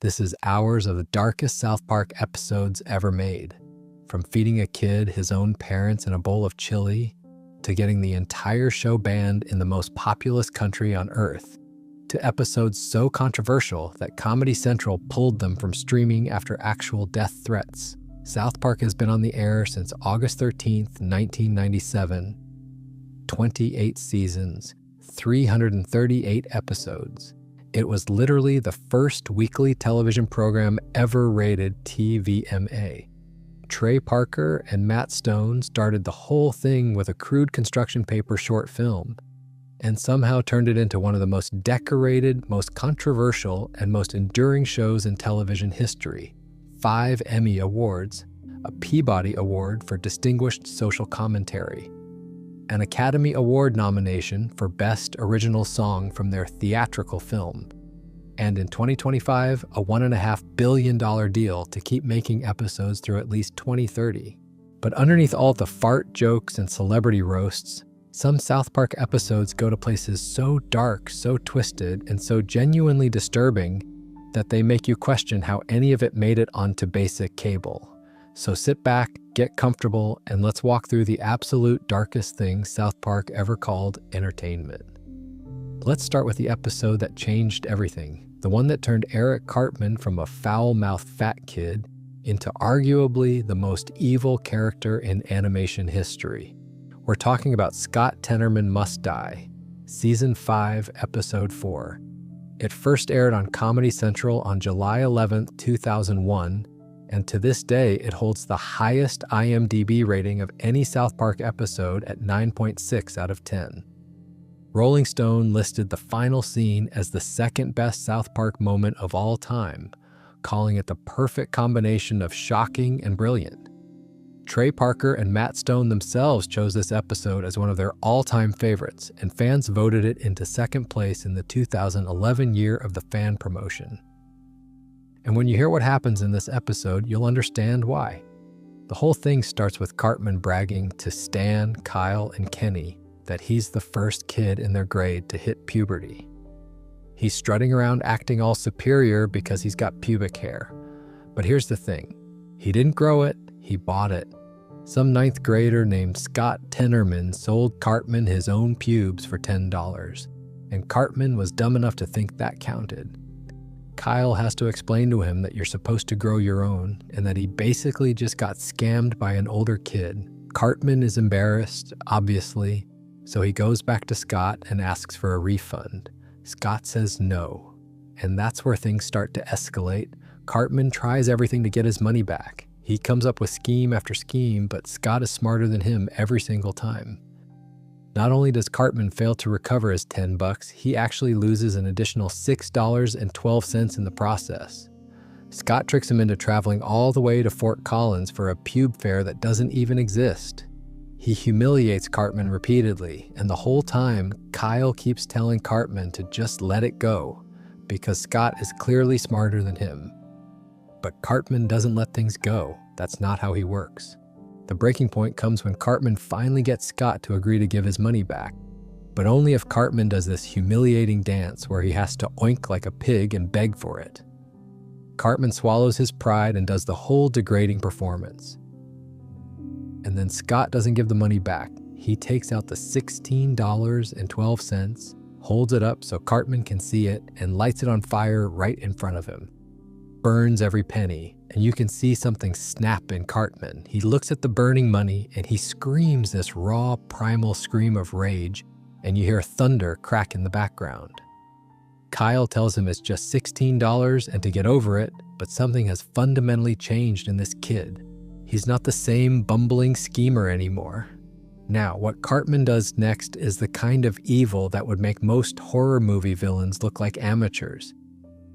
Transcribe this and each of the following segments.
This is hours of the darkest South Park episodes ever made. From feeding a kid his own parents in a bowl of chili, to getting the entire show banned in the most populous country on Earth, to episodes so controversial that Comedy Central pulled them from streaming after actual death threats. South Park has been on the air since August 13th, 1997. 28 seasons, 338 episodes. It was literally the first weekly television program ever rated TVMA. Trey Parker and Matt Stone started the whole thing with a crude construction paper short film, and somehow turned it into one of the most decorated, most controversial, and most enduring shows in television history. 5 Emmy Awards, a Peabody Award for Distinguished Social Commentary, an Academy Award nomination for Best Original Song from their theatrical film, and in 2025, a $1.5 billion deal to keep making episodes through at least 2030. But underneath all the fart jokes and celebrity roasts, some South Park episodes go to places so dark, so twisted, and so genuinely disturbing that they make you question how any of it made it onto basic cable. So sit back, get comfortable, and let's walk through the absolute darkest thing South Park ever called entertainment. Let's start with the episode that changed everything, the one that turned Eric Cartman from a foul-mouthed fat kid into arguably the most evil character in animation history. We're talking about Scott Tenerman Must Die, Season 5, Episode 4. It first aired on Comedy Central on July 11, 2001, and to this day, it holds the highest IMDb rating of any South Park episode at 9.6 out of 10. Rolling Stone listed the final scene as the second best South Park moment of all time, calling it the perfect combination of shocking and brilliant. Trey Parker and Matt Stone themselves chose this episode as one of their all-time favorites, and fans voted it into second place in the 2011 year of the fan promotion. And when you hear what happens in this episode, you'll understand why. The whole thing starts with Cartman bragging to Stan, Kyle, and Kenny that he's the first kid in their grade to hit puberty. He's strutting around acting all superior because he's got pubic hair. But here's the thing. He didn't grow it, he bought it. Some 9th grader named Scott Tenerman sold Cartman his own pubes for $10, and Cartman was dumb enough to think that counted. Kyle has to explain to him that you're supposed to grow your own, and that he basically just got scammed by an older kid. Cartman is embarrassed, obviously, so he goes back to Scott and asks for a refund. Scott says no, and that's where things start to escalate. Cartman tries everything to get his money back. He comes up with scheme after scheme, but Scott is smarter than him every single time. Not only does Cartman fail to recover his $10, he actually loses an additional $6.12 in the process. Scott tricks him into traveling all the way to Fort Collins for a pube fair that doesn't even exist. He humiliates Cartman repeatedly, and the whole time, Kyle keeps telling Cartman to just let it go, because Scott is clearly smarter than him. But Cartman doesn't let things go. That's not how he works. The breaking point comes when Cartman finally gets Scott to agree to give his money back, but only if Cartman does this humiliating dance where he has to oink like a pig and beg for it. Cartman swallows his pride and does the whole degrading performance. And then Scott doesn't give the money back. He takes out the $16.12, holds it up so Cartman can see it, and lights it on fire right in front of him. Burns every penny, and you can see something snap in Cartman. He looks at the burning money, and he screams this raw, primal scream of rage, and you hear thunder crack in the background. Kyle tells him it's just $16 and to get over it, but something has fundamentally changed in this kid. He's not the same bumbling schemer anymore. Now, what Cartman does next is the kind of evil that would make most horror movie villains look like amateurs.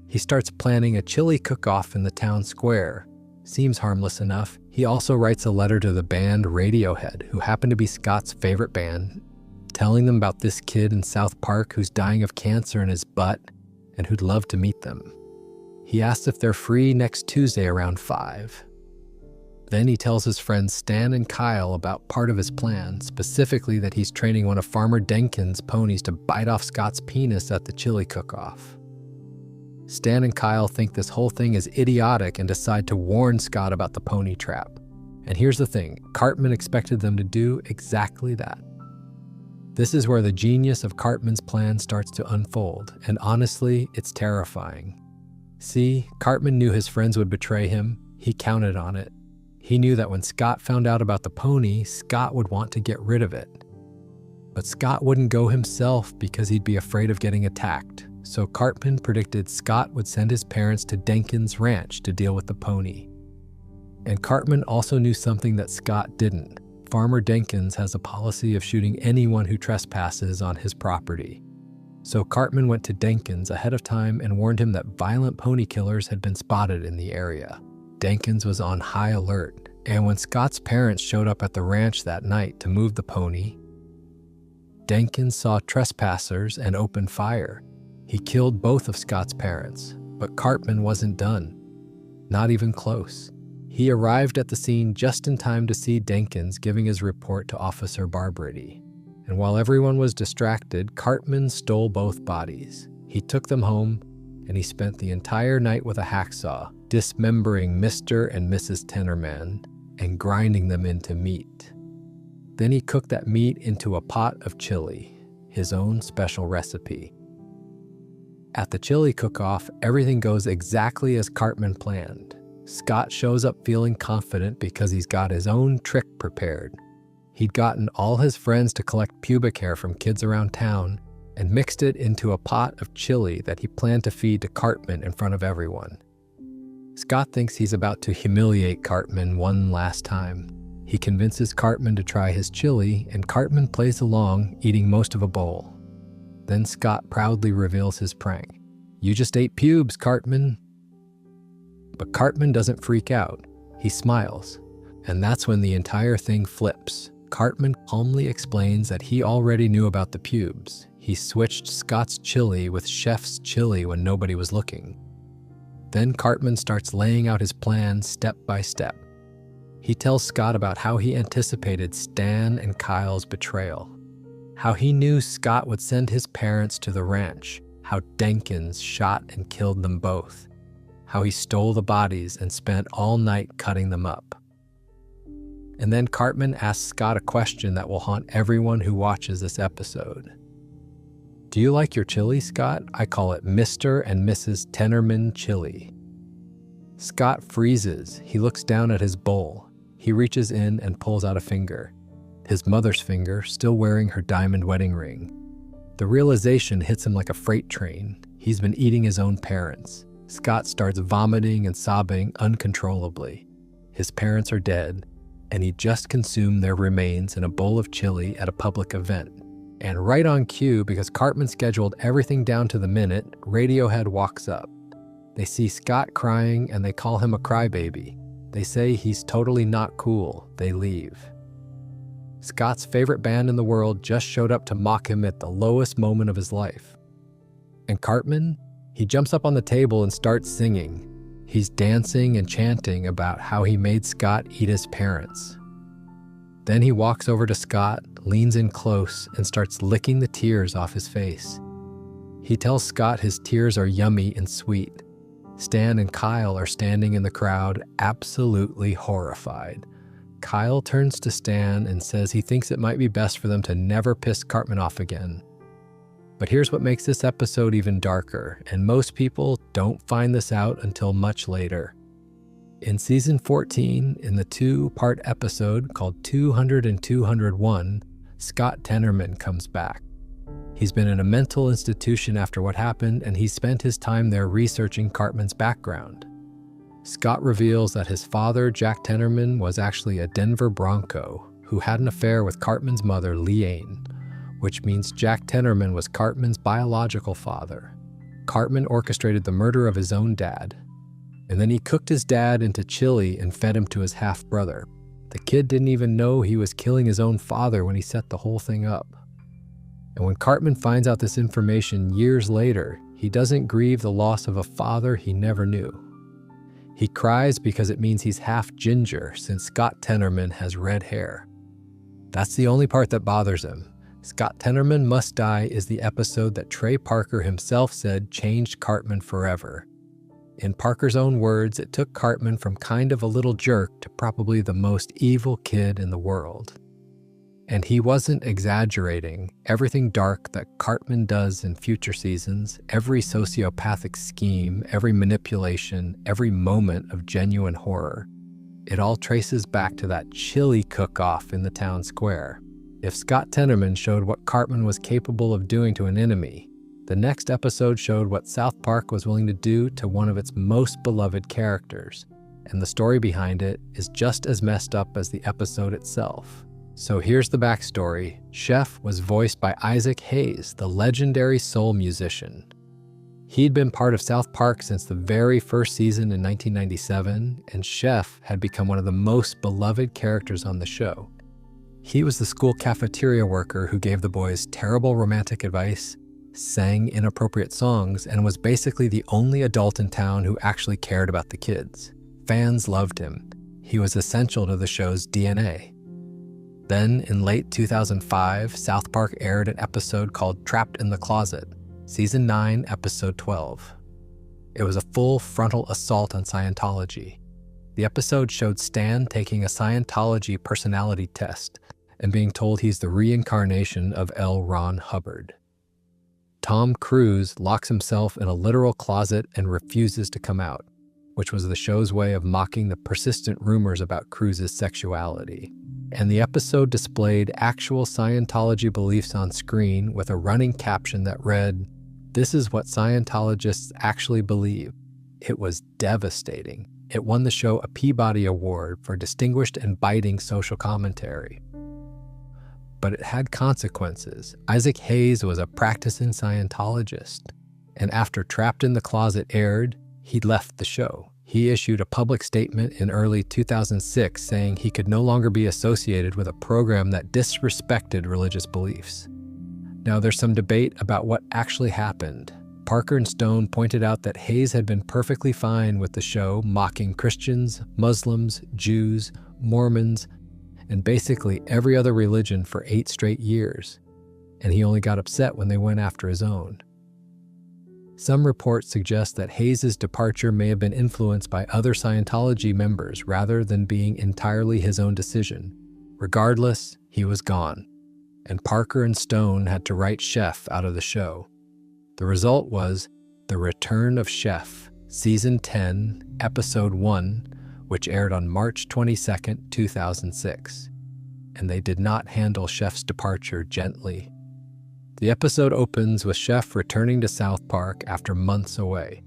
He starts planning a chili cook-off in the town square. Seems harmless enough. He also writes a letter to the band Radiohead, who happen to be Scott's favorite band, telling them about this kid in South Park who's dying of cancer in his butt and who'd love to meet them. He asks if they're free next Tuesday around 5. Then he tells his friends Stan and Kyle about part of his plan, specifically that he's training one of Farmer Denkin's ponies to bite off Scott's penis at the chili cook-off. Stan and Kyle think this whole thing is idiotic and decide to warn Scott about the pony trap. And here's the thing, Cartman expected them to do exactly that. This is where the genius of Cartman's plan starts to unfold, and honestly, it's terrifying. See, Cartman knew his friends would betray him. He counted on it. He knew that when Scott found out about the pony, Scott would want to get rid of it. But Scott wouldn't go himself because he'd be afraid of getting attacked. So Cartman predicted Scott would send his parents to Denkin's ranch to deal with the pony. And Cartman also knew something that Scott didn't. Farmer Denkins has a policy of shooting anyone who trespasses on his property. So Cartman went to Denkins ahead of time and warned him that violent pony killers had been spotted in the area. Denkins was on high alert, and when Scott's parents showed up at the ranch that night to move the pony, Denkins saw trespassers and opened fire. He killed both of Scott's parents, but Cartman wasn't done. Not even close. He arrived at the scene just in time to see Denkins giving his report to Officer Britney. And while everyone was distracted, Cartman stole both bodies. He took them home, and he spent the entire night with a hacksaw, dismembering Mr. and Mrs. Tenerman and grinding them into meat. Then he cooked that meat into a pot of chili, his own special recipe. At the chili cook-off, everything goes exactly as Cartman planned. Scott shows up feeling confident because he's got his own trick prepared. He'd gotten all his friends to collect pubic hair from kids around town and mixed it into a pot of chili that he planned to feed to Cartman in front of everyone. Scott thinks he's about to humiliate Cartman one last time. He convinces Cartman to try his chili, and Cartman plays along, eating most of a bowl. Then Scott proudly reveals his prank. "You just ate pubes, Cartman." But Cartman doesn't freak out. He smiles. And that's when the entire thing flips. Cartman calmly explains that he already knew about the pubes. He switched Scott's chili with Chef's chili when nobody was looking. Then Cartman starts laying out his plan step by step. He tells Scott about how he anticipated Stan and Kyle's betrayal, how he knew Scott would send his parents to the ranch, how Denkins shot and killed them both, how he stole the bodies and spent all night cutting them up. And then Cartman asks Scott a question that will haunt everyone who watches this episode. "Do you like your chili, Scott? I call it Mr. and Mrs. Tenerman chili." Scott freezes. He looks down at his bowl. He reaches in and pulls out a finger. His mother's finger, still wearing her diamond wedding ring. The realization hits him like a freight train. He's been eating his own parents. Scott starts vomiting and sobbing uncontrollably. His parents are dead, and he just consumed their remains in a bowl of chili at a public event. And right on cue, because Cartman scheduled everything down to the minute, Radiohead walks up. They see Scott crying and they call him a crybaby. They say he's totally not cool. They leave. Scott's favorite band in the world just showed up to mock him at the lowest moment of his life. And Cartman? He jumps up on the table and starts singing. He's dancing and chanting about how he made Scott eat his parents. Then he walks over to Scott, leans in close, and starts licking the tears off his face. He tells Scott his tears are yummy and sweet. Stan and Kyle are standing in the crowd, absolutely horrified. Kyle turns to Stan and says he thinks it might be best for them to never piss Cartman off again. But here's what makes this episode even darker, and most people don't find this out until much later. In season 14, in the 2-part episode called 200 and 201, Scott Tenerman comes back. He's been in a mental institution after what happened, and he spent his time there researching Cartman's background. Scott reveals that his father, Jack Tenerman, was actually a Denver Bronco who had an affair with Cartman's mother, Leanne, which means Jack Tenerman was Cartman's biological father. Cartman orchestrated the murder of his own dad, and then he cooked his dad into chili and fed him to his half-brother. The kid didn't even know he was killing his own father when he set the whole thing up. And when Cartman finds out this information years later, he doesn't grieve the loss of a father he never knew. He cries because it means he's half ginger since Scott Tenerman has red hair. That's the only part that bothers him. Scott Tenerman Must Die is the episode that Trey Parker himself said changed Cartman forever. In Parker's own words, it took Cartman from kind of a little jerk to probably the most evil kid in the world. And he wasn't exaggerating. Everything dark that Cartman does in future seasons, every sociopathic scheme, every manipulation, every moment of genuine horror, it all traces back to that chili cook-off in the town square. If Scott Tenerman showed what Cartman was capable of doing to an enemy, the next episode showed what South Park was willing to do to one of its most beloved characters, and the story behind it is just as messed up as the episode itself. So here's the backstory. Chef was voiced by Isaac Hayes, the legendary soul musician. He'd been part of South Park since the very first season in 1997, and Chef had become one of the most beloved characters on the show. He was the school cafeteria worker who gave the boys terrible romantic advice, sang inappropriate songs, and was basically the only adult in town who actually cared about the kids. Fans loved him. He was essential to the show's DNA. Then, in late 2005, South Park aired an episode called Trapped in the Closet, Season 9, Episode 12. It was a full frontal assault on Scientology. The episode showed Stan taking a Scientology personality test and being told he's the reincarnation of L. Ron Hubbard. Tom Cruise locks himself in a literal closet and refuses to come out, which was the show's way of mocking the persistent rumors about Cruise's sexuality. And the episode displayed actual Scientology beliefs on screen with a running caption that read, "This is what Scientologists actually believe." It was devastating. It won the show a Peabody Award for distinguished and biting social commentary. But it had consequences. Isaac Hayes was a practicing Scientologist, and after Trapped in the Closet aired, he left the show. He issued a public statement in early 2006 saying he could no longer be associated with a program that disrespected religious beliefs. Now, there's some debate about what actually happened. Parker and Stone pointed out that Hayes had been perfectly fine with the show mocking Christians, Muslims, Jews, Mormons, and basically every other religion for 8 straight years, and he only got upset when they went after his own. Some reports suggest that Hayes' departure may have been influenced by other Scientology members rather than being entirely his own decision. Regardless, he was gone, and Parker and Stone had to write Chef out of the show. The result was The Return of Chef, Season 10, Episode 1, which aired on March 22, 2006. And they did not handle Chef's departure gently. The episode opens with Chef returning to South Park after months away.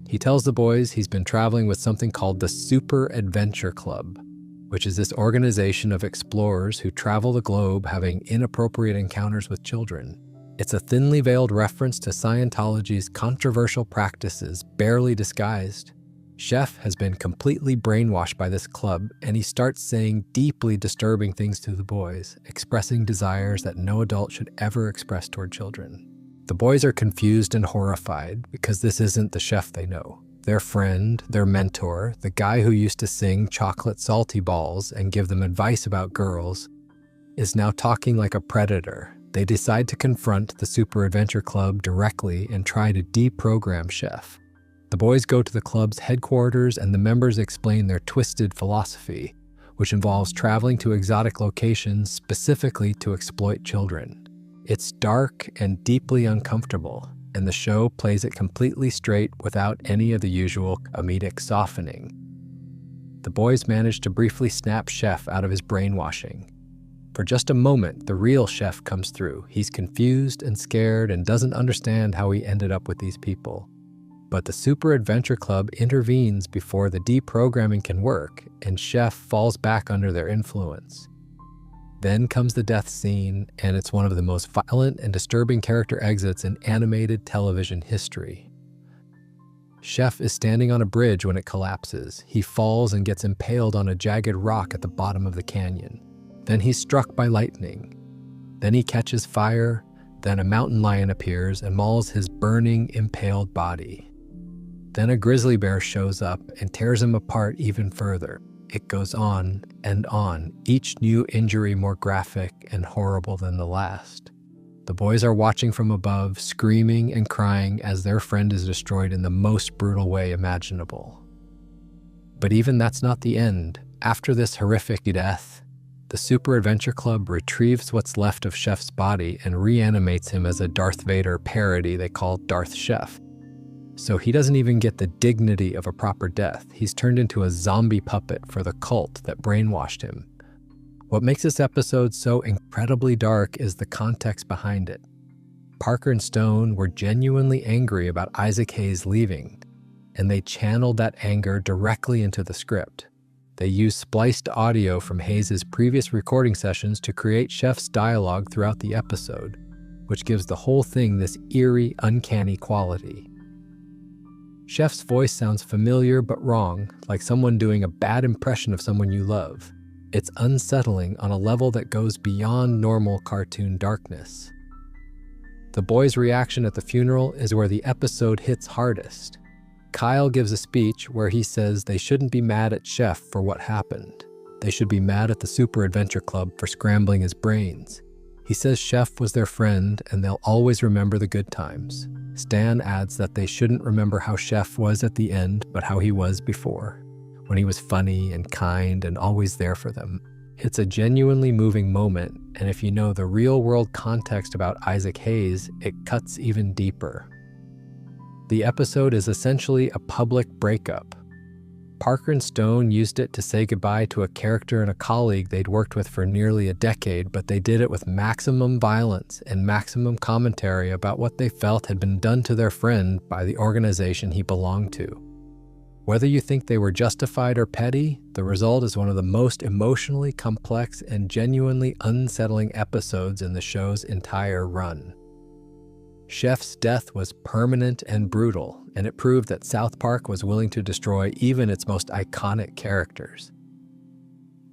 He tells the boys he's been traveling with something called the Super Adventure Club, which is this organization of explorers who travel the globe having inappropriate encounters with children. It's a thinly veiled reference to Scientology's controversial practices, barely disguised. Chef has been completely brainwashed by this club, and he starts saying deeply disturbing things to the boys, expressing desires that no adult should ever express toward children. The boys are confused and horrified because this isn't the Chef they know. Their friend, their mentor, the guy who used to sing Chocolate Salty Balls and give them advice about girls, is now talking like a predator. They decide to confront the Super Adventure Club directly and try to deprogram Chef. The boys go to the club's headquarters and the members explain their twisted philosophy, which involves traveling to exotic locations specifically to exploit children. It's dark and deeply uncomfortable, and the show plays it completely straight without any of the usual comedic softening. The boys manage to briefly snap Chef out of his brainwashing. For just a moment, the real Chef comes through. He's confused and scared and doesn't understand how he ended up with these people. But the Super Adventure Club intervenes before the deprogramming can work, and Chef falls back under their influence. Then comes the death scene, and it's one of the most violent and disturbing character exits in animated television history. Chef is standing on a bridge when it collapses. He falls and gets impaled on a jagged rock at the bottom of the canyon. Then he's struck by lightning. Then he catches fire. Then a mountain lion appears and mauls his burning, impaled body. Then a grizzly bear shows up and tears him apart even further. It goes on, each new injury more graphic and horrible than the last. The boys are watching from above, screaming and crying as their friend is destroyed in the most brutal way imaginable. But even that's not the end. After this horrific death, the Super Adventure Club retrieves what's left of Chef's body and reanimates him as a Darth Vader parody they call Darth Chef. So he doesn't even get the dignity of a proper death. He's turned into a zombie puppet for the cult that brainwashed him. What makes this episode so incredibly dark is the context behind it. Parker and Stone were genuinely angry about Isaac Hayes leaving, and they channeled that anger directly into the script. They used spliced audio from Hayes' previous recording sessions to create Chef's dialogue throughout the episode, which gives the whole thing this eerie, uncanny quality. Chef's voice sounds familiar but wrong, like someone doing a bad impression of someone you love. It's unsettling on a level that goes beyond normal cartoon darkness. The boys' reaction at the funeral is where the episode hits hardest. Kyle gives a speech where he says they shouldn't be mad at Chef for what happened. They should be mad at the Super Adventure Club for scrambling his brains. He says Chef was their friend and they'll always remember the good times. Stan adds that they shouldn't remember how Chef was at the end, but how he was before, when he was funny and kind and always there for them. It's a genuinely moving moment, and if you know the real-world context about Isaac Hayes, it cuts even deeper. The episode is essentially a public breakup. Parker and Stone used it to say goodbye to a character and a colleague they'd worked with for nearly a decade, but they did it with maximum violence and maximum commentary about what they felt had been done to their friend by the organization he belonged to. Whether you think they were justified or petty, the result is one of the most emotionally complex and genuinely unsettling episodes in the show's entire run. Chef's death was permanent and brutal, and it proved that South Park was willing to destroy even its most iconic characters.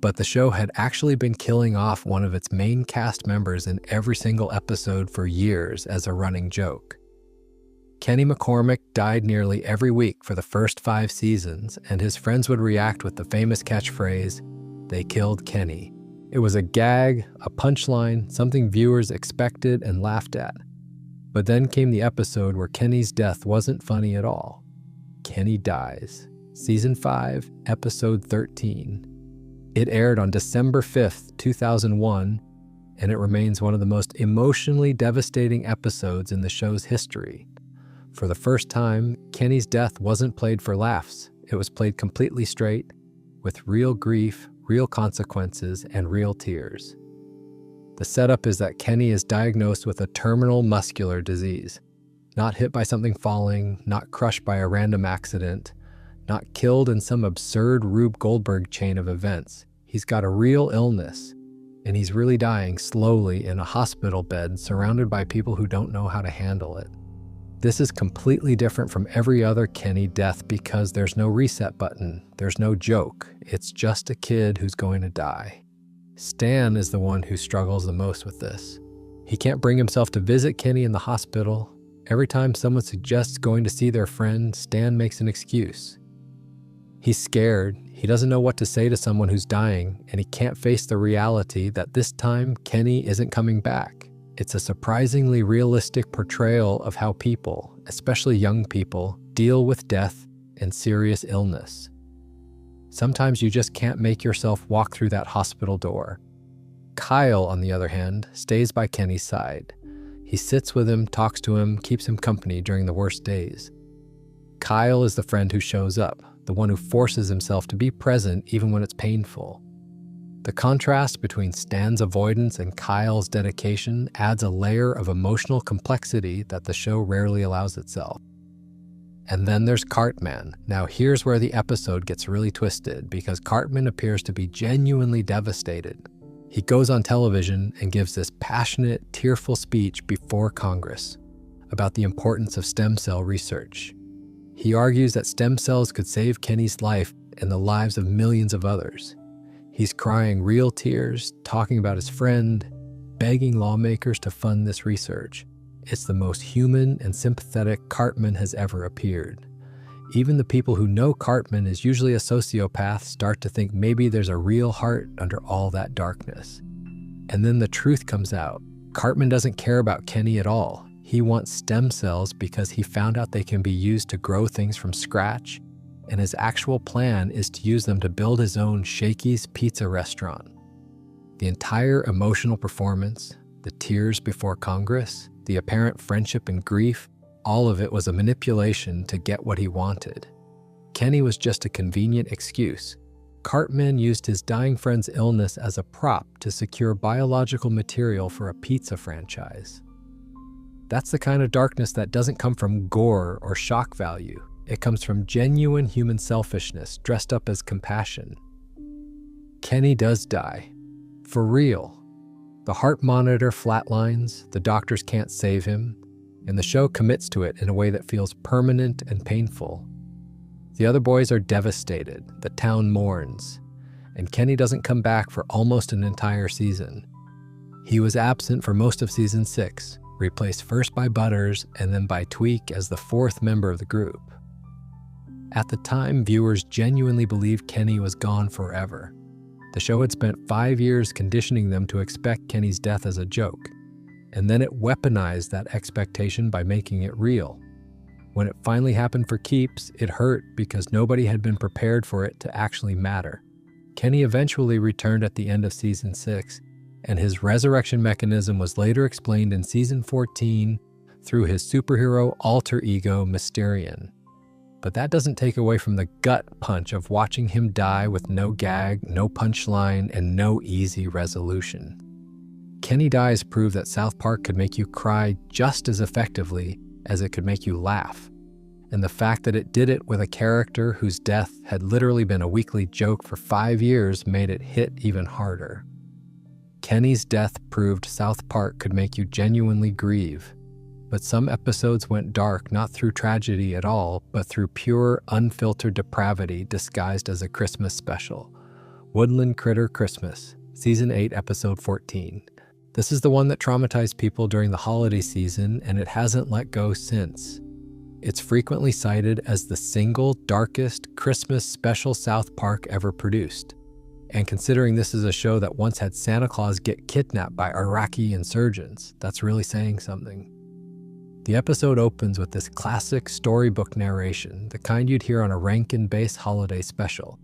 But the show had actually been killing off one of its main cast members in every single episode for years as a running joke. Kenny McCormick died nearly every week for the first 5 seasons, and his friends would react with the famous catchphrase, "They killed Kenny." It was a gag, a punchline, something viewers expected and laughed at. But then came the episode where Kenny's death wasn't funny at all. Kenny dies. Season 5, Episode 13. It aired on December 5th, 2001, and it remains one of the most emotionally devastating episodes in the show's history. For the first time, Kenny's death wasn't played for laughs. It was played completely straight, with real grief, real consequences, and real tears. The setup is that Kenny is diagnosed with a terminal muscular disease. Not hit by something falling, not crushed by a random accident, not killed in some absurd Rube Goldberg chain of events. He's got a real illness, and he's really dying slowly in a hospital bed surrounded by people who don't know how to handle it. This is completely different from every other Kenny death because there's no reset button, there's no joke, it's just a kid who's going to die. Stan is the one who struggles the most with this. He can't bring himself to visit Kenny in the hospital. Every time someone suggests going to see their friend, Stan makes an excuse. He's scared, he doesn't know what to say to someone who's dying, and he can't face the reality that this time Kenny isn't coming back. It's a surprisingly realistic portrayal of how people, especially young people, deal with death and serious illness. Sometimes you just can't make yourself walk through that hospital door. Kyle, on the other hand, stays by Kenny's side. He sits with him, talks to him, keeps him company during the worst days. Kyle is the friend who shows up, the one who forces himself to be present even when it's painful. The contrast between Stan's avoidance and Kyle's dedication adds a layer of emotional complexity that the show rarely allows itself. And then there's Cartman. Now here's where the episode gets really twisted because Cartman appears to be genuinely devastated. He goes on television and gives this passionate, tearful speech before Congress about the importance of stem cell research. He argues that stem cells could save Kenny's life and the lives of millions of others. He's crying real tears, talking about his friend, begging lawmakers to fund this research. It's the most human and sympathetic Cartman has ever appeared. Even the people who know Cartman is usually a sociopath start to think maybe there's a real heart under all that darkness. And then the truth comes out. Cartman doesn't care about Kenny at all. He wants stem cells because he found out they can be used to grow things from scratch, and his actual plan is to use them to build his own Shakey's Pizza restaurant. The entire emotional performance, the tears before Congress, the apparent friendship and grief, all of it was a manipulation to get what he wanted. Kenny was just a convenient excuse. Cartman used his dying friend's illness as a prop to secure biological material for a pizza franchise. That's the kind of darkness that doesn't come from gore or shock value. It comes from genuine human selfishness dressed up as compassion. Kenny does die. For real. The heart monitor flatlines, the doctors can't save him, and the show commits to it in a way that feels permanent and painful. The other boys are devastated, the town mourns, and Kenny doesn't come back for almost an entire season. He was absent for most of season 6, replaced first by Butters and then by Tweak as the 4th member of the group. At the time, viewers genuinely believed Kenny was gone forever. The show had spent 5 years conditioning them to expect Kenny's death as a joke, and then it weaponized that expectation by making it real. When it finally happened for keeps, it hurt because nobody had been prepared for it to actually matter. Kenny eventually returned at the end of season 6, and his resurrection mechanism was later explained in season 14 through his superhero alter ego Mysterion. But that doesn't take away from the gut punch of watching him die with no gag, no punchline, and no easy resolution. Kenny dies prove that South Park could make you cry just as effectively as it could make you laugh. And the fact that it did it with a character whose death had literally been a weekly joke for 5 years made it hit even harder. Kenny's death proved South Park could make you genuinely grieve. But some episodes went dark not through tragedy at all, but through pure, unfiltered depravity disguised as a Christmas special. Woodland Critter Christmas, Season 8, Episode 14. This is the one that traumatized people during the holiday season, and it hasn't let go since. It's frequently cited as the single darkest Christmas special South Park ever produced. And considering this is a show that once had Santa Claus get kidnapped by Iraqi insurgents, that's really saying something. The episode opens with this classic storybook narration, the kind you'd hear on a Rankin-based holiday special.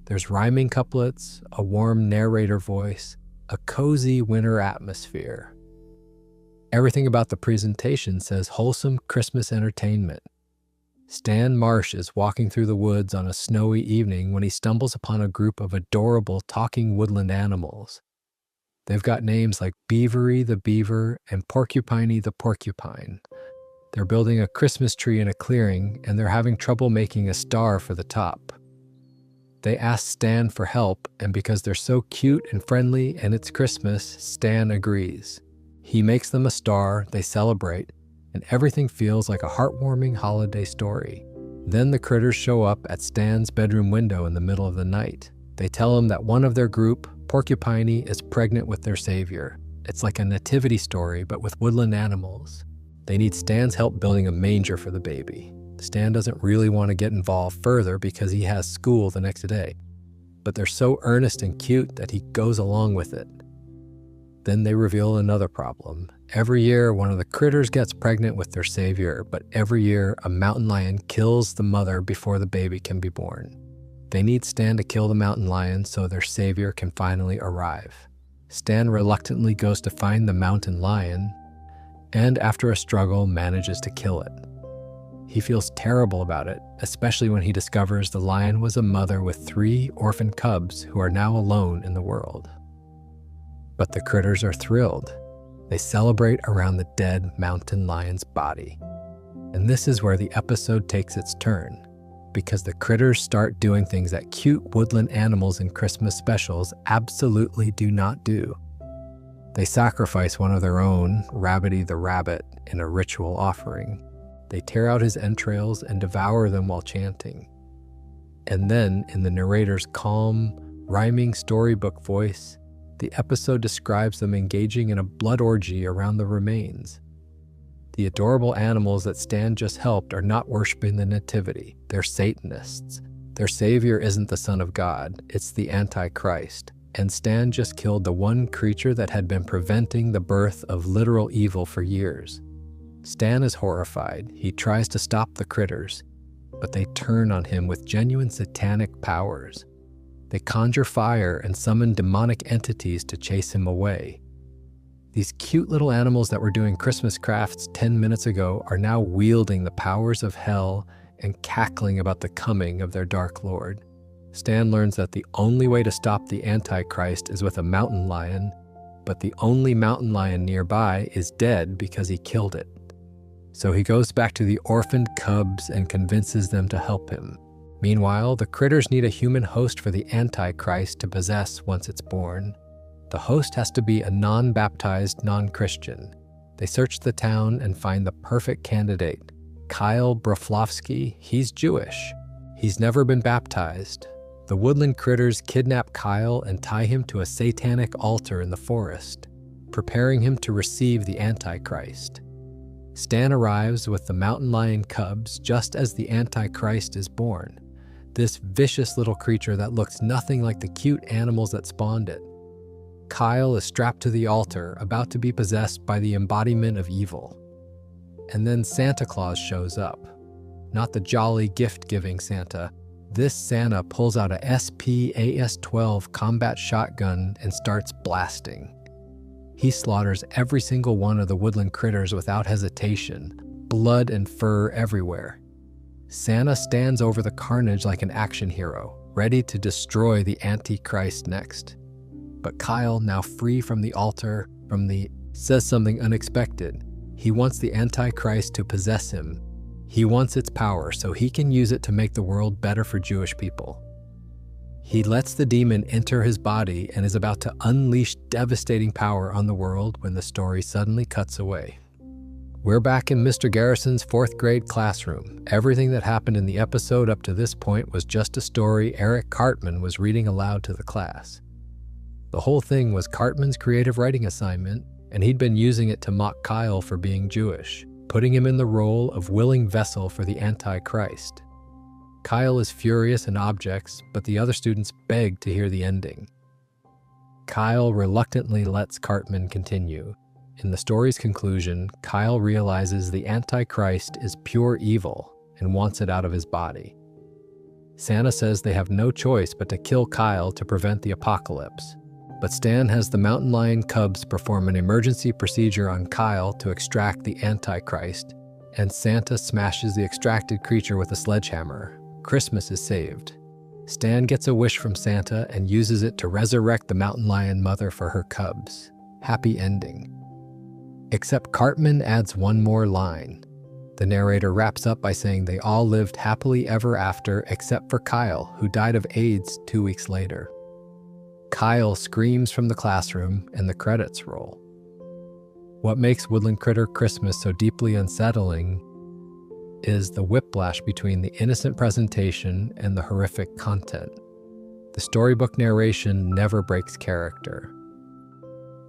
There's rhyming couplets, a warm narrator voice, a cozy winter atmosphere. Everything about the presentation says wholesome Christmas entertainment. Stan Marsh is walking through the woods on a snowy evening when he stumbles upon a group of adorable talking woodland animals. They've got names like Beavery the Beaver and Porcupiney the Porcupine. They're building a Christmas tree in a clearing, and they're having trouble making a star for the top. They ask Stan for help, and because they're so cute and friendly and it's Christmas, Stan agrees. He makes them a star, they celebrate, and everything feels like a heartwarming holiday story. Then the critters show up at Stan's bedroom window in the middle of the night. They tell him that one of their group, Porcupiney, is pregnant with their savior. It's like a nativity story, but with woodland animals. They need Stan's help building a manger for the baby. Stan doesn't really want to get involved further because he has school the next day, but they're so earnest and cute that he goes along with it. Then they reveal another problem. Every year, one of the critters gets pregnant with their savior, but every year, a mountain lion kills the mother before the baby can be born. They need Stan to kill the mountain lion so their savior can finally arrive. Stan reluctantly goes to find the mountain lion, and after a struggle, manages to kill it. He feels terrible about it, especially when he discovers the lion was a mother with 3 orphan cubs who are now alone in the world. But the critters are thrilled. They celebrate around the dead mountain lion's body. And this is where the episode takes its turn, because the critters start doing things that cute woodland animals in Christmas specials absolutely do not do. They sacrifice one of their own, Rabbity the rabbit, in a ritual offering. They tear out his entrails and devour them while chanting. And then, in the narrator's calm, rhyming storybook voice, the episode describes them engaging in a blood orgy around the remains. The adorable animals that Stan just helped are not worshiping the Nativity. They're Satanists. Their savior isn't the Son of God, it's the Antichrist. And Stan just killed the one creature that had been preventing the birth of literal evil for years. Stan is horrified. He tries to stop the critters, but they turn on him with genuine satanic powers. They conjure fire and summon demonic entities to chase him away. These cute little animals that were doing Christmas crafts 10 minutes ago are now wielding the powers of hell and cackling about the coming of their Dark Lord. Stan learns that the only way to stop the Antichrist is with a mountain lion, but the only mountain lion nearby is dead because he killed it. So he goes back to the orphaned cubs and convinces them to help him. Meanwhile, the critters need a human host for the Antichrist to possess once it's born. The host has to be a non-baptized non-Christian. They search the town and find the perfect candidate, Kyle Broflovsky. He's Jewish. He's never been baptized. The Woodland critters kidnap Kyle and tie him to a satanic altar in the forest, preparing him to receive the Antichrist. Stan arrives with the mountain lion cubs just as the Antichrist is born, this vicious little creature that looks nothing like the cute animals that spawned it. Kyle is strapped to the altar, about to be possessed by the embodiment of evil. And then Santa Claus shows up. Not the jolly gift-giving Santa. This Santa pulls out a SP-AS-12 combat shotgun and starts blasting. He slaughters every single one of the Woodland critters without hesitation, blood and fur everywhere. Santa stands over the carnage like an action hero, ready to destroy the Antichrist next. But Kyle, now free from the altar, says something unexpected. He wants the Antichrist to possess him. He wants its power so he can use it to make the world better for Jewish people. He lets the demon enter his body and is about to unleash devastating power on the world when the story suddenly cuts away. We're back in Mr. Garrison's 4th grade classroom. Everything that happened in the episode up to this point was just a story Eric Cartman was reading aloud to the class. The whole thing was Cartman's creative writing assignment, and he'd been using it to mock Kyle for being Jewish, putting him in the role of willing vessel for the Antichrist. Kyle is furious and objects, but the other students beg to hear the ending. Kyle reluctantly lets Cartman continue. In the story's conclusion, Kyle realizes the Antichrist is pure evil and wants it out of his body. Santa says they have no choice but to kill Kyle to prevent the apocalypse. But Stan has the mountain lion cubs perform an emergency procedure on Kyle to extract the Antichrist, and Santa smashes the extracted creature with a sledgehammer. Christmas is saved. Stan gets a wish from Santa and uses it to resurrect the mountain lion mother for her cubs. Happy ending. Except Cartman adds one more line. The narrator wraps up by saying they all lived happily ever after except for Kyle, who died of AIDS 2 weeks later. Kyle screams from the classroom and the credits roll. What makes Woodland Critter Christmas so deeply unsettling is the whiplash between the innocent presentation and the horrific content. The storybook narration never breaks character.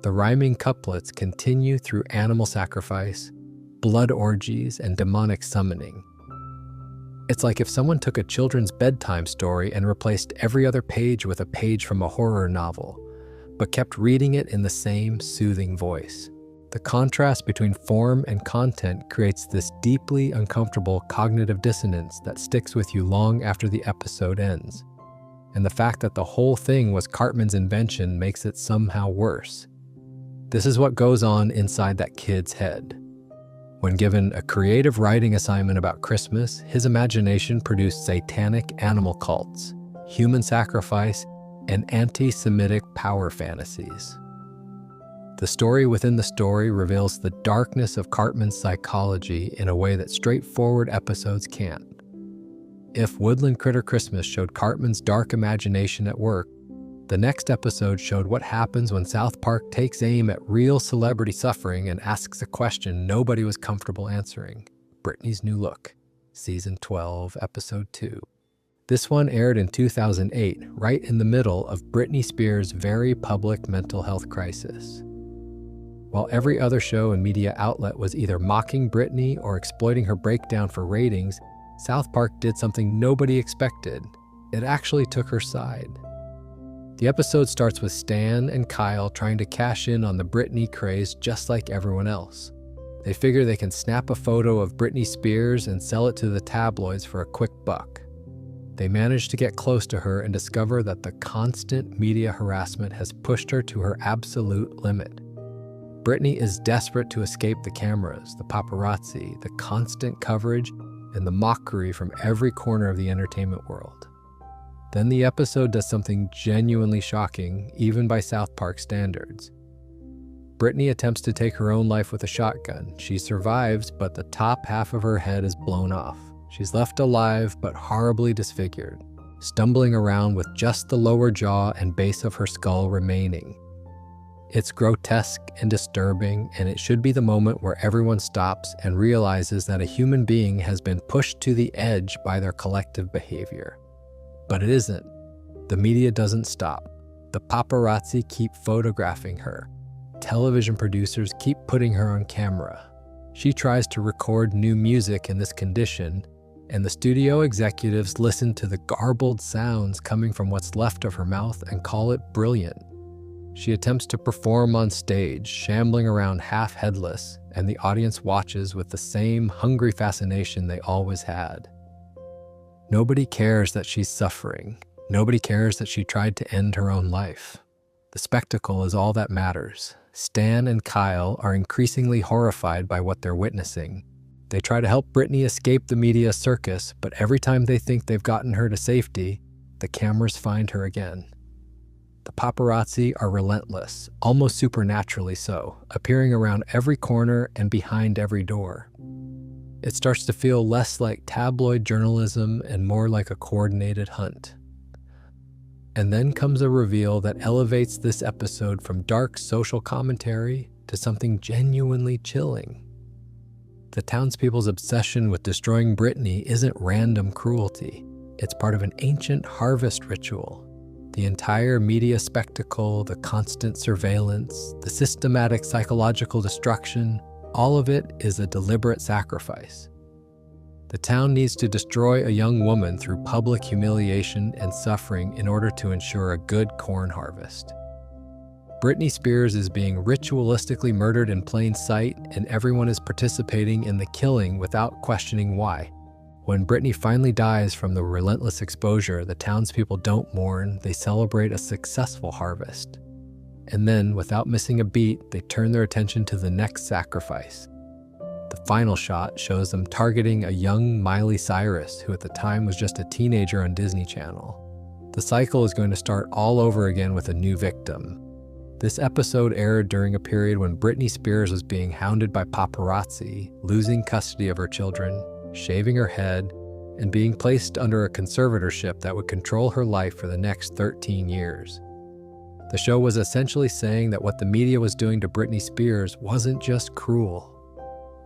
The rhyming couplets continue through animal sacrifice, blood orgies, and demonic summoning. It's like if someone took a children's bedtime story and replaced every other page with a page from a horror novel, but kept reading it in the same soothing voice. The contrast between form and content creates this deeply uncomfortable cognitive dissonance that sticks with you long after the episode ends. And the fact that the whole thing was Cartman's invention makes it somehow worse. This is what goes on inside that kid's head. When given a creative writing assignment about Christmas, his imagination produced satanic animal cults, human sacrifice, and anti-Semitic power fantasies. The story within the story reveals the darkness of Cartman's psychology in a way that straightforward episodes can't. If Woodland Critter Christmas showed Cartman's dark imagination at work, the next episode showed what happens when South Park takes aim at real celebrity suffering and asks a question nobody was comfortable answering. Britney's New Look, Season 12, Episode 2. This one aired in 2008, right in the middle of Britney Spears' very public mental health crisis. While every other show and media outlet was either mocking Britney or exploiting her breakdown for ratings, South Park did something nobody expected. It actually took her side. The episode starts with Stan and Kyle trying to cash in on the Britney craze just like everyone else. They figure they can snap a photo of Britney Spears and sell it to the tabloids for a quick buck. They manage to get close to her and discover that the constant media harassment has pushed her to her absolute limit. Britney is desperate to escape the cameras, the paparazzi, the constant coverage, and the mockery from every corner of the entertainment world. Then the episode does something genuinely shocking, even by South Park standards. Britney attempts to take her own life with a shotgun. She survives, but the top half of her head is blown off. She's left alive, but horribly disfigured, stumbling around with just the lower jaw and base of her skull remaining. It's grotesque and disturbing, and it should be the moment where everyone stops and realizes that a human being has been pushed to the edge by their collective behavior. But it isn't. The media doesn't stop. The paparazzi keep photographing her. Television producers keep putting her on camera. She tries to record new music in this condition, and the studio executives listen to the garbled sounds coming from what's left of her mouth and call it brilliant. She attempts to perform on stage, shambling around half headless, and the audience watches with the same hungry fascination they always had. Nobody cares that she's suffering. Nobody cares that she tried to end her own life. The spectacle is all that matters. Stan and Kyle are increasingly horrified by what they're witnessing. They try to help Britney escape the media circus, but every time they think they've gotten her to safety, the cameras find her again. The paparazzi are relentless, almost supernaturally so, appearing around every corner and behind every door. It starts to feel less like tabloid journalism and more like a coordinated hunt. And then comes a reveal that elevates this episode from dark social commentary to something genuinely chilling. The townspeople's obsession with destroying Britney isn't random cruelty. It's part of an ancient harvest ritual. The entire media spectacle, the constant surveillance, the systematic psychological destruction, all of it is a deliberate sacrifice. The town needs to destroy a young woman through public humiliation and suffering in order to ensure a good corn harvest. Britney Spears is being ritualistically murdered in plain sight, and everyone is participating in the killing without questioning why. When Britney finally dies from the relentless exposure, the townspeople don't mourn, they celebrate a successful harvest. And then, without missing a beat, they turn their attention to the next sacrifice. The final shot shows them targeting a young Miley Cyrus, who at the time was just a teenager on Disney Channel. The cycle is going to start all over again with a new victim. This episode aired during a period when Britney Spears was being hounded by paparazzi, losing custody of her children, shaving her head, and being placed under a conservatorship that would control her life for the next 13 years. The show was essentially saying that what the media was doing to Britney Spears wasn't just cruel.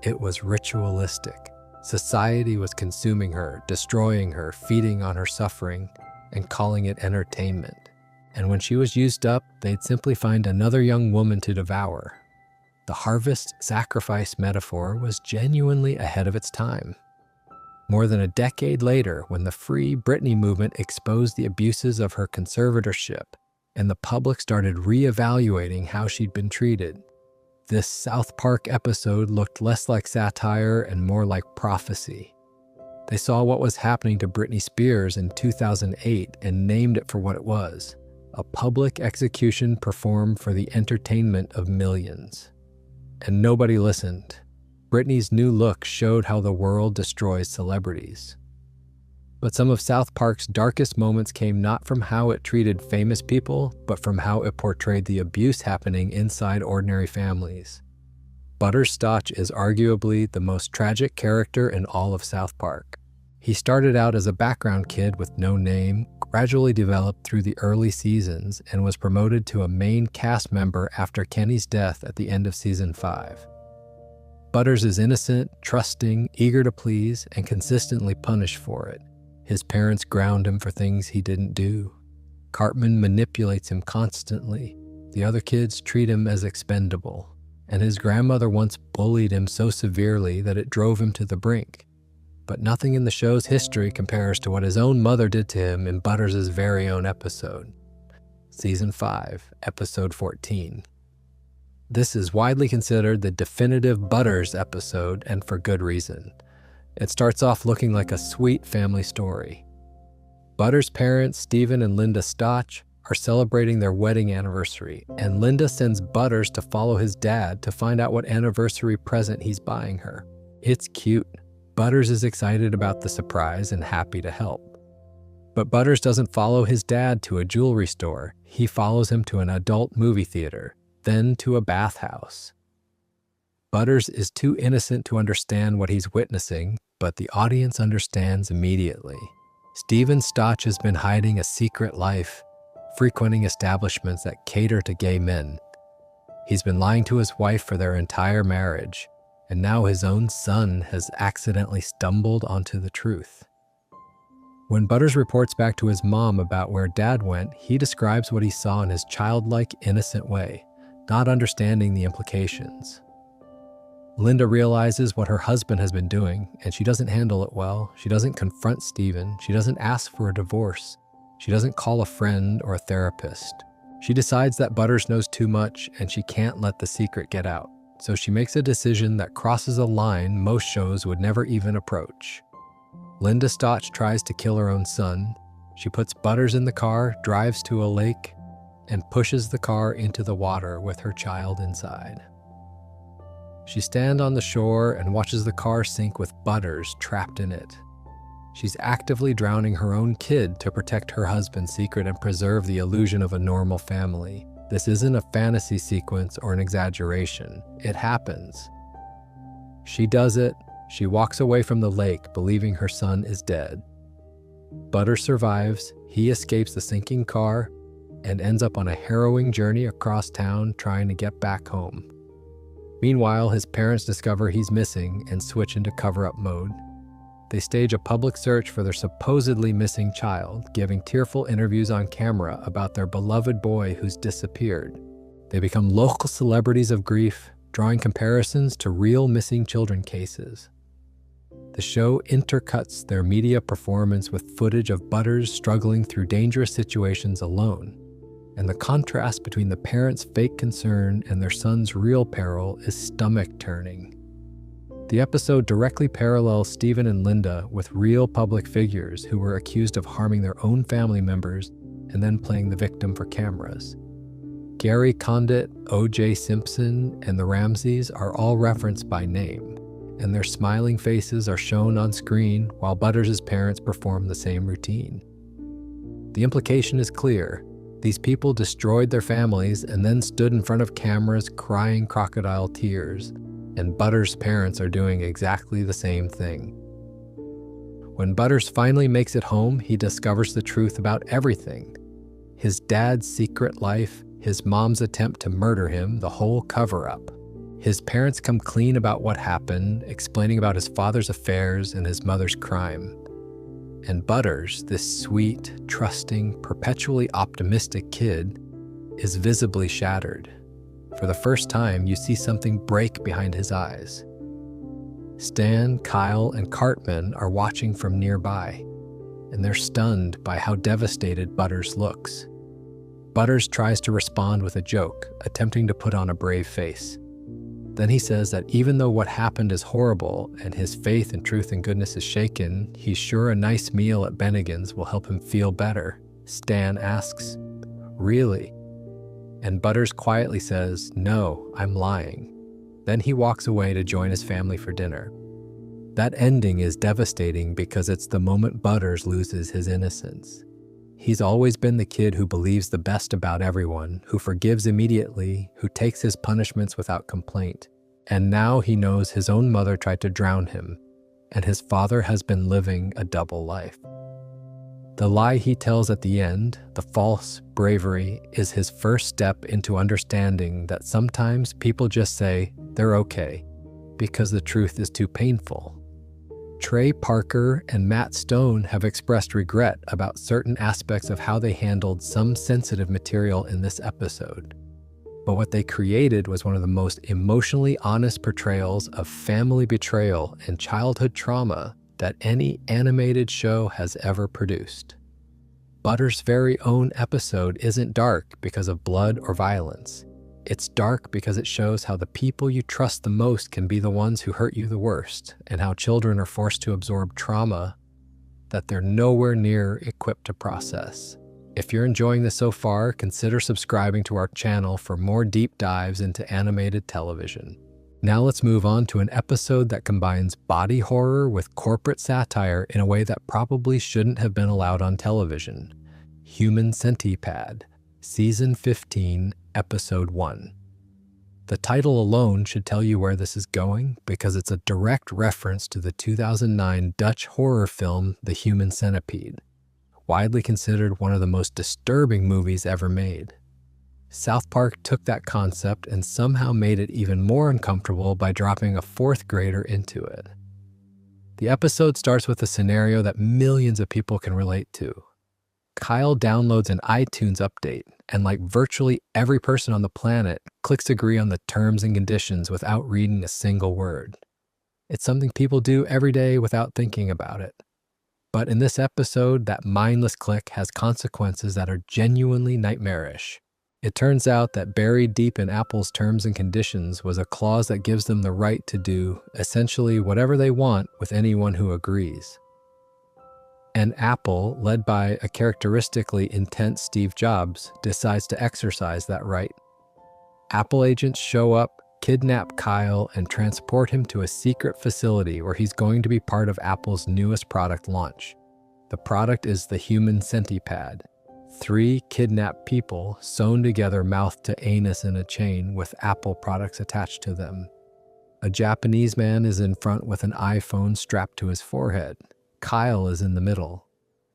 It was ritualistic. Society was consuming her, destroying her, feeding on her suffering, and calling it entertainment. And when she was used up, they'd simply find another young woman to devour. The harvest sacrifice metaphor was genuinely ahead of its time. More than a decade later, when the Free Britney movement exposed the abuses of her conservatorship, and the public started reevaluating how she'd been treated, this South Park episode looked less like satire and more like prophecy. They saw what was happening to Britney Spears in 2008 and named it for what it was: a public execution performed for the entertainment of millions. And nobody listened. Britney's new look showed how the world destroys celebrities. But some of South Park's darkest moments came not from how it treated famous people, but from how it portrayed the abuse happening inside ordinary families. Butterscotch is arguably the most tragic character in all of South Park. He started out as a background kid with no name, gradually developed through the early seasons, and was promoted to a main cast member after Kenny's death at the end of season 5. Butters is innocent, trusting, eager to please, and consistently punished for it. His parents ground him for things he didn't do. Cartman manipulates him constantly. The other kids treat him as expendable. and his grandmother once bullied him so severely that it drove him to the brink. But nothing in the show's history compares to what his own mother did to him in Butters' very own episode. Season 5, Episode 14. This is widely considered the definitive Butters episode, and for good reason. It starts off looking like a sweet family story. Butters' parents, Stephen and Linda Stotch, are celebrating their wedding anniversary, and Linda sends Butters to follow his dad to find out what anniversary present he's buying her. It's cute. Butters is excited about the surprise and happy to help. But Butters doesn't follow his dad to a jewelry store. He follows him to an adult movie theater, then to a bathhouse. Butters is too innocent to understand what he's witnessing, but the audience understands immediately. Stephen Stotch has been hiding a secret life, frequenting establishments that cater to gay men. He's been lying to his wife for their entire marriage, and now his own son has accidentally stumbled onto the truth. When Butters reports back to his mom about where Dad went, he describes what he saw in his childlike, innocent way, not understanding the implications. Linda realizes what her husband has been doing, and she doesn't handle it well. She doesn't confront Stephen. She doesn't ask for a divorce. She doesn't call a friend or a therapist. She decides that Butters knows too much, and she can't let the secret get out. So she makes a decision that crosses a line most shows would never even approach. Linda Stotch tries to kill her own son. She puts Butters in the car, drives to a lake, and pushes the car into the water with her child inside. She stands on the shore and watches the car sink with Butters trapped in it. She's actively drowning her own kid to protect her husband's secret and preserve the illusion of a normal family. This isn't a fantasy sequence or an exaggeration. It happens. She does it. She walks away from the lake, believing her son is dead. Butters survives. He escapes the sinking car and ends up on a harrowing journey across town trying to get back home. Meanwhile, his parents discover he's missing and switch into cover-up mode. They stage a public search for their supposedly missing child, giving tearful interviews on camera about their beloved boy who's disappeared. They become local celebrities of grief, drawing comparisons to real missing children cases. The show intercuts their media performance with footage of Butters struggling through dangerous situations alone, and the contrast between the parents' fake concern and their son's real peril is stomach-turning. The episode directly parallels Stephen and Linda with real public figures who were accused of harming their own family members and then playing the victim for cameras. Gary Condit, O.J. Simpson, and the Ramseys are all referenced by name, and their smiling faces are shown on screen while Butters' parents perform the same routine. The implication is clear. These people destroyed their families and then stood in front of cameras crying crocodile tears, and Butters' parents are doing exactly the same thing. When Butters finally makes it home, he discovers the truth about everything. His dad's secret life, his mom's attempt to murder him, the whole cover-up. His parents come clean about what happened, explaining about his father's affairs and his mother's crime. And Butters, this sweet, trusting, perpetually optimistic kid, is visibly shattered. For the first time, you see something break behind his eyes. Stan, Kyle, and Cartman are watching from nearby, and they're stunned by how devastated Butters looks. Butters tries to respond with a joke, attempting to put on a brave face. Then he says that even though what happened is horrible and his faith in truth and goodness is shaken, he's sure a nice meal at Bennigan's will help him feel better. Stan asks, "Really?" And Butters quietly says, "No, I'm lying." Then he walks away to join his family for dinner. That ending is devastating because it's the moment Butters loses his innocence. He's always been the kid who believes the best about everyone, who forgives immediately, who takes his punishments without complaint. And now he knows his own mother tried to drown him, and his father has been living a double life. The lie he tells at the end, the false bravery, is his first step into understanding that sometimes people just say they're okay because the truth is too painful. Trey Parker and Matt Stone have expressed regret about certain aspects of how they handled some sensitive material in this episode. But what they created was one of the most emotionally honest portrayals of family betrayal and childhood trauma that any animated show has ever produced. Butter's very own episode isn't dark because of blood or violence. It's dark because it shows how the people you trust the most can be the ones who hurt you the worst, and how children are forced to absorb trauma that they're nowhere near equipped to process. If you're enjoying this so far, consider subscribing to our channel for more deep dives into animated television. Now let's move on to an episode that combines body horror with corporate satire in a way that probably shouldn't have been allowed on television. Human Centipad, Season 15, Episode 1. The title alone should tell you where this is going because it's a direct reference to the 2009 Dutch horror film The Human Centipede, widely considered one of the most disturbing movies ever made. South Park took that concept and somehow made it even more uncomfortable by dropping a fourth grader into it. The episode starts with a scenario that millions of people can relate to. Kyle downloads an iTunes update and, like virtually every person on the planet, clicks agree on the terms and conditions without reading a single word. It's something people do every day without thinking about it. But in this episode, that mindless click has consequences that are genuinely nightmarish. It turns out that buried deep in Apple's terms and conditions was a clause that gives them the right to do essentially whatever they want with anyone who agrees. And Apple, led by a characteristically intense Steve Jobs, decides to exercise that right. Apple agents show up, kidnap Kyle, and transport him to a secret facility where he's going to be part of Apple's newest product launch. The product is the Human Centipad. 3 kidnapped people sewn together mouth to anus in a chain with Apple products attached to them. A Japanese man is in front with an iPhone strapped to his forehead. Kyle is in the middle.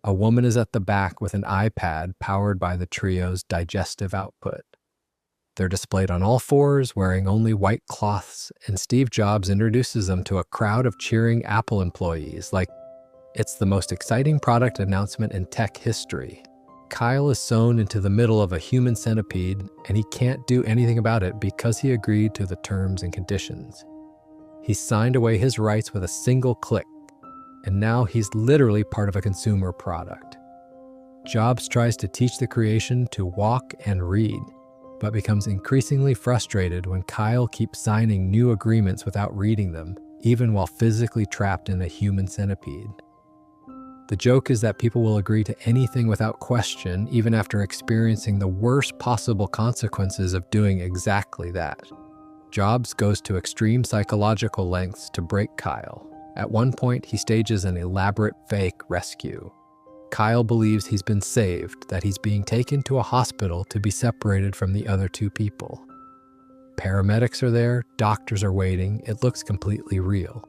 A woman is at the back with an iPad powered by the trio's digestive output. They're displayed on all fours, wearing only white cloths, and Steve Jobs introduces them to a crowd of cheering Apple employees like it's the most exciting product announcement in tech history. Kyle is sewn into the middle of a human centipede, and he can't do anything about it because he agreed to the terms and conditions. He signed away his rights with a single click, and now he's literally part of a consumer product. Jobs tries to teach the creation to walk and read, but becomes increasingly frustrated when Kyle keeps signing new agreements without reading them, even while physically trapped in a human centipede. The joke is that people will agree to anything without question, even after experiencing the worst possible consequences of doing exactly that. Jobs goes to extreme psychological lengths to break Kyle. At one point, he stages an elaborate fake rescue. Kyle believes he's been saved, that he's being taken to a hospital to be separated from the other 2 people. Paramedics are there, doctors are waiting, it looks completely real.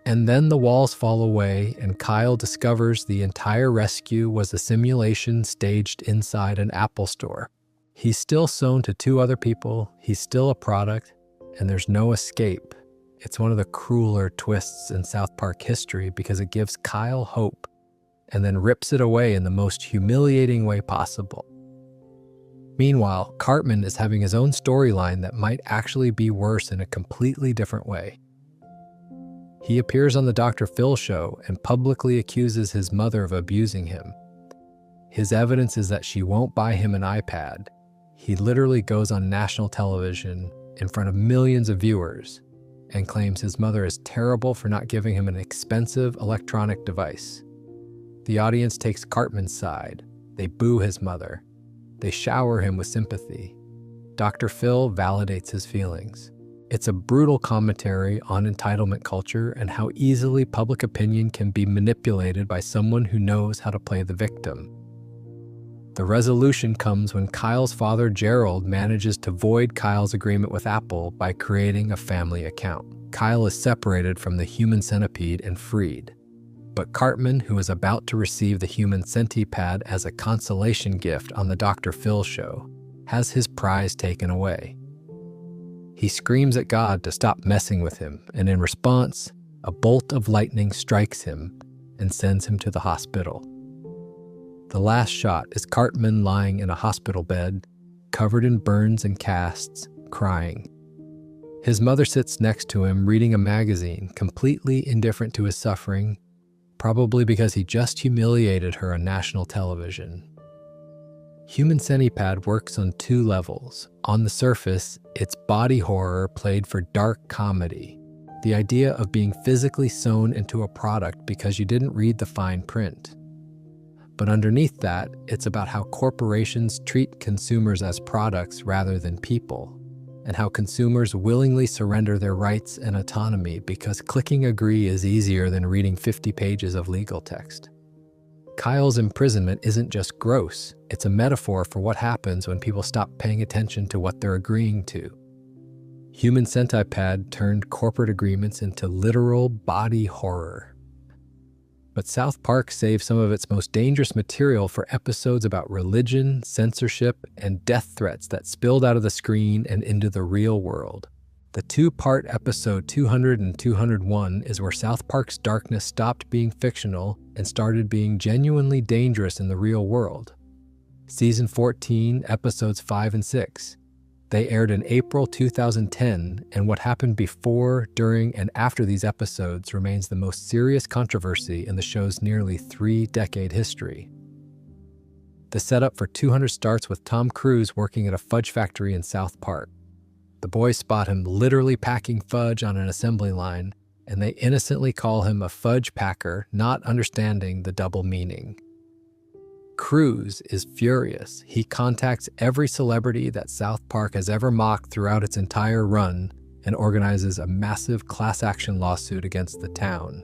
And then the walls fall away, and Kyle discovers the entire rescue was a simulation staged inside an Apple store. He's still sewn to 2 other people, he's still a product, and there's no escape. It's one of the crueler twists in South Park history because it gives Kyle hope and then rips it away in the most humiliating way possible. Meanwhile, Cartman is having his own storyline that might actually be worse in a completely different way. He appears on the Dr. Phil show and publicly accuses his mother of abusing him. His evidence is that she won't buy him an iPad. He literally goes on national television in front of millions of viewers and claims his mother is terrible for not giving him an expensive electronic device. The audience takes Cartman's side. They boo his mother. They shower him with sympathy. Dr. Phil validates his feelings. It's a brutal commentary on entitlement culture and how easily public opinion can be manipulated by someone who knows how to play the victim. The resolution comes when Kyle's father, Gerald, manages to void Kyle's agreement with Apple by creating a family account. Kyle is separated from the human centipede and freed. But Cartman, who is about to receive the human centipad as a consolation gift on the Dr. Phil show, has his prize taken away. He screams at God to stop messing with him, and in response, a bolt of lightning strikes him and sends him to the hospital. The last shot is Cartman lying in a hospital bed, covered in burns and casts, crying. His mother sits next to him reading a magazine, completely indifferent to his suffering, probably because he just humiliated her on national television. Human Centipad works on two levels. On the surface, it's body horror played for dark comedy. The idea of being physically sewn into a product because you didn't read the fine print. But underneath that, it's about how corporations treat consumers as products rather than people, and how consumers willingly surrender their rights and autonomy because clicking agree is easier than reading 50 pages of legal text. Kyle's imprisonment isn't just gross, it's a metaphor for what happens when people stop paying attention to what they're agreeing to. Human Centipad turned corporate agreements into literal body horror. But South Park saved some of its most dangerous material for episodes about religion, censorship, and death threats that spilled out of the screen and into the real world. The two-part episode 200 and 201 is where South Park's darkness stopped being fictional and started being genuinely dangerous in the real world. Season 14, episodes 5 and 6. They aired in April 2010, and what happened before, during, and after these episodes remains the most serious controversy in the show's nearly 3-decade history. The setup for 200 starts with Tom Cruise working at a fudge factory in South Park. The boys spot him literally packing fudge on an assembly line, and they innocently call him a fudge packer, not understanding the double meaning. Cruise is furious. He contacts every celebrity that South Park has ever mocked throughout its entire run and organizes a massive class action lawsuit against the town.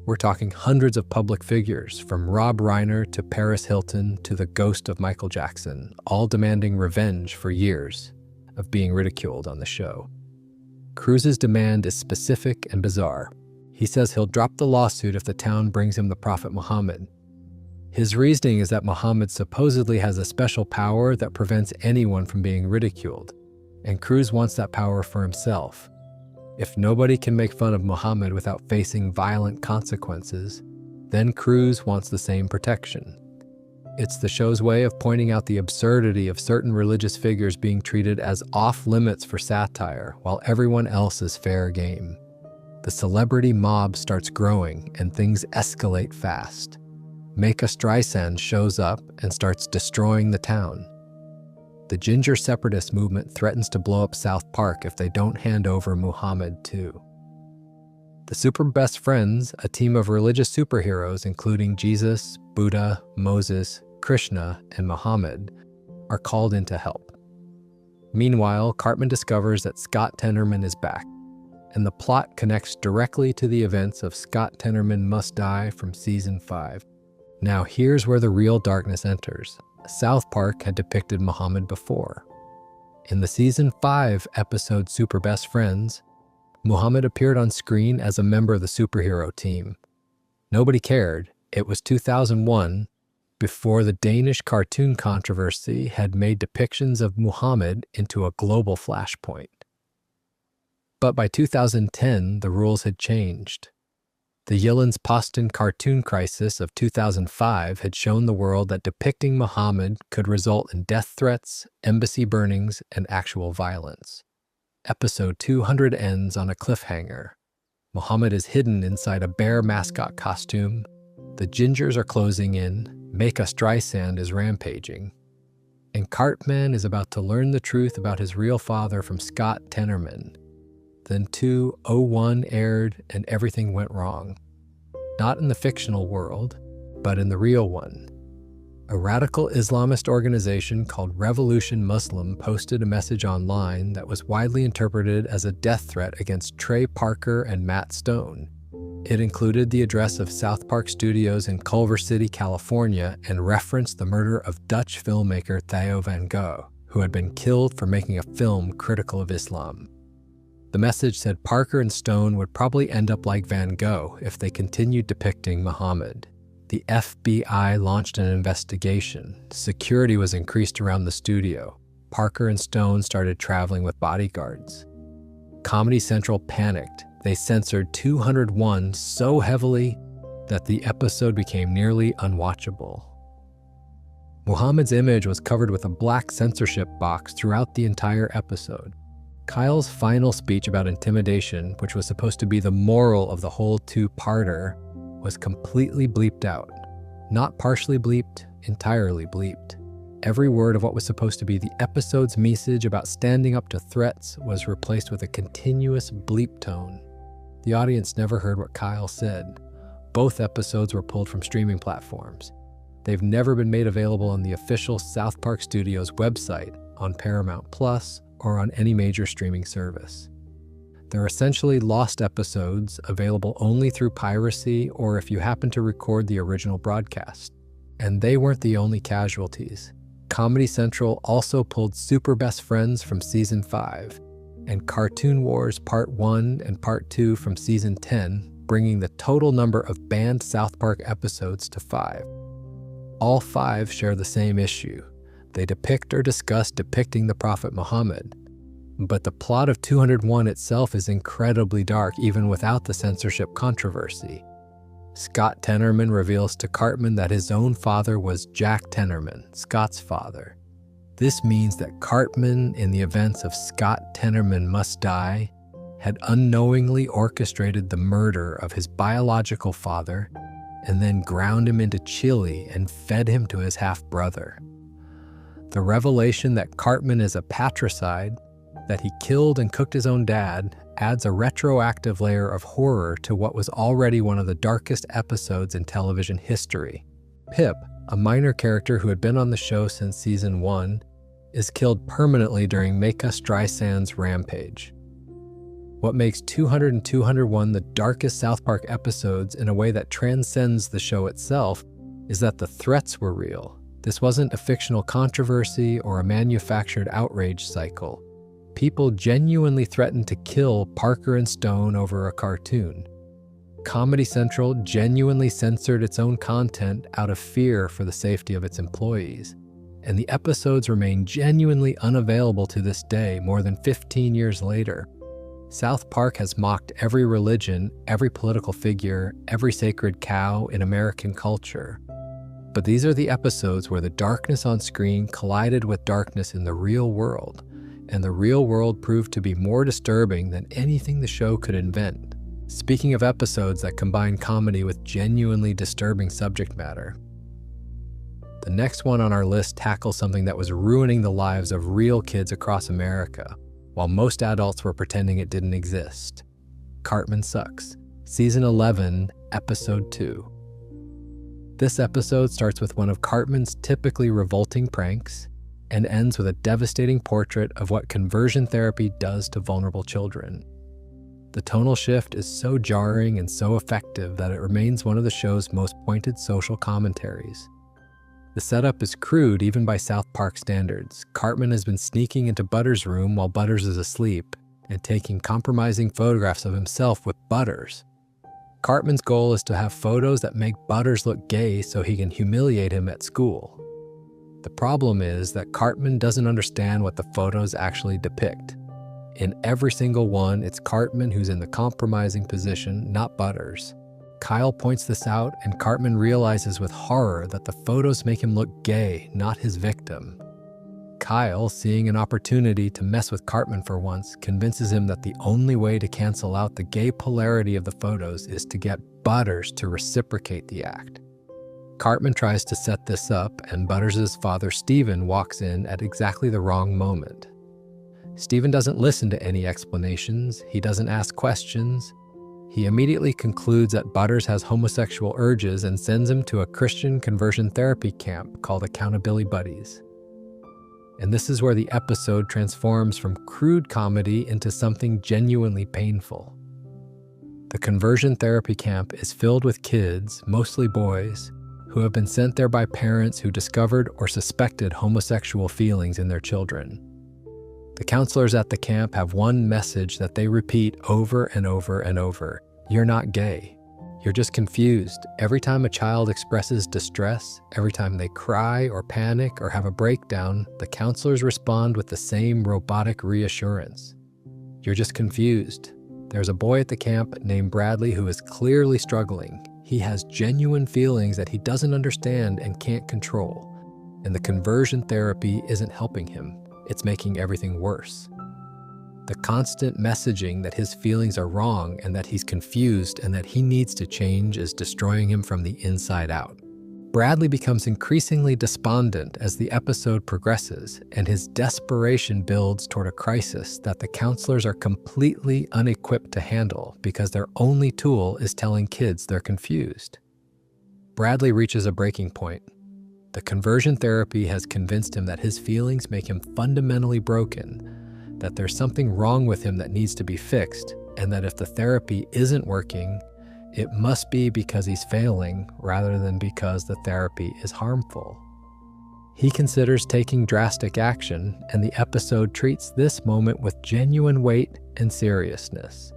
We're talking hundreds of public figures, from Rob Reiner to Paris Hilton to the ghost of Michael Jackson, all demanding revenge for years of being ridiculed on the show. Cruise's demand is specific and bizarre. He says he'll drop the lawsuit if the town brings him the Prophet Muhammad. His reasoning is that Muhammad supposedly has a special power that prevents anyone from being ridiculed, and Cruise wants that power for himself. If nobody can make fun of Muhammad without facing violent consequences, then Cruise wants the same protection. It's the show's way of pointing out the absurdity of certain religious figures being treated as off-limits for satire, while everyone else is fair game. The celebrity mob starts growing, and things escalate fast. Mika Streisand shows up and starts destroying the town. The Ginger Separatist movement threatens to blow up South Park if they don't hand over Muhammad too. The Super Best Friends, a team of religious superheroes including Jesus, Buddha, Moses, Krishna, and Muhammad, are called in to help. Meanwhile, Cartman discovers that Scott Tenerman is back, and the plot connects directly to the events of Scott Tenerman Must Die from Season 5. Now here's where the real darkness enters. South Park had depicted Muhammad before. In the Season 5 episode Super Best Friends, Muhammad appeared on screen as a member of the superhero team. Nobody cared. It was 2001, before the Danish cartoon controversy had made depictions of Muhammad into a global flashpoint. But by 2010, the rules had changed. The Jyllands-Posten cartoon crisis of 2005 had shown the world that depicting Muhammad could result in death threats, embassy burnings, and actual violence. Episode 200 ends on a cliffhanger. Muhammad is hidden inside a bear mascot costume. The Gingers are closing in. Mika Streisand is rampaging. And Cartman is about to learn the truth about his real father from Scott Tenerman. Then 201 aired and everything went wrong. Not in the fictional world, but in the real one. A radical Islamist organization called Revolution Muslim posted a message online that was widely interpreted as a death threat against Trey Parker and Matt Stone. It included the address of South Park Studios in Culver City, California, and referenced the murder of Dutch filmmaker Theo van Gogh, who had been killed for making a film critical of Islam. The message said Parker and Stone would probably end up like Van Gogh if they continued depicting Muhammad. The FBI launched an investigation. Security was increased around the studio. Parker and Stone started traveling with bodyguards. Comedy Central panicked. They censored 201 so heavily that the episode became nearly unwatchable. Muhammad's image was covered with a black censorship box throughout the entire episode. Kyle's final speech about intimidation, which was supposed to be the moral of the whole two-parter, was completely bleeped out. Not partially bleeped, entirely bleeped. Every word of what was supposed to be the episode's message about standing up to threats was replaced with a continuous bleep tone. The audience never heard what Kyle said. Both episodes were pulled from streaming platforms. They've never been made available on the official South Park Studios website, on Paramount Plus, or on any major streaming service. They're essentially lost episodes available only through piracy or if you happen to record the original broadcast. And they weren't the only casualties. Comedy Central also pulled Super Best Friends from Season 5 and Cartoon Wars Part 1 and Part 2 from Season 10, bringing the total number of banned South Park episodes to 5. All 5 share the same issue. They depict or discuss depicting the Prophet Muhammad. But the plot of 201 itself is incredibly dark even without the censorship controversy. Scott Tenerman reveals to Cartman that his own father was Jack Tenerman, Scott's father. This means that Cartman, in the events of Scott Tenerman Must Die, had unknowingly orchestrated the murder of his biological father and then ground him into chili and fed him to his half-brother. The revelation that Cartman is a patricide, that he killed and cooked his own dad, adds a retroactive layer of horror to what was already one of the darkest episodes in television history. Pip, a minor character who had been on the show since Season 1, is killed permanently during Make Us Streisand's rampage. What makes 200 and 201 the darkest South Park episodes in a way that transcends the show itself is that the threats were real. This wasn't a fictional controversy or a manufactured outrage cycle. People genuinely threatened to kill Parker and Stone over a cartoon. Comedy Central genuinely censored its own content out of fear for the safety of its employees. And the episodes remain genuinely unavailable to this day, more than 15 years later. South Park has mocked every religion, every political figure, every sacred cow in American culture. But these are the episodes where the darkness on screen collided with darkness in the real world, and the real world proved to be more disturbing than anything the show could invent. Speaking of episodes that combine comedy with genuinely disturbing subject matter, the next one on our list tackles something that was ruining the lives of real kids across America, while most adults were pretending it didn't exist. Cartman Sucks, Season 11, Episode 2. This episode starts with one of Cartman's typically revolting pranks and ends with a devastating portrait of what conversion therapy does to vulnerable children. The tonal shift is so jarring and so effective that it remains one of the show's most pointed social commentaries. The setup is crude even by South Park standards. Cartman has been sneaking into Butters' room while Butters is asleep and taking compromising photographs of himself with Butters. Cartman's goal is to have photos that make Butters look gay so he can humiliate him at school. The problem is that Cartman doesn't understand what the photos actually depict. In every single one, it's Cartman who's in the compromising position, not Butters. Kyle points this out, and Cartman realizes with horror that the photos make him look gay, not his victim. Kyle, seeing an opportunity to mess with Cartman for once, convinces him that the only way to cancel out the gay polarity of the photos is to get Butters to reciprocate the act. Cartman tries to set this up, and Butters' father, Steven, walks in at exactly the wrong moment. Steven doesn't listen to any explanations. He doesn't ask questions. He immediately concludes that Butters has homosexual urges and sends him to a Christian conversion therapy camp called Accountability Buddies. And this is where the episode transforms from crude comedy into something genuinely painful. The conversion therapy camp is filled with kids, mostly boys, who have been sent there by parents who discovered or suspected homosexual feelings in their children. The counselors at the camp have one message that they repeat over and over and over. You're not gay. You're just confused. Every time a child expresses distress, every time they cry or panic or have a breakdown, the counselors respond with the same robotic reassurance. You're just confused. There's a boy at the camp named Bradley who is clearly struggling. He has genuine feelings that he doesn't understand and can't control. and the conversion therapy isn't helping him. It's making everything worse. The constant messaging that his feelings are wrong and that he's confused and that he needs to change is destroying him from the inside out. Bradley becomes increasingly despondent as the episode progresses, and his desperation builds toward a crisis that the counselors are completely unequipped to handle because their only tool is telling kids they're confused. Bradley reaches a breaking point. The conversion therapy has convinced him that his feelings make him fundamentally broken, that there's something wrong with him that needs to be fixed, and that if the therapy isn't working, it must be because he's failing rather than because the therapy is harmful. He considers taking drastic action, and the episode treats this moment with genuine weight and seriousness.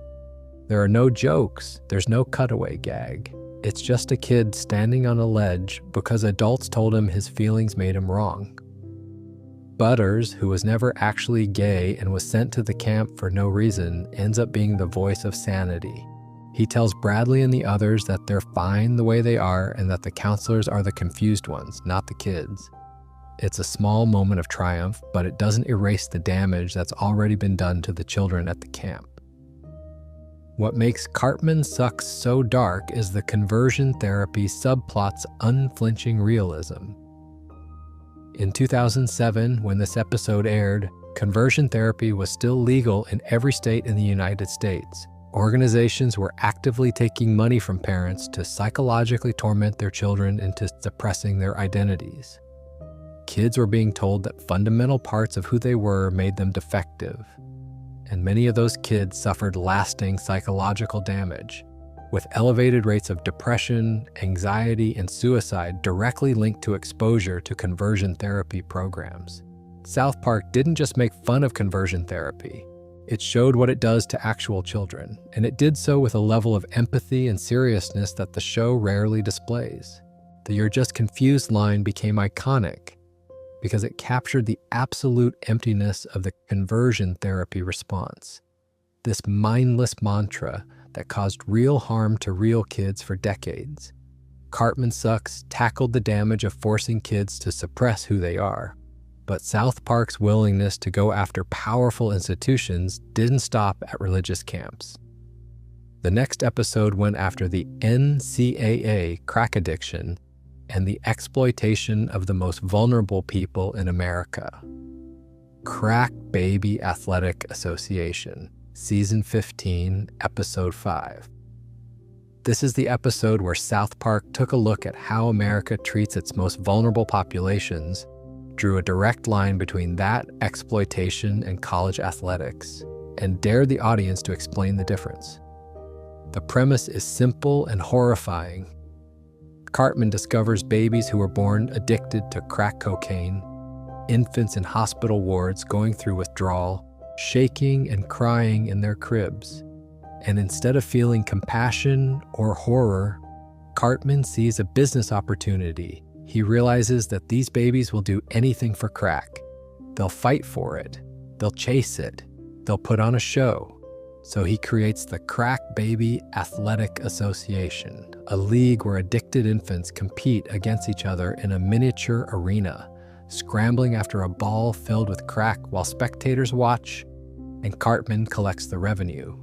There are no jokes, there's no cutaway gag. It's just a kid standing on a ledge because adults told him his feelings made him wrong. Butters, who was never actually gay and was sent to the camp for no reason, ends up being the voice of sanity. He tells Bradley and the others that they're fine the way they are and that the counselors are the confused ones, not the kids. It's a small moment of triumph, but it doesn't erase the damage that's already been done to the children at the camp. What makes Cartman Sucks so dark is the conversion therapy subplot's unflinching realism. In 2007, when this episode aired, conversion therapy was still legal in every state in the United States. Organizations were actively taking money from parents to psychologically torment their children into suppressing their identities. Kids were being told that fundamental parts of who they were made them defective, and many of those kids suffered lasting psychological damage, with elevated rates of depression, anxiety, and suicide directly linked to exposure to conversion therapy programs. South Park didn't just make fun of conversion therapy. It showed what it does to actual children, and it did so with a level of empathy and seriousness that the show rarely displays. The "You're just confused" line became iconic because it captured the absolute emptiness of the conversion therapy response. This mindless mantra that caused real harm to real kids for decades. Cartman Sucks tackled the damage of forcing kids to suppress who they are. But South Park's willingness to go after powerful institutions didn't stop at religious camps. The next episode went after the NCAA crack addiction and the exploitation of the most vulnerable people in America. Crack Baby Athletic Association, Season 15, Episode 5. This is the episode where South Park took a look at how America treats its most vulnerable populations, drew a direct line between that exploitation and college athletics, and dared the audience to explain the difference. The premise is simple and horrifying. Cartman discovers babies who were born addicted to crack cocaine, infants in hospital wards going through withdrawal, shaking and crying in their cribs. And instead of feeling compassion or horror, Cartman sees a business opportunity. He realizes that these babies will do anything for crack. They'll fight for it. They'll chase it. They'll put on a show. So he creates the Crack Baby Athletic Association, a league where addicted infants compete against each other in a miniature arena, scrambling after a ball filled with crack while spectators watch, and Cartman collects the revenue.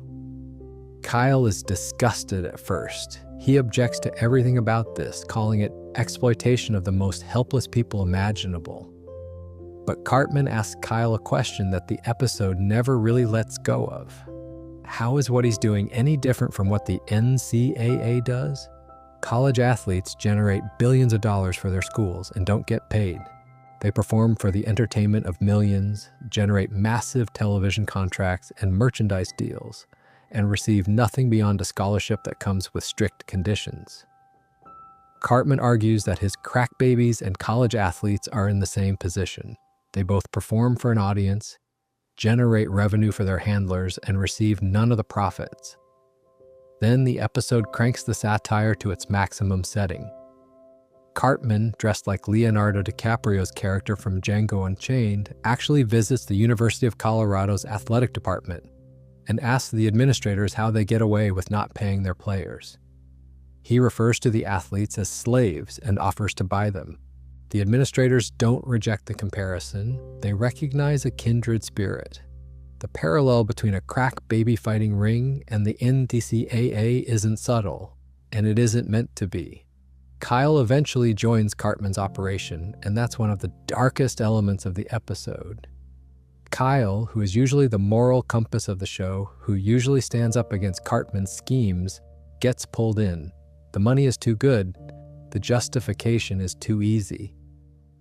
Kyle is disgusted at first. He objects to everything about this, calling it exploitation of the most helpless people imaginable. But Cartman asks Kyle a question that the episode never really lets go of. How is what he's doing any different from what the NCAA does? College athletes generate billions of dollars for their schools and don't get paid. They perform for the entertainment of millions, generate massive television contracts and merchandise deals, and receive nothing beyond a scholarship that comes with strict conditions. Cartman argues that his crack babies and college athletes are in the same position. They both perform for an audience, generate revenue for their handlers, and receive none of the profits. Then the episode cranks the satire to its maximum setting. Cartman, dressed like Leonardo DiCaprio's character from Django Unchained, actually visits the University of Colorado's athletic department and asks the administrators how they get away with not paying their players. He refers to the athletes as slaves and offers to buy them. The administrators don't reject the comparison, they recognize a kindred spirit. The parallel between a crack baby fighting ring and the NCAA isn't subtle, and it isn't meant to be. Kyle eventually joins Cartman's operation, and that's one of the darkest elements of the episode. Kyle, who is usually the moral compass of the show, who usually stands up against Cartman's schemes, gets pulled in. The money is too good, the justification is too easy.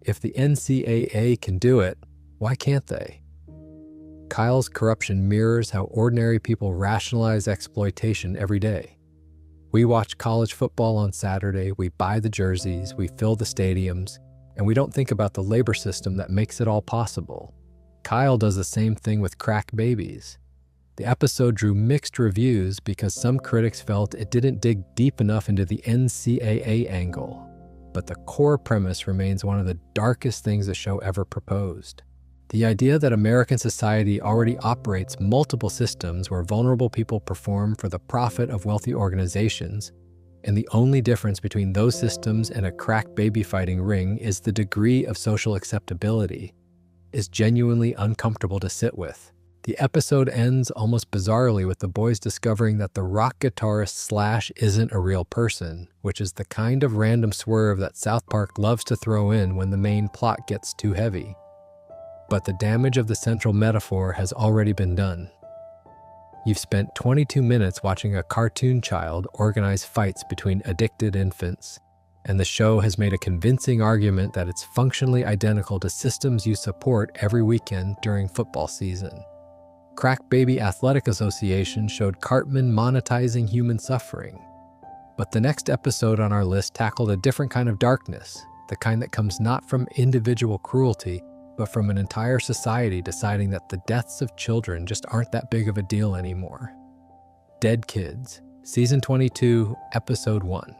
If the NCAA can do it, why can't they? Kyle's corruption mirrors how ordinary people rationalize exploitation every day. We watch college football on Saturday, we buy the jerseys, we fill the stadiums, and we don't think about the labor system that makes it all possible. Kyle does the same thing with crack babies. The episode drew mixed reviews because some critics felt it didn't dig deep enough into the NCAA angle, but the core premise remains one of the darkest things the show ever proposed. The idea that American society already operates multiple systems where vulnerable people perform for the profit of wealthy organizations, and the only difference between those systems and a crack baby fighting ring is the degree of social acceptability, is genuinely uncomfortable to sit with. The episode ends almost bizarrely with the boys discovering that the rock guitarist Slash isn't a real person, which is the kind of random swerve that South Park loves to throw in when the main plot gets too heavy. But the damage of the central metaphor has already been done. You've spent 22 minutes watching a cartoon child organize fights between addicted infants, and the show has made a convincing argument that it's functionally identical to systems you support every weekend during football season. Crack Baby Athletic Association showed Cartman monetizing human suffering. But the next episode on our list tackled a different kind of darkness, the kind that comes not from individual cruelty, but from an entire society deciding that the deaths of children just aren't that big of a deal anymore. Dead Kids, Season 22, Episode 1.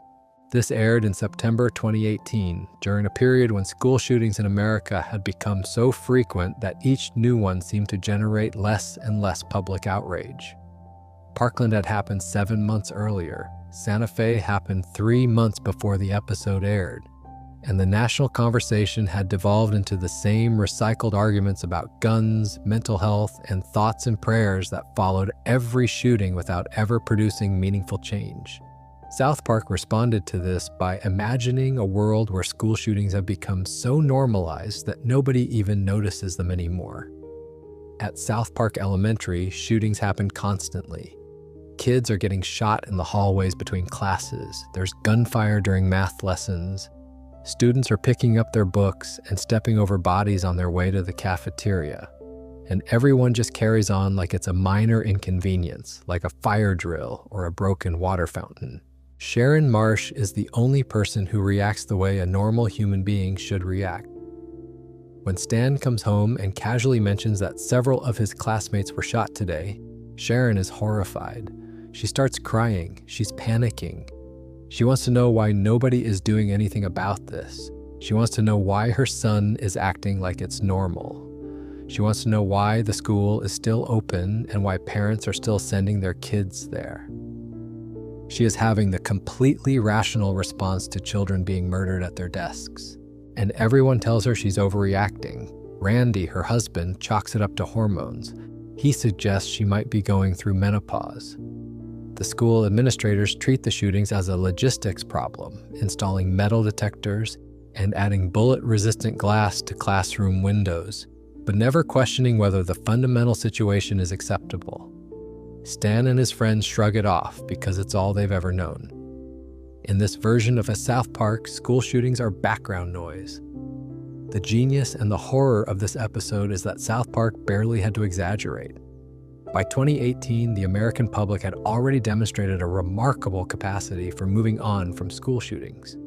This aired in September 2018, during a period when school shootings in America had become so frequent that each new one seemed to generate less and less public outrage. Parkland had happened 7 months earlier, Santa Fe happened 3 months before the episode aired, and the national conversation had devolved into the same recycled arguments about guns, mental health, and thoughts and prayers that followed every shooting without ever producing meaningful change. South Park responded to this by imagining a world where school shootings have become so normalized that nobody even notices them anymore. At South Park Elementary, shootings happen constantly. Kids are getting shot in the hallways between classes. There's gunfire during math lessons. Students are picking up their books and stepping over bodies on their way to the cafeteria. And everyone just carries on like it's a minor inconvenience, like a fire drill or a broken water fountain. Sharon Marsh is the only person who reacts the way a normal human being should react. When Stan comes home and casually mentions that several of his classmates were shot today, Sharon is horrified. She starts crying. She's panicking. She wants to know why nobody is doing anything about this. She wants to know why her son is acting like it's normal. She wants to know why the school is still open and why parents are still sending their kids there. She is having the completely rational response to children being murdered at their desks. And everyone tells her she's overreacting. Randy, her husband, chalks it up to hormones. He suggests she might be going through menopause. The school administrators treat the shootings as a logistics problem, installing metal detectors and adding bullet-resistant glass to classroom windows, but never questioning whether the fundamental situation is acceptable. Stan and his friends shrug it off because it's all they've ever known. In this version of a South Park, school shootings are background noise. The genius and the horror of this episode is that South Park barely had to exaggerate. By 2018, the American public had already demonstrated a remarkable capacity for moving on from school shootings.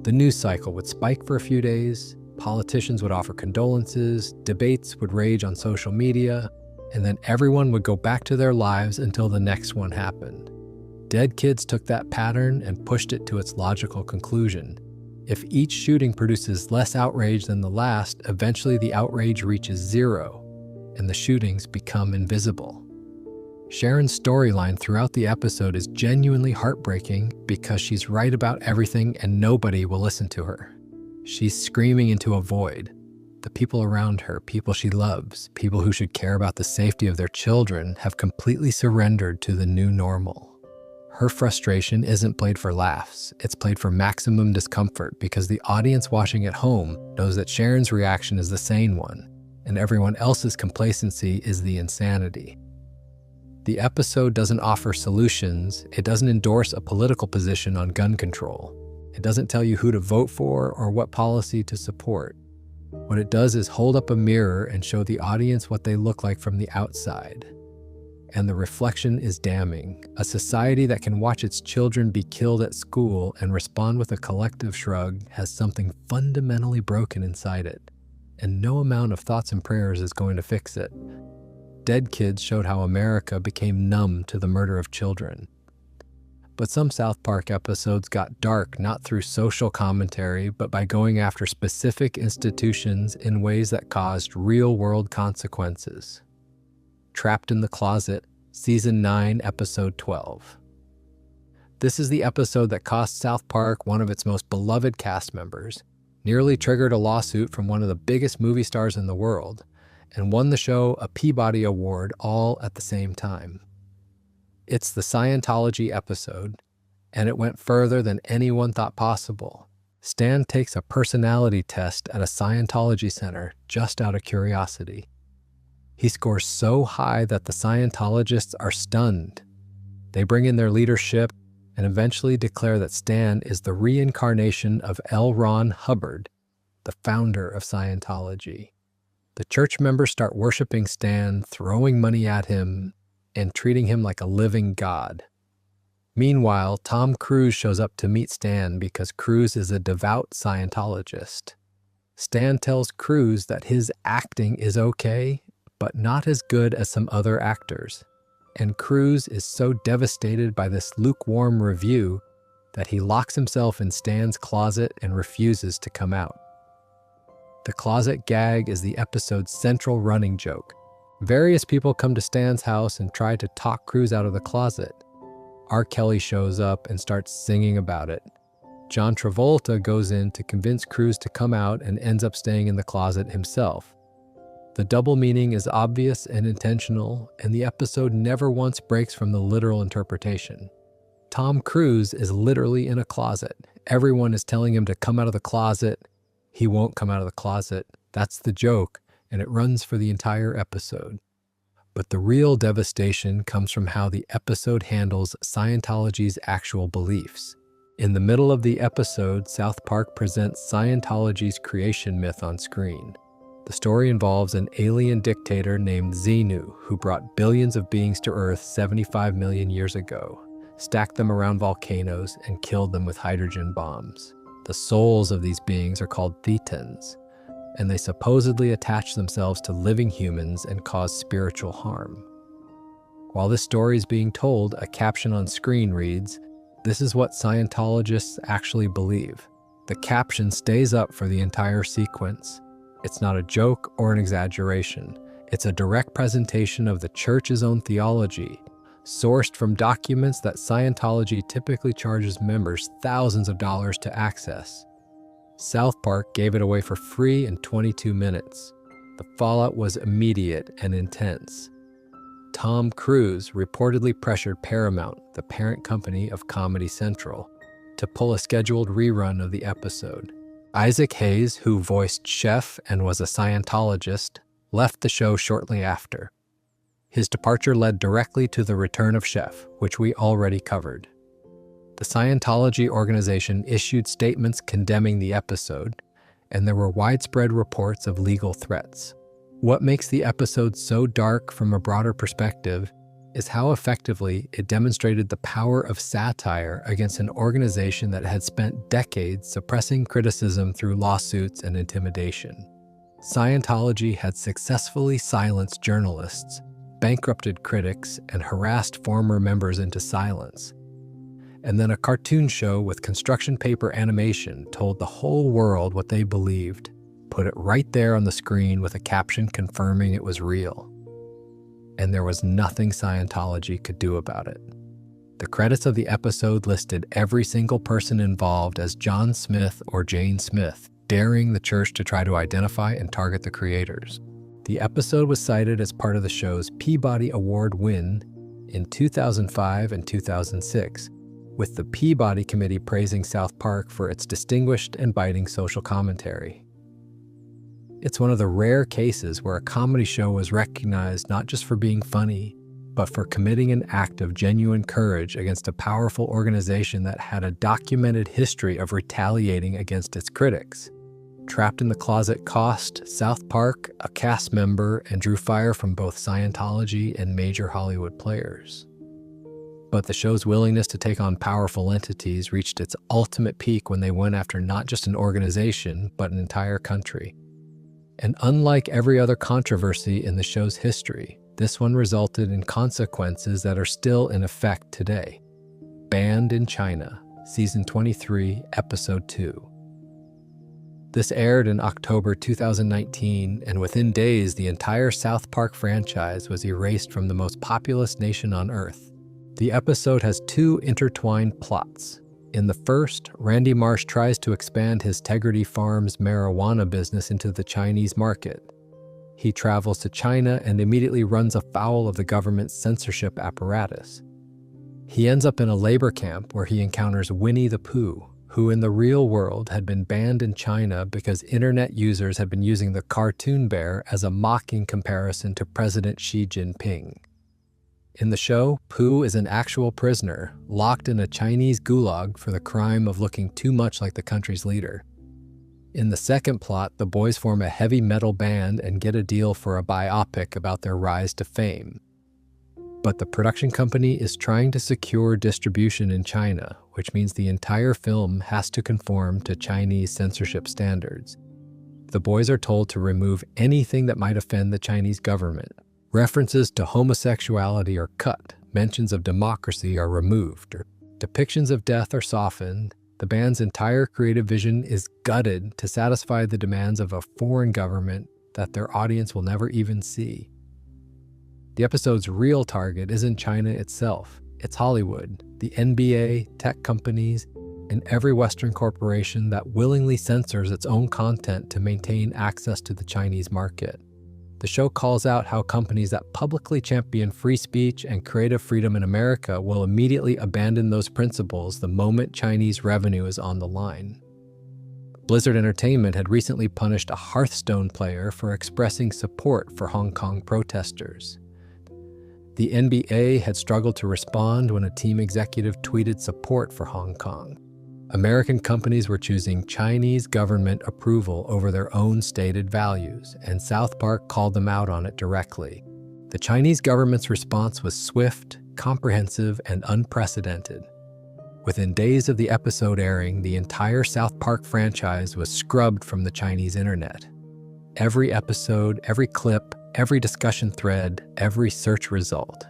The news cycle would spike for a few days, politicians would offer condolences, debates would rage on social media, and then everyone would go back to their lives until the next one happened. Dead Kids took that pattern and pushed it to its logical conclusion. If each shooting produces less outrage than the last, eventually the outrage reaches zero, and the shootings become invisible. Sharon's storyline throughout the episode is genuinely heartbreaking because she's right about everything and nobody will listen to her. She's screaming into a void. The people around her, people she loves, people who should care about the safety of their children, have completely surrendered to the new normal. Her frustration isn't played for laughs, it's played for maximum discomfort because the audience watching at home knows that Sharon's reaction is the sane one, and everyone else's complacency is the insanity. The episode doesn't offer solutions, it doesn't endorse a political position on gun control. It doesn't tell you who to vote for or what policy to support. What it does is hold up a mirror and show the audience what they look like from the outside. And the reflection is damning. A society that can watch its children be killed at school and respond with a collective shrug has something fundamentally broken inside it. And no amount of thoughts and prayers is going to fix it. Dead Kids showed how America became numb to the murder of children. But some South Park episodes got dark not through social commentary, but by going after specific institutions in ways that caused real-world consequences. Trapped in the Closet, Season 9, Episode 12. This is the episode that cost South Park one of its most beloved cast members, nearly triggered a lawsuit from one of the biggest movie stars in the world, and won the show a Peabody Award all at the same time. It's the Scientology episode, and it went further than anyone thought possible. Stan takes a personality test at a Scientology center just out of curiosity. He scores so high that the Scientologists are stunned. They bring in their leadership and eventually declare that Stan is the reincarnation of L. Ron Hubbard, the founder of Scientology. The church members start worshiping Stan, throwing money at him, and treating him like a living god. Meanwhile, Tom Cruise shows up to meet Stan because Cruise is a devout Scientologist. Stan tells Cruise that his acting is okay, but not as good as some other actors. And Cruise is so devastated by this lukewarm review that he locks himself in Stan's closet and refuses to come out. The closet gag is the episode's central running joke. Various people come to Stan's house and try to talk Cruise out of the closet. R. Kelly shows up and starts singing about it. John Travolta goes in to convince Cruise to come out and ends up staying in the closet himself. The double meaning is obvious and intentional, and the episode never once breaks from the literal interpretation. Tom Cruise is literally in a closet. Everyone is telling him to come out of the closet. He won't come out of the closet. That's the joke, and it runs for the entire episode. But the real devastation comes from how the episode handles Scientology's actual beliefs. In the middle of the episode, South Park presents Scientology's creation myth on screen. The story involves an alien dictator named Xenu who brought billions of beings to Earth 75 million years ago, stacked them around volcanoes, and killed them with hydrogen bombs. The souls of these beings are called Thetans, and they supposedly attach themselves to living humans and cause spiritual harm. While this story is being told, a caption on screen reads, "This is what Scientologists actually believe." The caption stays up for the entire sequence. It's not a joke or an exaggeration. It's a direct presentation of the church's own theology, sourced from documents that Scientology typically charges members thousands of dollars to access. South Park gave it away for free in 22 minutes. The fallout was immediate and intense. Tom Cruise reportedly pressured Paramount, the parent company of Comedy Central, to pull a scheduled rerun of the episode. Isaac Hayes, who voiced Chef and was a Scientologist, left the show shortly after. His departure led directly to the return of Chef, which we already covered. The Scientology organization issued statements condemning the episode, and there were widespread reports of legal threats. What makes the episode so dark from a broader perspective is how effectively it demonstrated the power of satire against an organization that had spent decades suppressing criticism through lawsuits and intimidation. Scientology had successfully silenced journalists, bankrupted critics, and harassed former members into silence. And then a cartoon show with construction paper animation told the whole world what they believed, put it right there on the screen with a caption confirming it was real. And there was nothing Scientology could do about it. The credits of the episode listed every single person involved as John Smith or Jane Smith, daring the church to try to identify and target the creators. The episode was cited as part of the show's Peabody Award win in 2005 and 2006, with the Peabody Committee praising South Park for its distinguished and biting social commentary. It's one of the rare cases where a comedy show was recognized not just for being funny, but for committing an act of genuine courage against a powerful organization that had a documented history of retaliating against its critics. Trapped in the Closet cost South Park a cast member and drew fire from both Scientology and major Hollywood players. But the show's willingness to take on powerful entities reached its ultimate peak when they went after not just an organization, but an entire country. And unlike every other controversy in the show's history, this one resulted in consequences that are still in effect today. Banned in China, Season 23, Episode 2. This aired in October 2019, and within days, the entire South Park franchise was erased from the most populous nation on Earth. The episode has two intertwined plots. In the first, Randy Marsh tries to expand his Tegrity Farms marijuana business into the Chinese market. He travels to China and immediately runs afoul of the government's censorship apparatus. He ends up in a labor camp where he encounters Winnie the Pooh, who in the real world had been banned in China because internet users had been using the cartoon bear as a mocking comparison to President Xi Jinping. In the show, Pooh is an actual prisoner, locked in a Chinese gulag for the crime of looking too much like the country's leader. In the second plot, the boys form a heavy metal band and get a deal for a biopic about their rise to fame. But the production company is trying to secure distribution in China, which means the entire film has to conform to Chinese censorship standards. The boys are told to remove anything that might offend the Chinese government. References to homosexuality are cut, mentions of democracy are removed, or depictions of death are softened. The band's entire creative vision is gutted to satisfy the demands of a foreign government that their audience will never even see. The episode's real target isn't China itself, it's Hollywood, the NBA, tech companies, and every Western corporation that willingly censors its own content to maintain access to the Chinese market. The show calls out how companies that publicly champion free speech and creative freedom in America will immediately abandon those principles the moment Chinese revenue is on the line. Blizzard Entertainment had recently punished a Hearthstone player for expressing support for Hong Kong protesters. The NBA had struggled to respond when a team executive tweeted support for Hong Kong. American companies were choosing Chinese government approval over their own stated values, and South Park called them out on it directly. The Chinese government's response was swift, comprehensive, and unprecedented. Within days of the episode airing, the entire South Park franchise was scrubbed from the Chinese internet. Every episode, every clip, every discussion thread, every search result.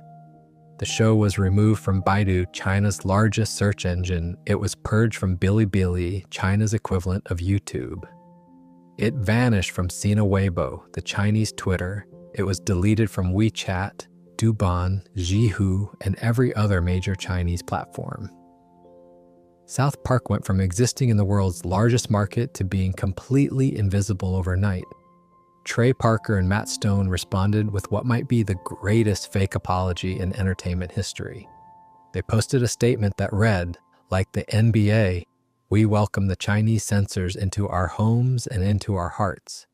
The show was removed from Baidu, China's largest search engine. It was purged from Bilibili, China's equivalent of YouTube. It vanished from Sina Weibo, the Chinese Twitter. It was deleted from WeChat, Douban, Zhihu, and every other major Chinese platform. South Park went from existing in the world's largest market to being completely invisible overnight. Trey Parker and Matt Stone responded with what might be the greatest fake apology in entertainment history. They posted a statement that read, like the NBA, "We welcome the Chinese censors into our homes and into our hearts.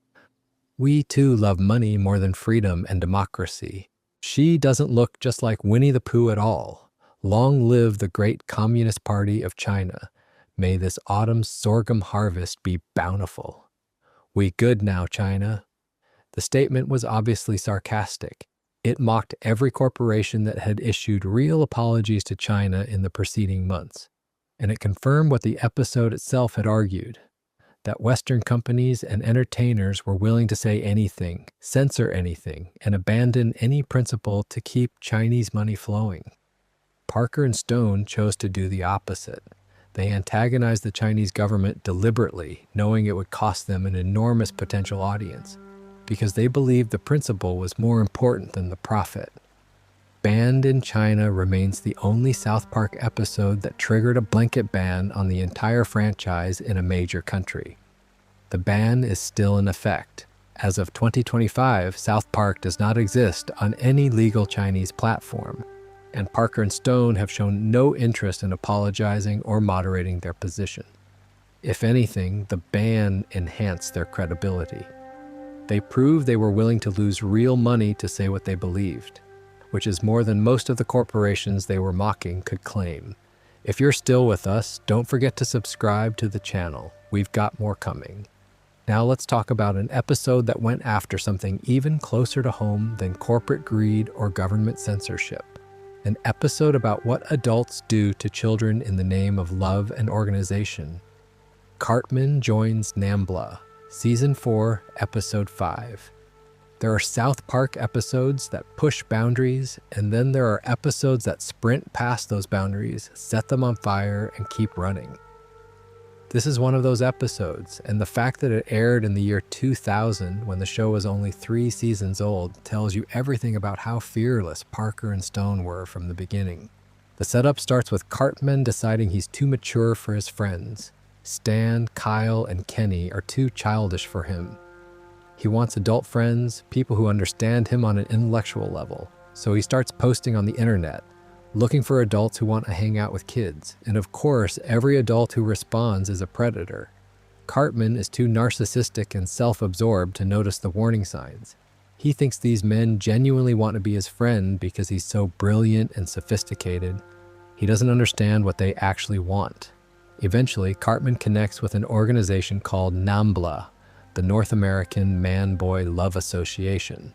We too love money more than freedom and democracy. She doesn't look just like Winnie the Pooh at all. Long live the great Communist Party of China. May this autumn's sorghum harvest be bountiful. We good now, China." The statement was obviously sarcastic. It mocked every corporation that had issued real apologies to China in the preceding months. And it confirmed what the episode itself had argued, that Western companies and entertainers were willing to say anything, censor anything, and abandon any principle to keep Chinese money flowing. Parker and Stone chose to do the opposite. They antagonized the Chinese government deliberately, knowing it would cost them an enormous potential audience, because they believed the principle was more important than the profit. Banned in China remains the only South Park episode that triggered a blanket ban on the entire franchise in a major country. The ban is still in effect. As of 2025, South Park does not exist on any legal Chinese platform, and Parker and Stone have shown no interest in apologizing or moderating their position. If anything, the ban enhanced their credibility. They proved they were willing to lose real money to say what they believed, which is more than most of the corporations they were mocking could claim. If you're still with us, don't forget to subscribe to the channel. We've got more coming. Now let's talk about an episode that went after something even closer to home than corporate greed or government censorship. An episode about what adults do to children in the name of love and organization. Cartman joins NAMBLA, Season 4, Episode 5. There are South Park episodes that push boundaries, and then there are episodes that sprint past those boundaries, set them on fire, and keep running. This is one of those episodes, and the fact that it aired in the year 2000 when the show was only 3 seasons old tells you everything about how fearless Parker and Stone were from the beginning. The setup starts with Cartman deciding he's too mature for his friends. Stan, Kyle, and Kenny are too childish for him. He wants adult friends, people who understand him on an intellectual level, so he starts posting on the internet, looking for adults who want to hang out with kids, and of course, every adult who responds is a predator. Cartman is too narcissistic and self-absorbed to notice the warning signs. He thinks these men genuinely want to be his friend because he's so brilliant and sophisticated. He doesn't understand what they actually want. Eventually, Cartman connects with an organization called NAMBLA, the North American Man-Boy Love Association.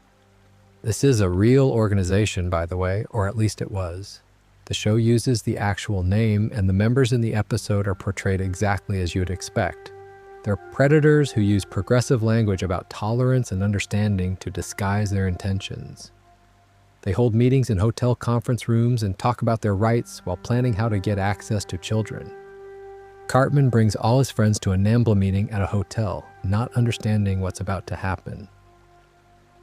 This is a real organization, by the way, or at least it was. The show uses the actual name, and the members in the episode are portrayed exactly as you'd expect. They're predators who use progressive language about tolerance and understanding to disguise their intentions. They hold meetings in hotel conference rooms and talk about their rights while planning how to get access to children. Cartman brings all his friends to a NAMBLA meeting at a hotel, not understanding what's about to happen.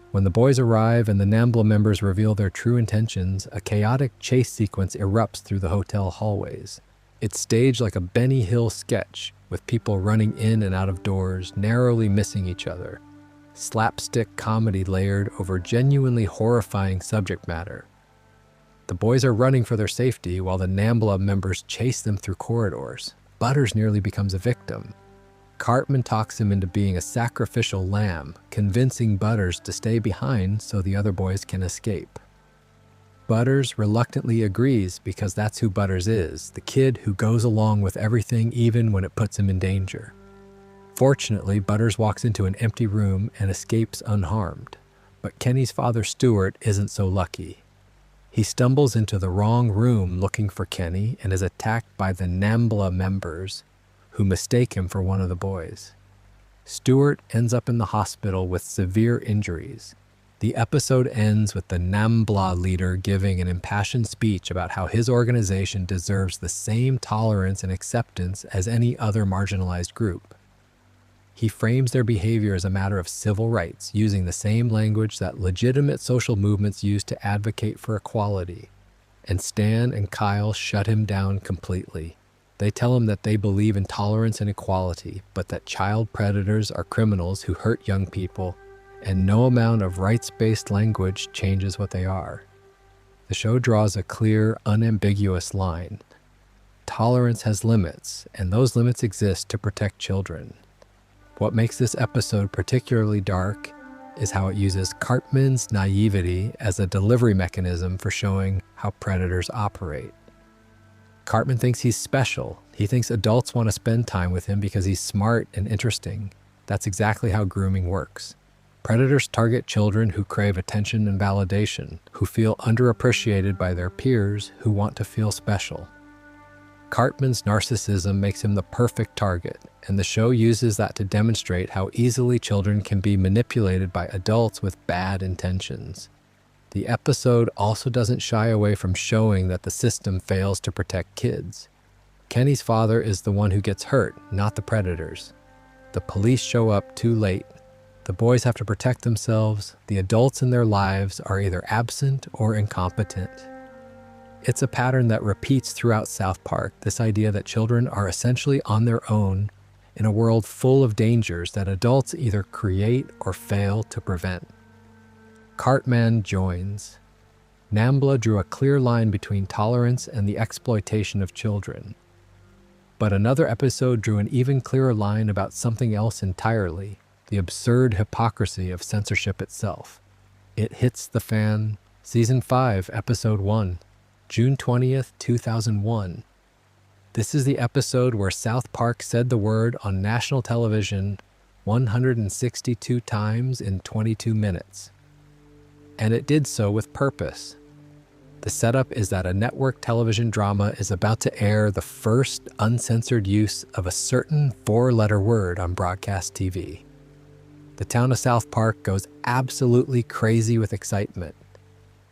When the boys arrive and the NAMBLA members reveal their true intentions, a chaotic chase sequence erupts through the hotel hallways. It's staged like a Benny Hill sketch, with people running in and out of doors, narrowly missing each other. Slapstick comedy layered over genuinely horrifying subject matter. The boys are running for their safety while the NAMBLA members chase them through corridors. Butters nearly becomes a victim. Cartman talks him into being a sacrificial lamb, convincing Butters to stay behind so the other boys can escape. Butters reluctantly agrees because that's who Butters is, the kid who goes along with everything even when it puts him in danger. Fortunately, Butters walks into an empty room and escapes unharmed, but Kenny's father Stuart isn't so lucky. He stumbles into the wrong room looking for Kenny and is attacked by the NAMBLA members, who mistake him for one of the boys. Stuart ends up in the hospital with severe injuries. The episode ends with the NAMBLA leader giving an impassioned speech about how his organization deserves the same tolerance and acceptance as any other marginalized group. He frames their behavior as a matter of civil rights, using the same language that legitimate social movements use to advocate for equality. And Stan and Kyle shut him down completely. They tell him that they believe in tolerance and equality, but that child predators are criminals who hurt young people, and no amount of rights-based language changes what they are. The show draws a clear, unambiguous line. Tolerance has limits, and those limits exist to protect children. What makes this episode particularly dark is how it uses Cartman's naivety as a delivery mechanism for showing how predators operate. Cartman thinks he's special. He thinks adults want to spend time with him because he's smart and interesting. That's exactly how grooming works. Predators target children who crave attention and validation, who feel underappreciated by their peers, who want to feel special. Cartman's narcissism makes him the perfect target, and the show uses that to demonstrate how easily children can be manipulated by adults with bad intentions. The episode also doesn't shy away from showing that the system fails to protect kids. Kenny's father is the one who gets hurt, not the predators. The police show up too late. The boys have to protect themselves. The adults in their lives are either absent or incompetent. It's a pattern that repeats throughout South Park, this idea that children are essentially on their own in a world full of dangers that adults either create or fail to prevent. Cartman joins. NAMBLA drew a clear line between tolerance and the exploitation of children. But another episode drew an even clearer line about something else entirely, the absurd hypocrisy of censorship itself. It Hits the Fan, Season 5, Episode 1, June 20th, 2001. This is the episode where South Park said the word on national television 162 times in 22 minutes. And it did so with purpose. The setup is that a network television drama is about to air the first uncensored use of a certain four-letter word on broadcast TV. The town of South Park goes absolutely crazy with excitement.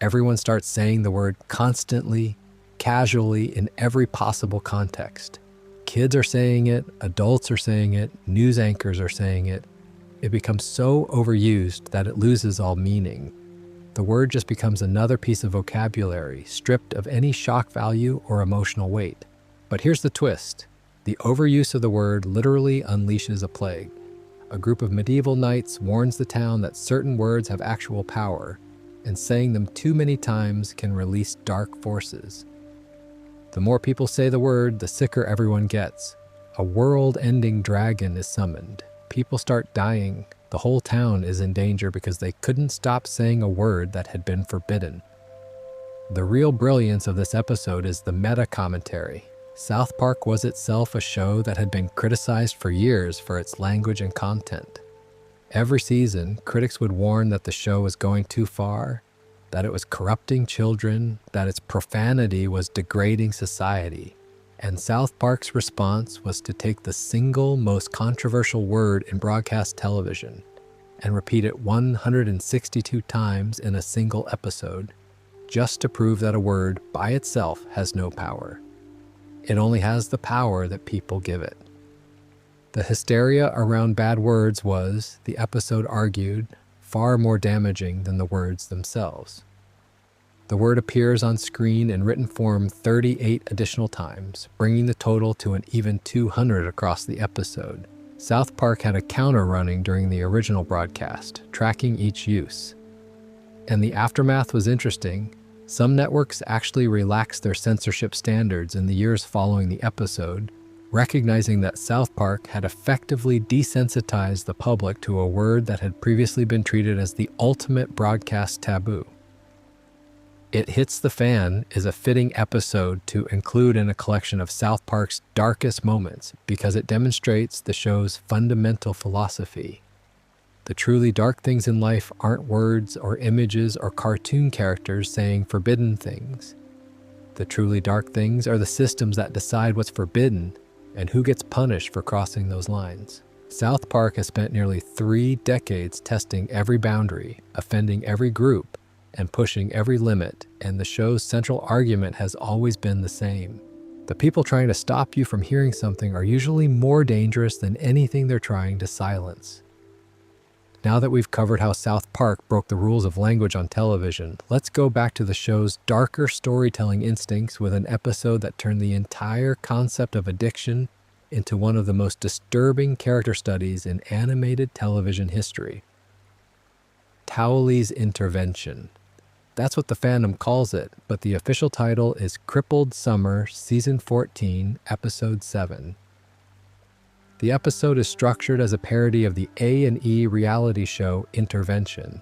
Everyone starts saying the word constantly, casually, in every possible context. Kids are saying it, adults are saying it, news anchors are saying it. It becomes so overused that it loses all meaning. The word just becomes another piece of vocabulary, stripped of any shock value or emotional weight. But here's the twist. The overuse of the word literally unleashes a plague. A group of medieval knights warns the town that certain words have actual power, and saying them too many times can release dark forces. The more people say the word, the sicker everyone gets. A world-ending dragon is summoned. People start dying. The whole town is in danger because they couldn't stop saying a word that had been forbidden. The real brilliance of this episode is the meta-commentary. South Park was itself a show that had been criticized for years for its language and content. Every season, critics would warn that the show was going too far, that it was corrupting children, that its profanity was degrading society. And South Park's response was to take the single most controversial word in broadcast television and repeat it 162 times in a single episode, just to prove that a word by itself has no power. It only has the power that people give it. The hysteria around bad words was, the episode argued, far more damaging than the words themselves. The word appears on screen in written form 38 additional times, bringing the total to an even 200 across the episode. South Park had a counter running during the original broadcast, tracking each use. And the aftermath was interesting. Some networks actually relaxed their censorship standards in the years following the episode, recognizing that South Park had effectively desensitized the public to a word that had previously been treated as the ultimate broadcast taboo. It Hits the Fan is a fitting episode to include in a collection of South Park's darkest moments because it demonstrates the show's fundamental philosophy. The truly dark things in life aren't words or images or cartoon characters saying forbidden things. The truly dark things are the systems that decide what's forbidden and who gets punished for crossing those lines. South Park has spent nearly 3 decades testing every boundary, offending every group, and pushing every limit, and the show's central argument has always been the same. The people trying to stop you from hearing something are usually more dangerous than anything they're trying to silence. Now that we've covered how South Park broke the rules of language on television, let's go back to the show's darker storytelling instincts with an episode that turned the entire concept of addiction into one of the most disturbing character studies in animated television history. Towelie's Intervention. That's what the fandom calls it, but the official title is Crippled Summer, Season 14, Episode 7. The episode is structured as a parody of the A&E reality show Intervention,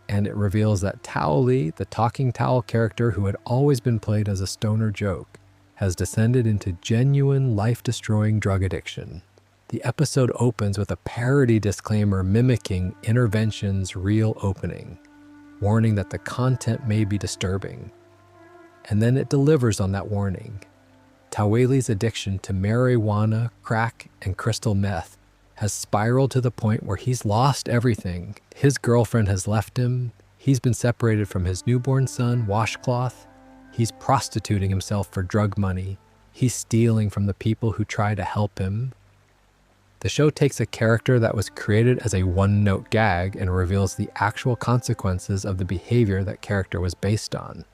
and it reveals that Towelie, the talking towel character who had always been played as a stoner joke, has descended into genuine life-destroying drug addiction. The episode opens with a parody disclaimer mimicking Intervention's real opening, warning that the content may be disturbing. And then it delivers on that warning. Towelie's addiction to marijuana, crack, and crystal meth has spiraled to the point where he's lost everything. His girlfriend has left him. He's been separated from his newborn son, Washcloth. He's prostituting himself for drug money. He's stealing from the people who try to help him. The show takes a character that was created as a one-note gag and reveals the actual consequences of the behavior that character was based on.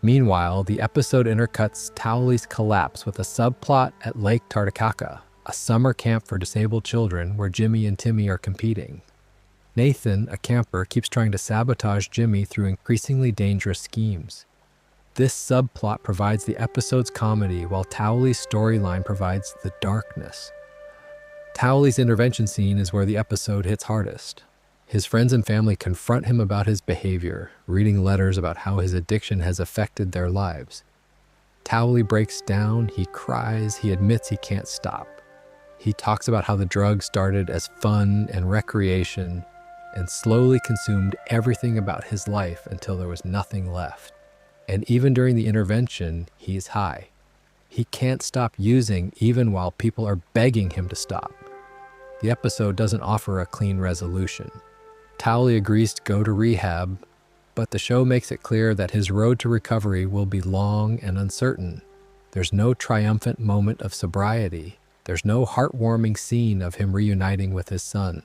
Meanwhile, the episode intercuts Towelie's collapse with a subplot at Lake Titicaca, a summer camp for disabled children where Jimmy and Timmy are competing. Nathan, a camper, keeps trying to sabotage Jimmy through increasingly dangerous schemes. This subplot provides the episode's comedy, while Towley's storyline provides the darkness. Towley's intervention scene is where the episode hits hardest. His friends and family confront him about his behavior, reading letters about how his addiction has affected their lives. Towley breaks down, he cries, he admits he can't stop. He talks about how the drug started as fun and recreation and slowly consumed everything about his life until there was nothing left. And even during the intervention, he's high. He can't stop using even while people are begging him to stop. The episode doesn't offer a clean resolution. Towley agrees to go to rehab, but the show makes it clear that his road to recovery will be long and uncertain. There's no triumphant moment of sobriety. There's no heartwarming scene of him reuniting with his son.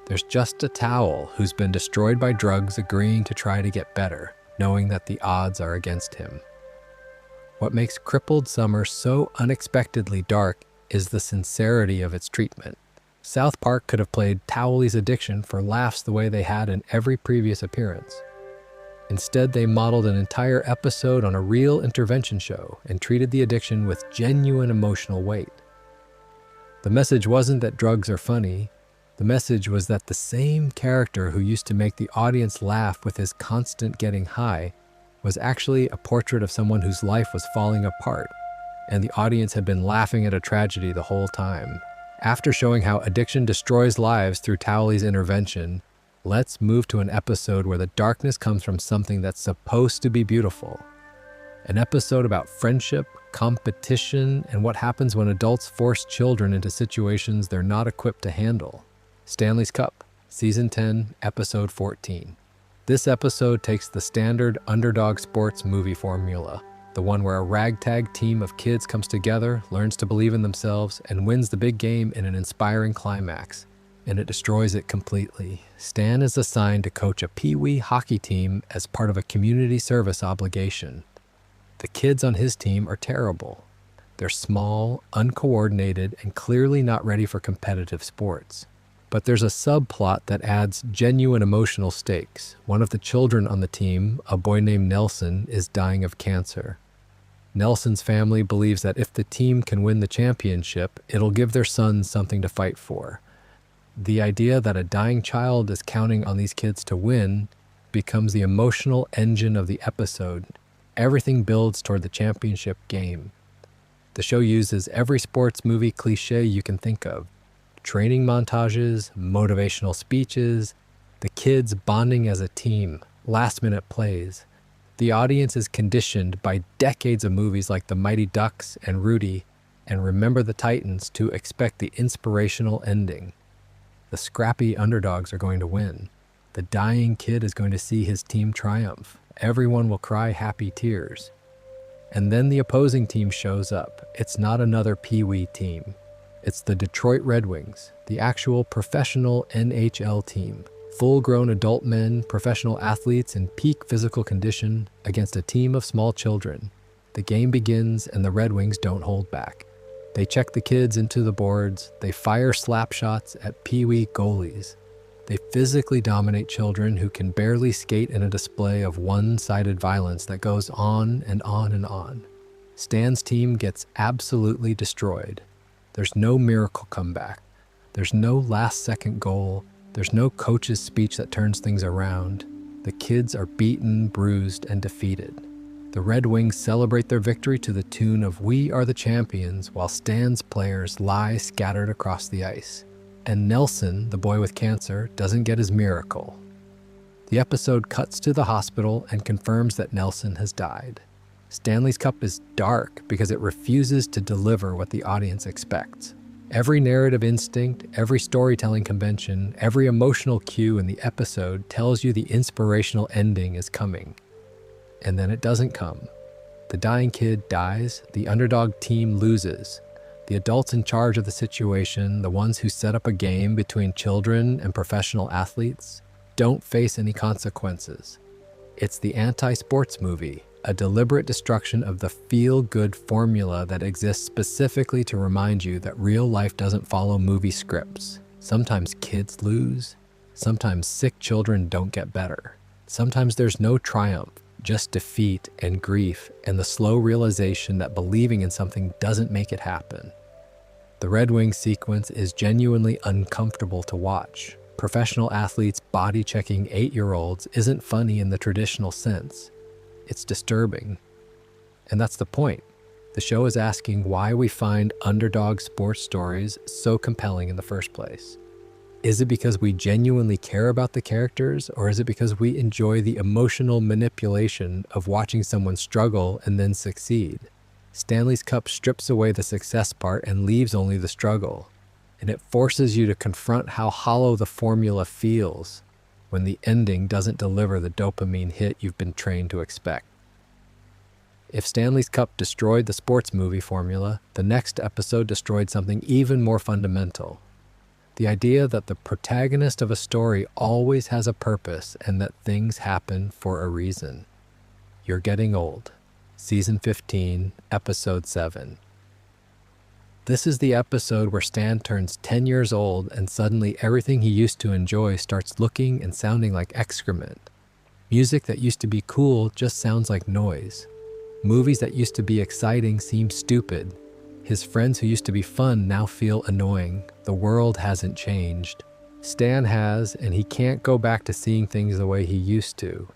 There's just a Towel who's been destroyed by drugs agreeing to try to get better, knowing that the odds are against him. What makes Crippled Summer so unexpectedly dark is the sincerity of its treatment. South Park could have played Towley's addiction for laughs the way they had in every previous appearance. Instead, they modeled an entire episode on a real intervention show and treated the addiction with genuine emotional weight. The message wasn't that drugs are funny. The message was that the same character who used to make the audience laugh with his constant getting high was actually a portrait of someone whose life was falling apart, and the audience had been laughing at a tragedy the whole time. After showing how addiction destroys lives through Towley's intervention, let's move to an episode where the darkness comes from something that's supposed to be beautiful. An episode about friendship, competition, and what happens when adults force children into situations they're not equipped to handle. Stanley's Cup, Season 10, Episode 14. This episode takes the standard underdog sports movie formula, the one where a ragtag team of kids comes together, learns to believe in themselves, and wins the big game in an inspiring climax, and it destroys it completely. Stan is assigned to coach a pee-wee hockey team as part of a community service obligation. The kids on his team are terrible. They're small, uncoordinated, and clearly not ready for competitive sports. But there's a subplot that adds genuine emotional stakes. One of the children on the team, a boy named Nelson, is dying of cancer. Nelson's family believes that if the team can win the championship, it'll give their son something to fight for. The idea that a dying child is counting on these kids to win becomes the emotional engine of the episode. Everything builds toward the championship game. The show uses every sports movie cliche you can think of. Training montages, motivational speeches, the kids bonding as a team, last-minute plays. The audience is conditioned by decades of movies like The Mighty Ducks and Rudy and Remember the Titans to expect the inspirational ending. The scrappy underdogs are going to win. The dying kid is going to see his team triumph. Everyone will cry happy tears. And then the opposing team shows up. It's not another Pee-wee team. It's the Detroit Red Wings, the actual professional NHL team. Full-grown adult men, professional athletes in peak physical condition against a team of small children. The game begins and the Red Wings don't hold back. They check the kids into the boards. They fire slap shots at Pee-wee goalies. They physically dominate children who can barely skate in a display of one-sided violence that goes on and on and on. Stan's team gets absolutely destroyed. There's no miracle comeback. There's no last-second goal. There's no coach's speech that turns things around. The kids are beaten, bruised, and defeated. The Red Wings celebrate their victory to the tune of "We Are the Champions," while Stan's players lie scattered across the ice. And Nelson, the boy with cancer, doesn't get his miracle. The episode cuts to the hospital and confirms that Nelson has died. Stanley's Cup is dark because it refuses to deliver what the audience expects. Every narrative instinct, every storytelling convention, every emotional cue in the episode tells you the inspirational ending is coming. And then it doesn't come. The dying kid dies, the underdog team loses. The adults in charge of the situation, the ones who set up a game between children and professional athletes, don't face any consequences. It's the anti-sports movie. a deliberate destruction of the feel-good formula that exists specifically to remind you that real life doesn't follow movie scripts. Sometimes kids lose. Sometimes sick children don't get better. Sometimes there's no triumph, just defeat and grief and the slow realization that believing in something doesn't make it happen. The Red Wing sequence is genuinely uncomfortable to watch. Professional athletes body-checking 8-year-olds isn't funny in the traditional sense. It's disturbing. And that's the point. The show is asking why we find underdog sports stories so compelling in the first place. Is it because we genuinely care about the characters, or is it because we enjoy the emotional manipulation of watching someone struggle and then succeed? Stanley's Cup strips away the success part and leaves only the struggle. And it forces you to confront how hollow the formula feels when the ending doesn't deliver the dopamine hit you've been trained to expect. If Stanley's Cup destroyed the sports movie formula, the next episode destroyed something even more fundamental. The idea that the protagonist of a story always has a purpose and that things happen for a reason. You're Getting Old. Season 15, Episode 7. This is the episode where Stan turns 10 years old and suddenly everything he used to enjoy starts looking and sounding like excrement. Music that used to be cool just sounds like noise. Movies that used to be exciting seem stupid. His friends who used to be fun now feel annoying. The world hasn't changed. Stan has, and he can't go back to seeing things the way he used to.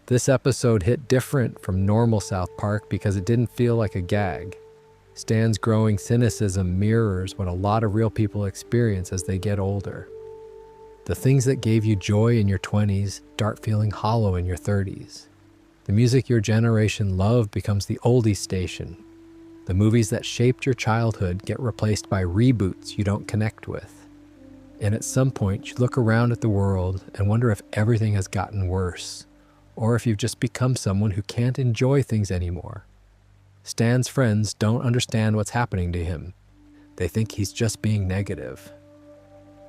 This episode hit different from normal South Park because it didn't feel like a gag. Stan's growing cynicism mirrors what a lot of real people experience as they get older. The things that gave you joy in your 20s start feeling hollow in your 30s. The music your generation loved becomes the oldies station. The movies that shaped your childhood get replaced by reboots you don't connect with. And at some point, you look around at the world and wonder if everything has gotten worse, or if you've just become someone who can't enjoy things anymore. Stan's friends don't understand what's happening to him. They think he's just being negative.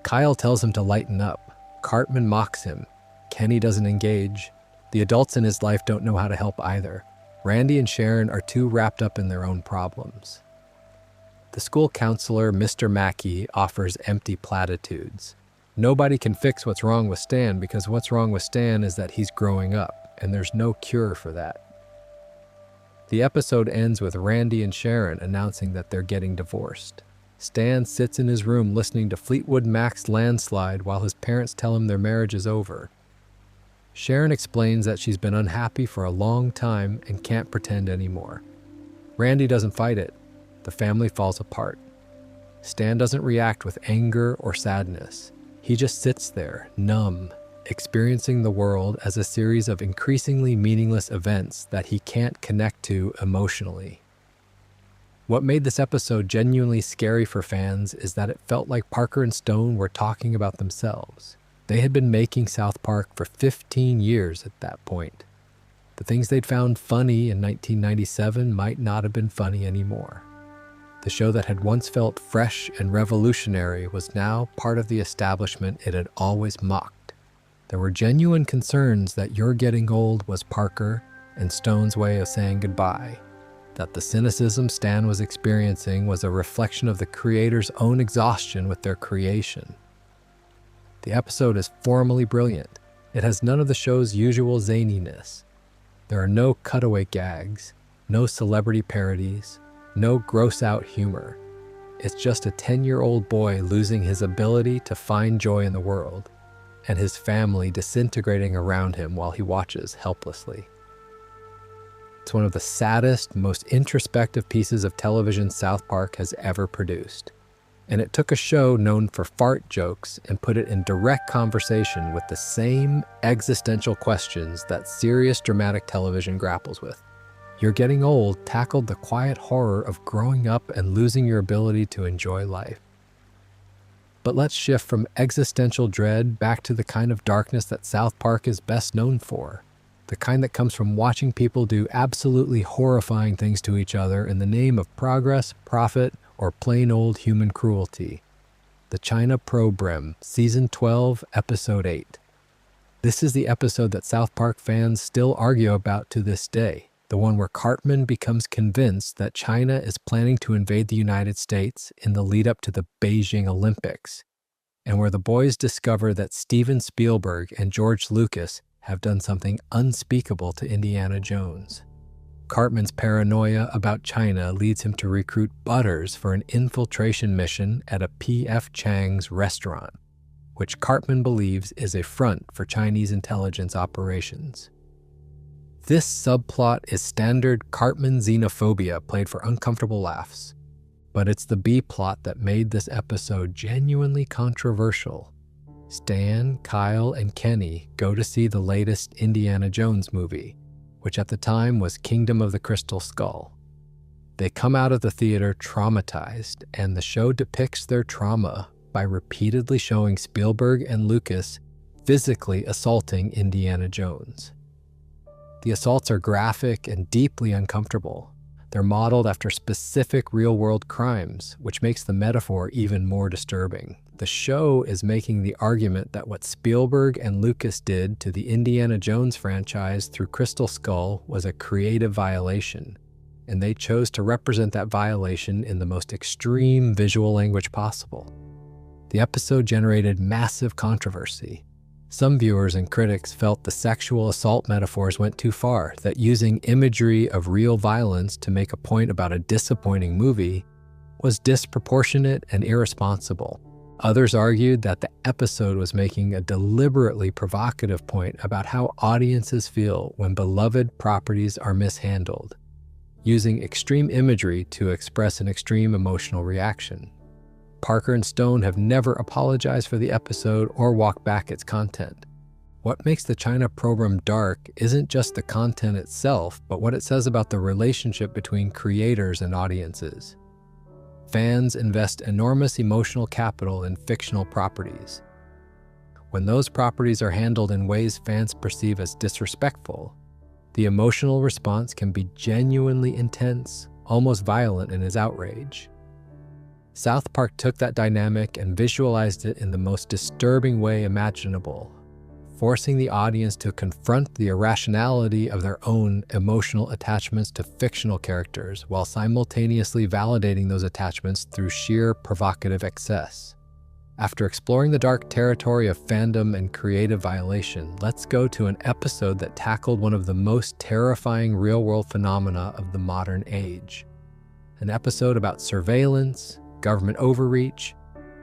Kyle tells him to lighten up. Cartman mocks him. Kenny doesn't engage. The adults in his life don't know how to help either. Randy and Sharon are too wrapped up in their own problems. The school counselor, Mr. Mackey, offers empty platitudes. Nobody can fix what's wrong with Stan because what's wrong with Stan is that he's growing up, and there's no cure for that. The episode ends with Randy and Sharon announcing that they're getting divorced. Stan sits in his room listening to Fleetwood Mac's Landslide while his parents tell him their marriage is over. Sharon explains that she's been unhappy for a long time and can't pretend anymore. Randy doesn't fight it. The family falls apart. Stan doesn't react with anger or sadness. He just sits there, numb, experiencing the world as a series of increasingly meaningless events that he can't connect to emotionally. What made this episode genuinely scary for fans is that it felt like Parker and Stone were talking about themselves. They had been making South Park for 15 years at that point. The things they'd found funny in 1997 might not have been funny anymore. The show that had once felt fresh and revolutionary was now part of the establishment it had always mocked. There were genuine concerns that You're Getting Old was Parker and Stone's way of saying goodbye, that the cynicism Stan was experiencing was a reflection of the creator's own exhaustion with their creation. The episode is formally brilliant. It has none of the show's usual zaniness. There are no cutaway gags, no celebrity parodies, no gross-out humor. It's just a 10-year-old boy losing his ability to find joy in the world, and his family disintegrating around him while he watches helplessly. It's one of the saddest, most introspective pieces of television South Park has ever produced. And it took a show known for fart jokes and put it in direct conversation with the same existential questions that serious dramatic television grapples with. You're Getting Old tackled the quiet horror of growing up and losing your ability to enjoy life. But let's shift from existential dread back to the kind of darkness that South Park is best known for. The kind that comes from watching people do absolutely horrifying things to each other in the name of progress, profit, or plain old human cruelty. The China Pro-blem, Season 12, Episode 8. This is the episode that South Park fans still argue about to this day. the one where Cartman becomes convinced that China is planning to invade the United States in the lead up to the Beijing Olympics, and where the boys discover that Steven Spielberg and George Lucas have done something unspeakable to Indiana Jones. Cartman's paranoia about China leads him to recruit Butters for an infiltration mission at a P.F. Chang's restaurant, which Cartman believes is a front for Chinese intelligence operations. This subplot is standard Cartman xenophobia played for uncomfortable laughs, but it's the B-plot that made this episode genuinely controversial. Stan, Kyle, and Kenny go to see the latest Indiana Jones movie, which at the time was Kingdom of the Crystal Skull. They come out of the theater traumatized, and the show depicts their trauma by repeatedly showing Spielberg and Lucas physically assaulting Indiana Jones. The assaults are graphic and deeply uncomfortable. They're modeled after specific real-world crimes, which makes the metaphor even more disturbing. The show is making the argument that what Spielberg and Lucas did to the Indiana Jones franchise through Crystal Skull was a creative violation, and they chose to represent that violation in the most extreme visual language possible. The episode generated massive controversy. Some viewers and critics felt the sexual assault metaphors went too far, that using imagery of real violence to make a point about a disappointing movie was disproportionate and irresponsible. Others argued that the episode was making a deliberately provocative point about how audiences feel when beloved properties are mishandled, using extreme imagery to express an extreme emotional reaction. Parker and Stone have never apologized for the episode or walked back its content. What makes the China Pro-blem dark isn't just the content itself, but what it says about the relationship between creators and audiences. Fans invest enormous emotional capital in fictional properties. When those properties are handled in ways fans perceive as disrespectful, the emotional response can be genuinely intense, almost violent in its outrage. South Park took that dynamic and visualized it in the most disturbing way imaginable, forcing the audience to confront the irrationality of their own emotional attachments to fictional characters while simultaneously validating those attachments through sheer provocative excess. After exploring the dark territory of fandom and creative violation, let's go to an episode that tackled one of the most terrifying real-world phenomena of the modern age. An episode about surveillance, government overreach,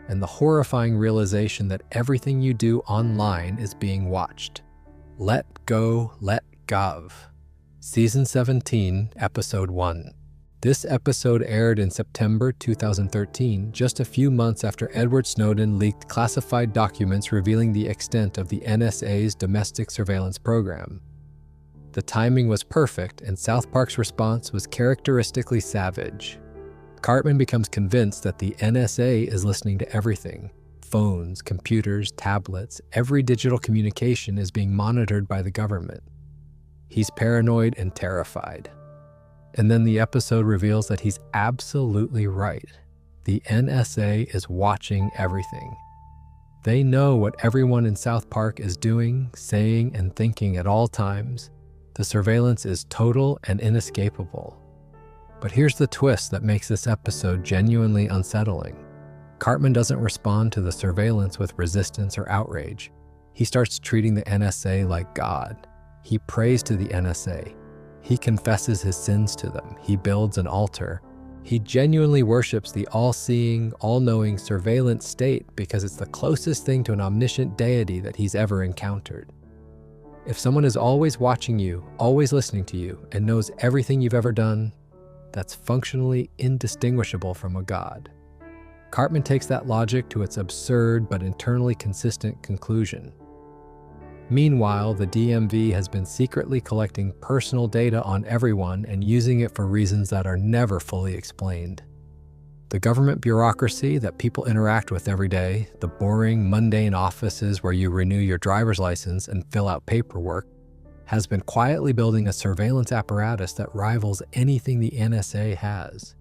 and the horrifying realization that everything you do online is being watched. Let Go, Let Gov. Season 17, Episode 1. This episode aired in September 2013, just a few months after Edward Snowden leaked classified documents revealing the extent of the NSA's domestic surveillance program. The timing was perfect, and South Park's response was characteristically savage. Cartman becomes convinced that the NSA is listening to everything. Phones, computers, tablets, every digital communication is being monitored by the government. He's paranoid and terrified. And then the episode reveals that he's absolutely right. The NSA is watching everything. They know what everyone in South Park is doing, saying, and thinking at all times. The surveillance is total and inescapable. But here's the twist that makes this episode genuinely unsettling. Cartman doesn't respond to the surveillance with resistance or outrage. He starts treating the NSA like God. He prays to the NSA. He confesses his sins to them. He builds an altar. He genuinely worships the all-seeing, all-knowing surveillance state because it's the closest thing to an omniscient deity that he's ever encountered. If someone is always watching you, always listening to you, and knows everything you've ever done, that's functionally indistinguishable from a god. Cartman takes that logic to its absurd but internally consistent conclusion. Meanwhile, the DMV has been secretly collecting personal data on everyone and using it for reasons that are never fully explained. The government bureaucracy that people interact with every day, the boring, mundane offices where you renew your driver's license and fill out paperwork, has been quietly building a surveillance apparatus that rivals anything the NSA has.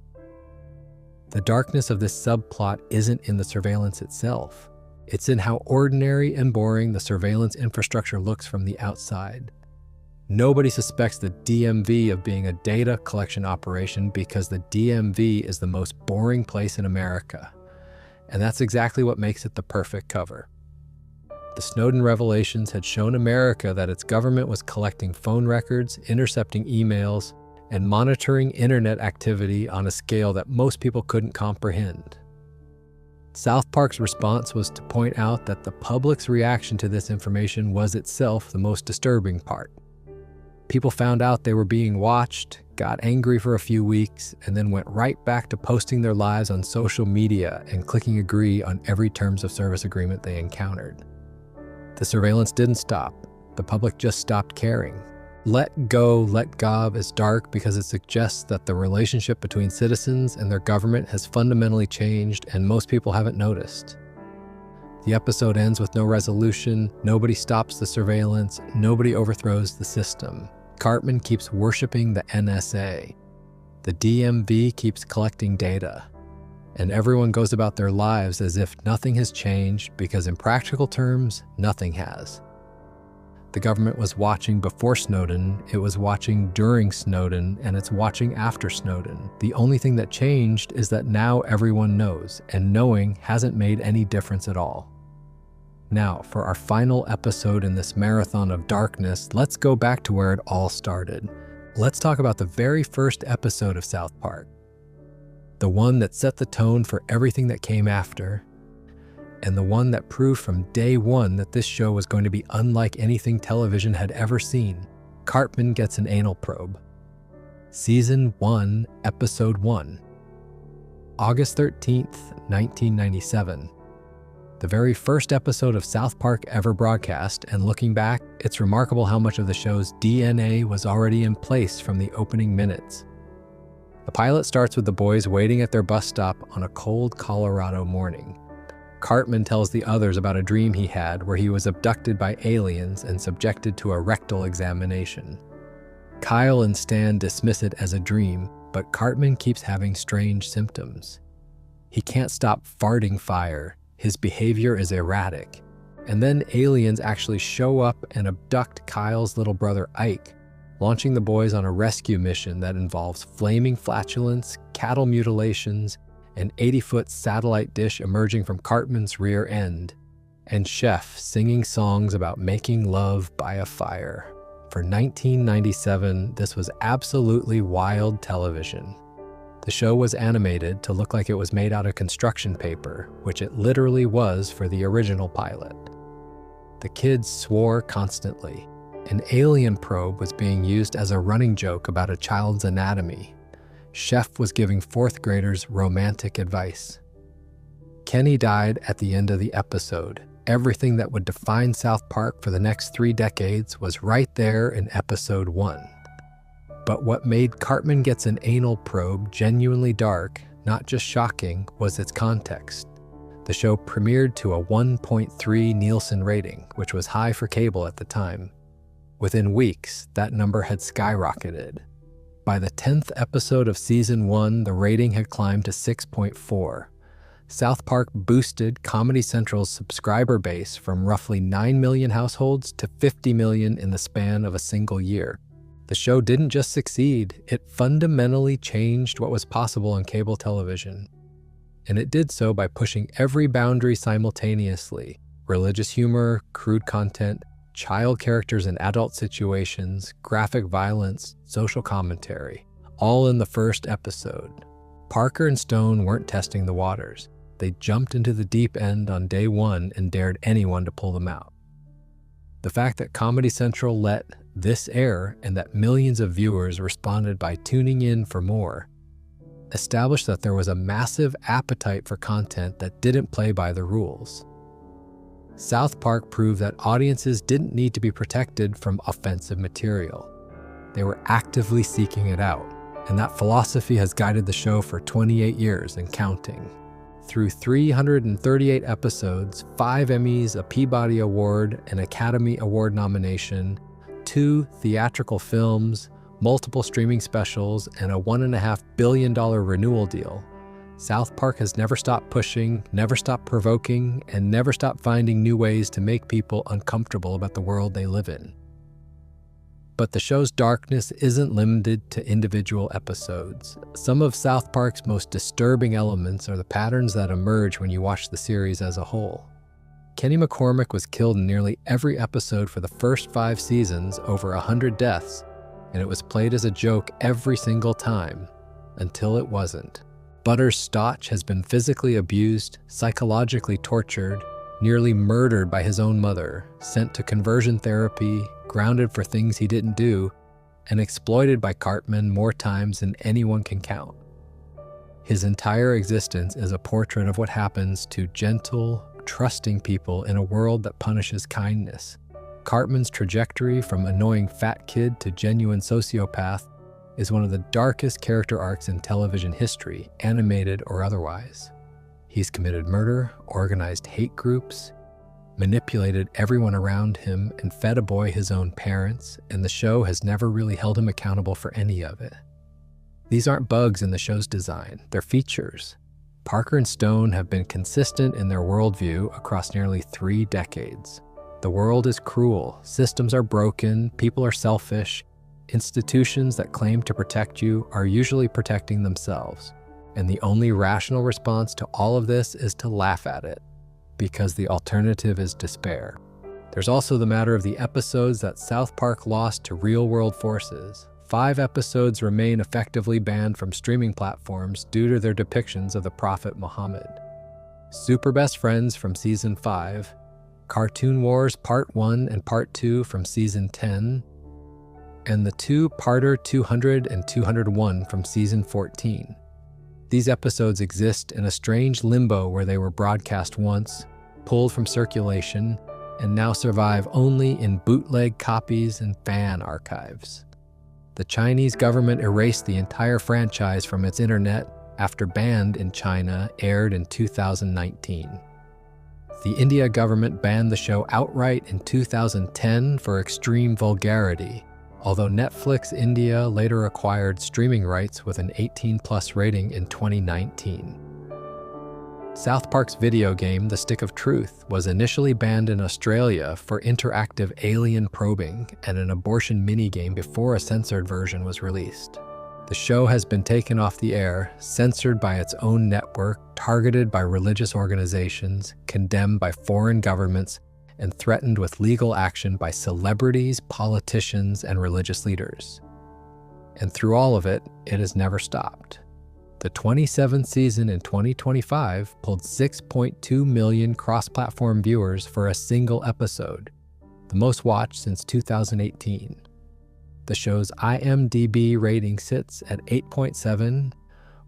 The darkness of this subplot isn't in the surveillance itself. It's in how ordinary and boring the surveillance infrastructure looks from the outside. Nobody suspects the DMV of being a data collection operation because the DMV is the most boring place in America. And that's exactly what makes it the perfect cover. The Snowden revelations had shown America that its government was collecting phone records, intercepting emails, and monitoring internet activity on a scale that most people couldn't comprehend. South Park's response was to point out that the public's reaction to this information was itself the most disturbing part. People found out they were being watched, got angry for a few weeks, and then went right back to posting their lives on social media and clicking agree on every terms of service agreement they encountered. The surveillance didn't stop. The public just stopped caring. Let Go, Let Gov is dark because it suggests that the relationship between citizens and their government has fundamentally changed and most people haven't noticed. The episode ends with no resolution, nobody stops the surveillance, nobody overthrows the system. Cartman keeps worshiping the NSA. The DMV keeps collecting data. And everyone goes about their lives as if nothing has changed because in practical terms, nothing has. The government was watching before Snowden, it was watching during Snowden, and it's watching after Snowden. The only thing that changed is that now everyone knows, and knowing hasn't made any difference at all. Now, for our final episode in this marathon of darkness, let's go back to where it all started. Let's talk about the very first episode of South Park. The one that set the tone for everything that came after, and the one that proved from day one that this show was going to be unlike anything television had ever seen. Cartman gets an anal probe. Season 1, Episode 1. August 13th, 1997. The very first episode of South Park ever broadcast, and looking back, it's remarkable how much of the show's DNA was already in place from the opening minutes. The pilot starts with the boys waiting at their bus stop on a cold Colorado morning. Cartman tells the others about a dream he had where he was abducted by aliens and subjected to a rectal examination. Kyle and Stan dismiss it as a dream, but Cartman keeps having strange symptoms. He can't stop farting fire. His behavior is erratic. And then aliens actually show up and abduct Kyle's little brother Ike, launching the boys on a rescue mission that involves flaming flatulence, cattle mutilations, an 80-foot satellite dish emerging from Cartman's rear end, and Chef singing songs about making love by a fire. For 1997, this was absolutely wild television. The show was animated to look like it was made out of construction paper, which it literally was for the original pilot. The kids swore constantly. An alien probe was being used as a running joke about a child's anatomy. Chef was giving fourth graders romantic advice. Kenny died at the end of the episode. Everything that would define South Park for the next 3 decades was right there in episode 1. But what made Cartman Gets an Anal Probe genuinely dark, not just shocking, was its context. The show premiered to a 1.3 Nielsen rating, which was high for cable at the time. Within weeks, that number had skyrocketed. By the 10th episode of Season 1, the rating had climbed to 6.4. South Park boosted Comedy Central's subscriber base from roughly 9 million households to 50 million in the span of a single year. The show didn't just succeed, it fundamentally changed what was possible on cable television. And it did so by pushing every boundary simultaneously: religious humor, crude content, child characters in adult situations, graphic violence, social commentary, all in the first episode. Parker and Stone weren't testing the waters. They jumped into the deep end on day 1 and dared anyone to pull them out. The fact that Comedy Central let this air and that millions of viewers responded by tuning in for more established that there was a massive appetite for content that didn't play by the rules. South Park proved that audiences didn't need to be protected from offensive material. They were actively seeking it out, and that philosophy has guided the show for 28 years and counting. Through 338 episodes, 5 Emmys, a Peabody Award, an Academy Award nomination, 2 theatrical films, multiple streaming specials, and a $1.5 billion renewal deal, South Park has never stopped pushing, never stopped provoking, and never stopped finding new ways to make people uncomfortable about the world they live in. But the show's darkness isn't limited to individual episodes. Some of South Park's most disturbing elements are the patterns that emerge when you watch the series as a whole. Kenny McCormick was killed in nearly every episode for the first 5 seasons, over 100 deaths, and it was played as a joke every single time, until it wasn't. Butters Stotch has been physically abused, psychologically tortured, nearly murdered by his own mother, sent to conversion therapy, grounded for things he didn't do, and exploited by Cartman more times than anyone can count. His entire existence is a portrait of what happens to gentle, trusting people in a world that punishes kindness. Cartman's trajectory from annoying fat kid to genuine sociopath is one of the darkest character arcs in television history, animated or otherwise. He's committed murder, organized hate groups, manipulated everyone around him, and fed a boy his own parents, and the show has never really held him accountable for any of it. These aren't bugs in the show's design, they're features. Parker and Stone have been consistent in their worldview across nearly 3 decades. The world is cruel, systems are broken, people are selfish, institutions that claim to protect you are usually protecting themselves. And the only rational response to all of this is to laugh at it, because the alternative is despair. There's also the matter of the episodes that South Park lost to real-world forces. 5 episodes remain effectively banned from streaming platforms due to their depictions of the Prophet Muhammad. Super Best Friends from Season 5, Cartoon Wars Part 1 and Part 2 from Season 10, and the 2-parter 200 and 201 from Season 14. These episodes exist in a strange limbo where they were broadcast once, pulled from circulation, and now survive only in bootleg copies and fan archives. The Chinese government erased the entire franchise from its internet after Banned in China aired in 2019. The India government banned the show outright in 2010 for extreme vulgarity, although Netflix India later acquired streaming rights with an 18+ rating in 2019. South Park's video game, The Stick of Truth, was initially banned in Australia for interactive alien probing and an abortion minigame before a censored version was released. The show has been taken off the air, censored by its own network, targeted by religious organizations, condemned by foreign governments, and threatened with legal action by celebrities, politicians, and religious leaders. And through all of it, it has never stopped. The 27th season in 2025 pulled 6.2 million cross-platform viewers for a single episode, the most watched since 2018. The show's IMDb rating sits at 8.7,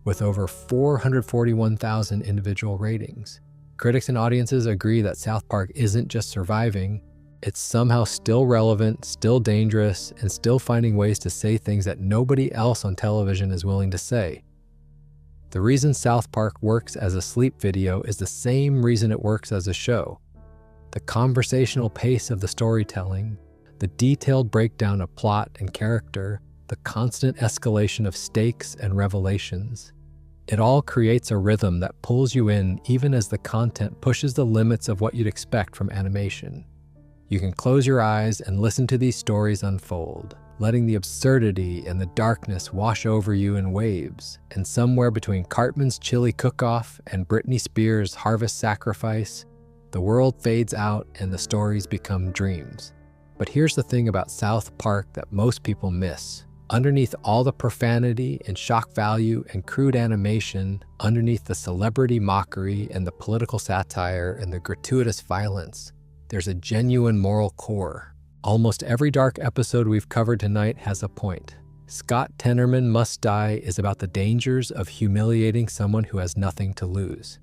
with over 441,000 individual ratings. Critics and audiences agree that South Park isn't just surviving, it's somehow still relevant, still dangerous, and still finding ways to say things that nobody else on television is willing to say. The reason South Park works as a sleep video is the same reason it works as a show. The conversational pace of the storytelling, the detailed breakdown of plot and character, the constant escalation of stakes and revelations. It all creates a rhythm that pulls you in even as the content pushes the limits of what you'd expect from animation. You can close your eyes and listen to these stories unfold, letting the absurdity and the darkness wash over you in waves. And somewhere between Cartman's chili cook-off and Britney Spears' Harvest Sacrifice, the world fades out and the stories become dreams. But here's the thing about South Park that most people miss. Underneath all the profanity and shock value and crude animation, underneath the celebrity mockery and the political satire and the gratuitous violence, there's a genuine moral core. Almost every dark episode we've covered tonight has a point. Scott Tenerman Must Die is about the dangers of humiliating someone who has nothing to lose.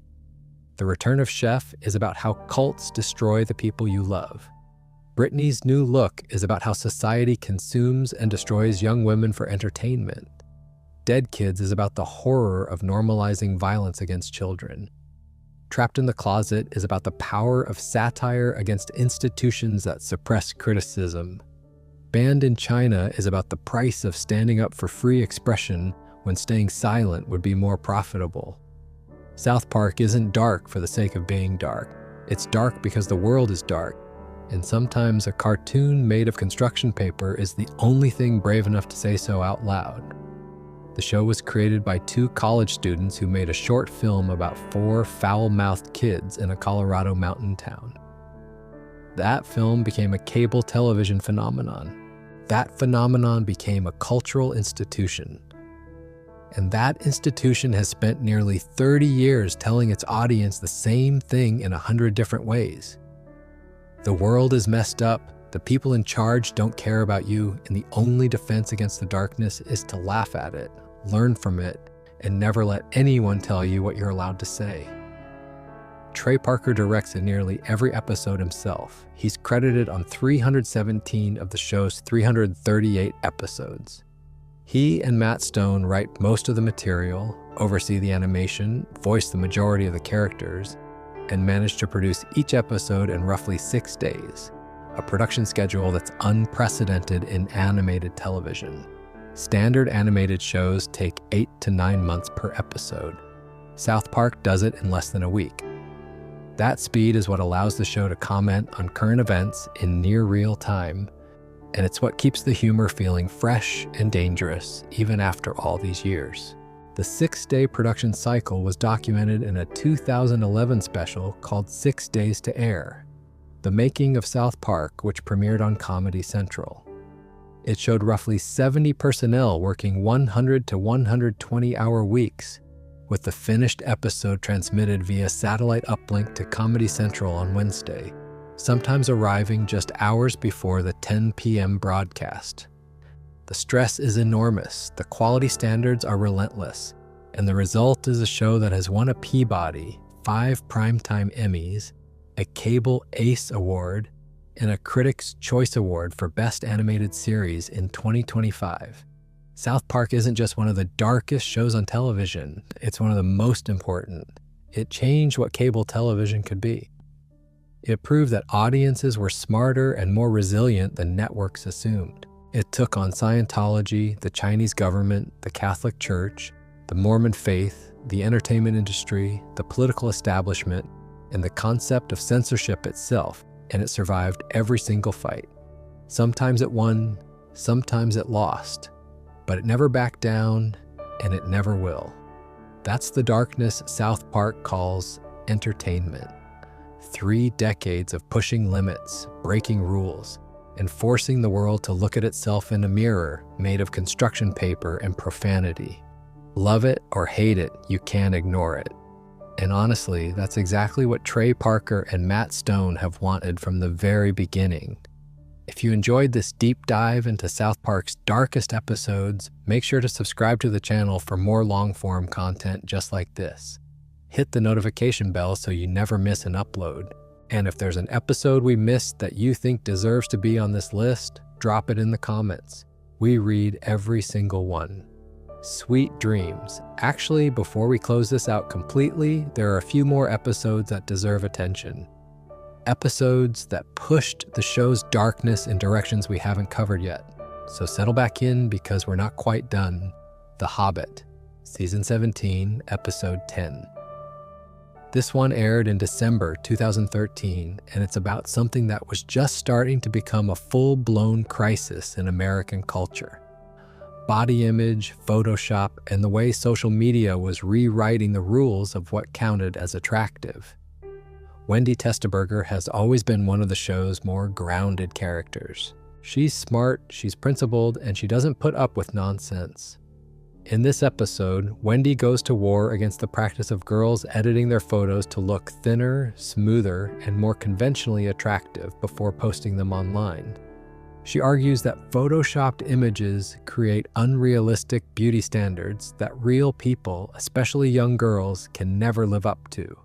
The Return of Chef is about how cults destroy the people you love. Britney's New Look is about how society consumes and destroys young women for entertainment. Dead Kids is about the horror of normalizing violence against children. Trapped in the Closet is about the power of satire against institutions that suppress criticism. Banned in China is about the price of standing up for free expression when staying silent would be more profitable. South Park isn't dark for the sake of being dark. It's dark because the world is dark. And sometimes a cartoon made of construction paper is the only thing brave enough to say so out loud. The show was created by 2 college students who made a short film about 4 foul-mouthed kids in a Colorado mountain town. That film became a cable television phenomenon. That phenomenon became a cultural institution. And that institution has spent nearly 30 years telling its audience the same thing in 100 different ways. The world is messed up, the people in charge don't care about you, and the only defense against the darkness is to laugh at it, learn from it, and never let anyone tell you what you're allowed to say. Trey Parker directs in nearly every episode himself. He's credited on 317 of the show's 338 episodes. He and Matt Stone write most of the material, oversee the animation, voice the majority of the characters, and manage to produce each episode in roughly 6 days, a production schedule that's unprecedented in animated television. Standard animated shows take 8 to 9 months per episode. South Park does it in less than a week. That speed is what allows the show to comment on current events in near real time, and it's what keeps the humor feeling fresh and dangerous even after all these years. The 6-day production cycle was documented in a 2011 special called 6 Days to Air, The Making of South Park, which premiered on Comedy Central. It showed roughly 70 personnel working 100 to 120-hour weeks, with the finished episode transmitted via satellite uplink to Comedy Central on Wednesday, sometimes arriving just hours before the 10 p.m. broadcast. The stress is enormous, the quality standards are relentless, and the result is a show that has won a Peabody, 5 Primetime Emmys, a Cable Ace Award, and a Critics' Choice Award for Best Animated Series in 2025. South Park isn't just one of the darkest shows on television, it's one of the most important. It changed what cable television could be. It proved that audiences were smarter and more resilient than networks assumed. It took on Scientology, the Chinese government, the Catholic Church, the Mormon faith, the entertainment industry, the political establishment, and the concept of censorship itself, and it survived every single fight. Sometimes it won, sometimes it lost, but it never backed down, and it never will. That's the darkness South Park calls entertainment. 3 decades of pushing limits, breaking rules, and forcing the world to look at itself in a mirror made of construction paper and profanity. Love it or hate it, you can't ignore it. And honestly, that's exactly what Trey Parker and Matt Stone have wanted from the very beginning. If you enjoyed this deep dive into South Park's darkest episodes, make sure to subscribe to the channel for more long-form content just like this. Hit the notification bell so you never miss an upload. And if there's an episode we missed that you think deserves to be on this list, drop it in the comments. We read every single one. Sweet dreams. Actually, before we close this out completely, there are a few more episodes that deserve attention. Episodes that pushed the show's darkness in directions we haven't covered yet. So settle back in because we're not quite done. The Hobbit, Season 17, Episode 10. This one aired in December 2013, and it's about something that was just starting to become a full-blown crisis in American culture. Body image, Photoshop, and the way social media was rewriting the rules of what counted as attractive. Wendy Testaberger has always been one of the show's more grounded characters. She's smart, she's principled, and she doesn't put up with nonsense. In this episode, Wendy goes to war against the practice of girls editing their photos to look thinner, smoother, and more conventionally attractive before posting them online. She argues that photoshopped images create unrealistic beauty standards that real people, especially young girls, can never live up to.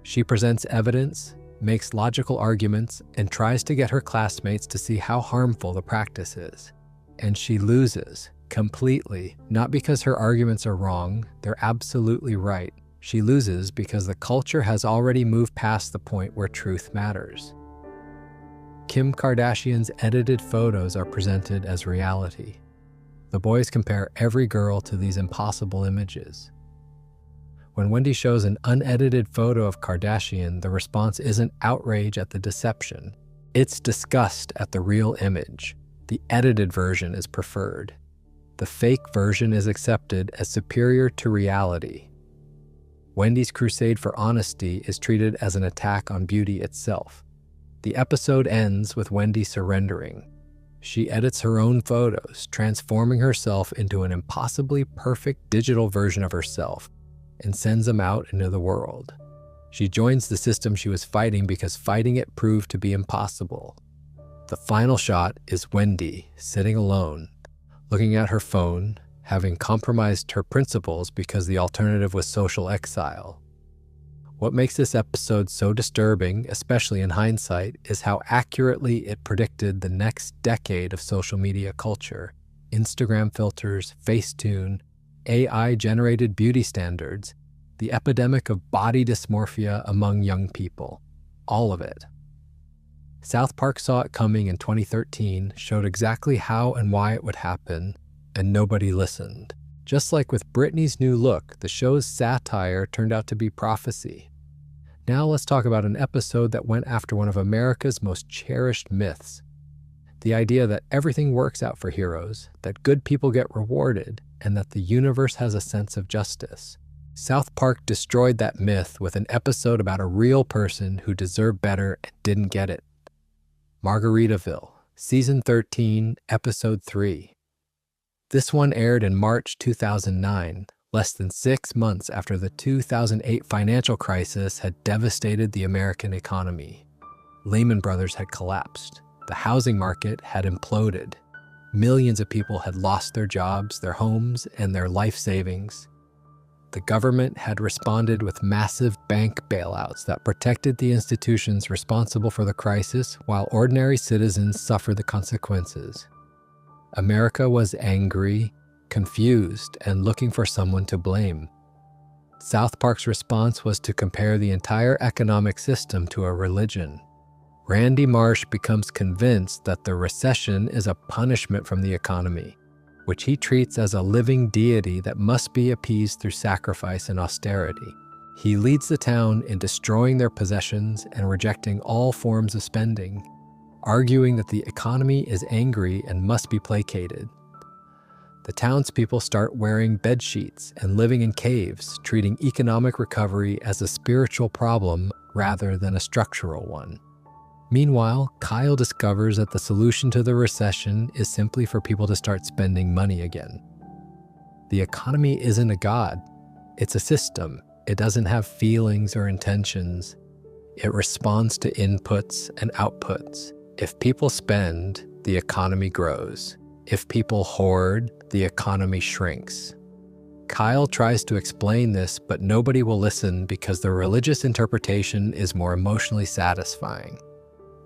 She presents evidence, makes logical arguments, and tries to get her classmates to see how harmful the practice is. And she loses, completely, not because her arguments are wrong, they're absolutely right. She loses because the culture has already moved past the point where truth matters. Kim Kardashian's edited photos are presented as reality. The boys compare every girl to these impossible images. When Wendy shows an unedited photo of Kardashian, the response isn't outrage at the deception. It's disgust at the real image. The edited version is preferred. The fake version is accepted as superior to reality. Wendy's crusade for honesty is treated as an attack on beauty itself. The episode ends with Wendy surrendering. She edits her own photos, transforming herself into an impossibly perfect digital version of herself, and sends them out into the world. She joins the system she was fighting because fighting it proved to be impossible. The final shot is Wendy sitting alone, looking at her phone, having compromised her principles because the alternative was social exile. What makes this episode so disturbing, especially in hindsight, is how accurately it predicted the next decade of social media culture. Instagram filters, Facetune, AI-generated beauty standards, the epidemic of body dysmorphia among young people. All of it. South Park saw it coming in 2013, showed exactly how and why it would happen, and nobody listened. Just like with Britney's new look, the show's satire turned out to be prophecy. Now let's talk about an episode that went after one of America's most cherished myths. The idea that everything works out for heroes, that good people get rewarded, and that the universe has a sense of justice. South Park destroyed that myth with an episode about a real person who deserved better and didn't get it. Margaritaville, Season 13, Episode 3. This one aired in March 2009, less than 6 months after the 2008 financial crisis had devastated the American economy. Lehman Brothers had collapsed. The housing market had imploded. Millions of people had lost their jobs, their homes, and their life savings. The government had responded with massive bank bailouts that protected the institutions responsible for the crisis while ordinary citizens suffered the consequences. America was angry, confused, and looking for someone to blame. South Park's response was to compare the entire economic system to a religion. Randy Marsh becomes convinced that the recession is a punishment from the economy, which he treats as a living deity that must be appeased through sacrifice and austerity. He leads the town in destroying their possessions and rejecting all forms of spending, arguing that the economy is angry and must be placated. The townspeople start wearing bed sheets and living in caves, treating economic recovery as a spiritual problem rather than a structural one. Meanwhile, Kyle discovers that the solution to the recession is simply for people to start spending money again. The economy isn't a god. It's a system. It doesn't have feelings or intentions. It responds to inputs and outputs. If people spend, the economy grows. If people hoard, the economy shrinks. Kyle tries to explain this, but nobody will listen because the religious interpretation is more emotionally satisfying.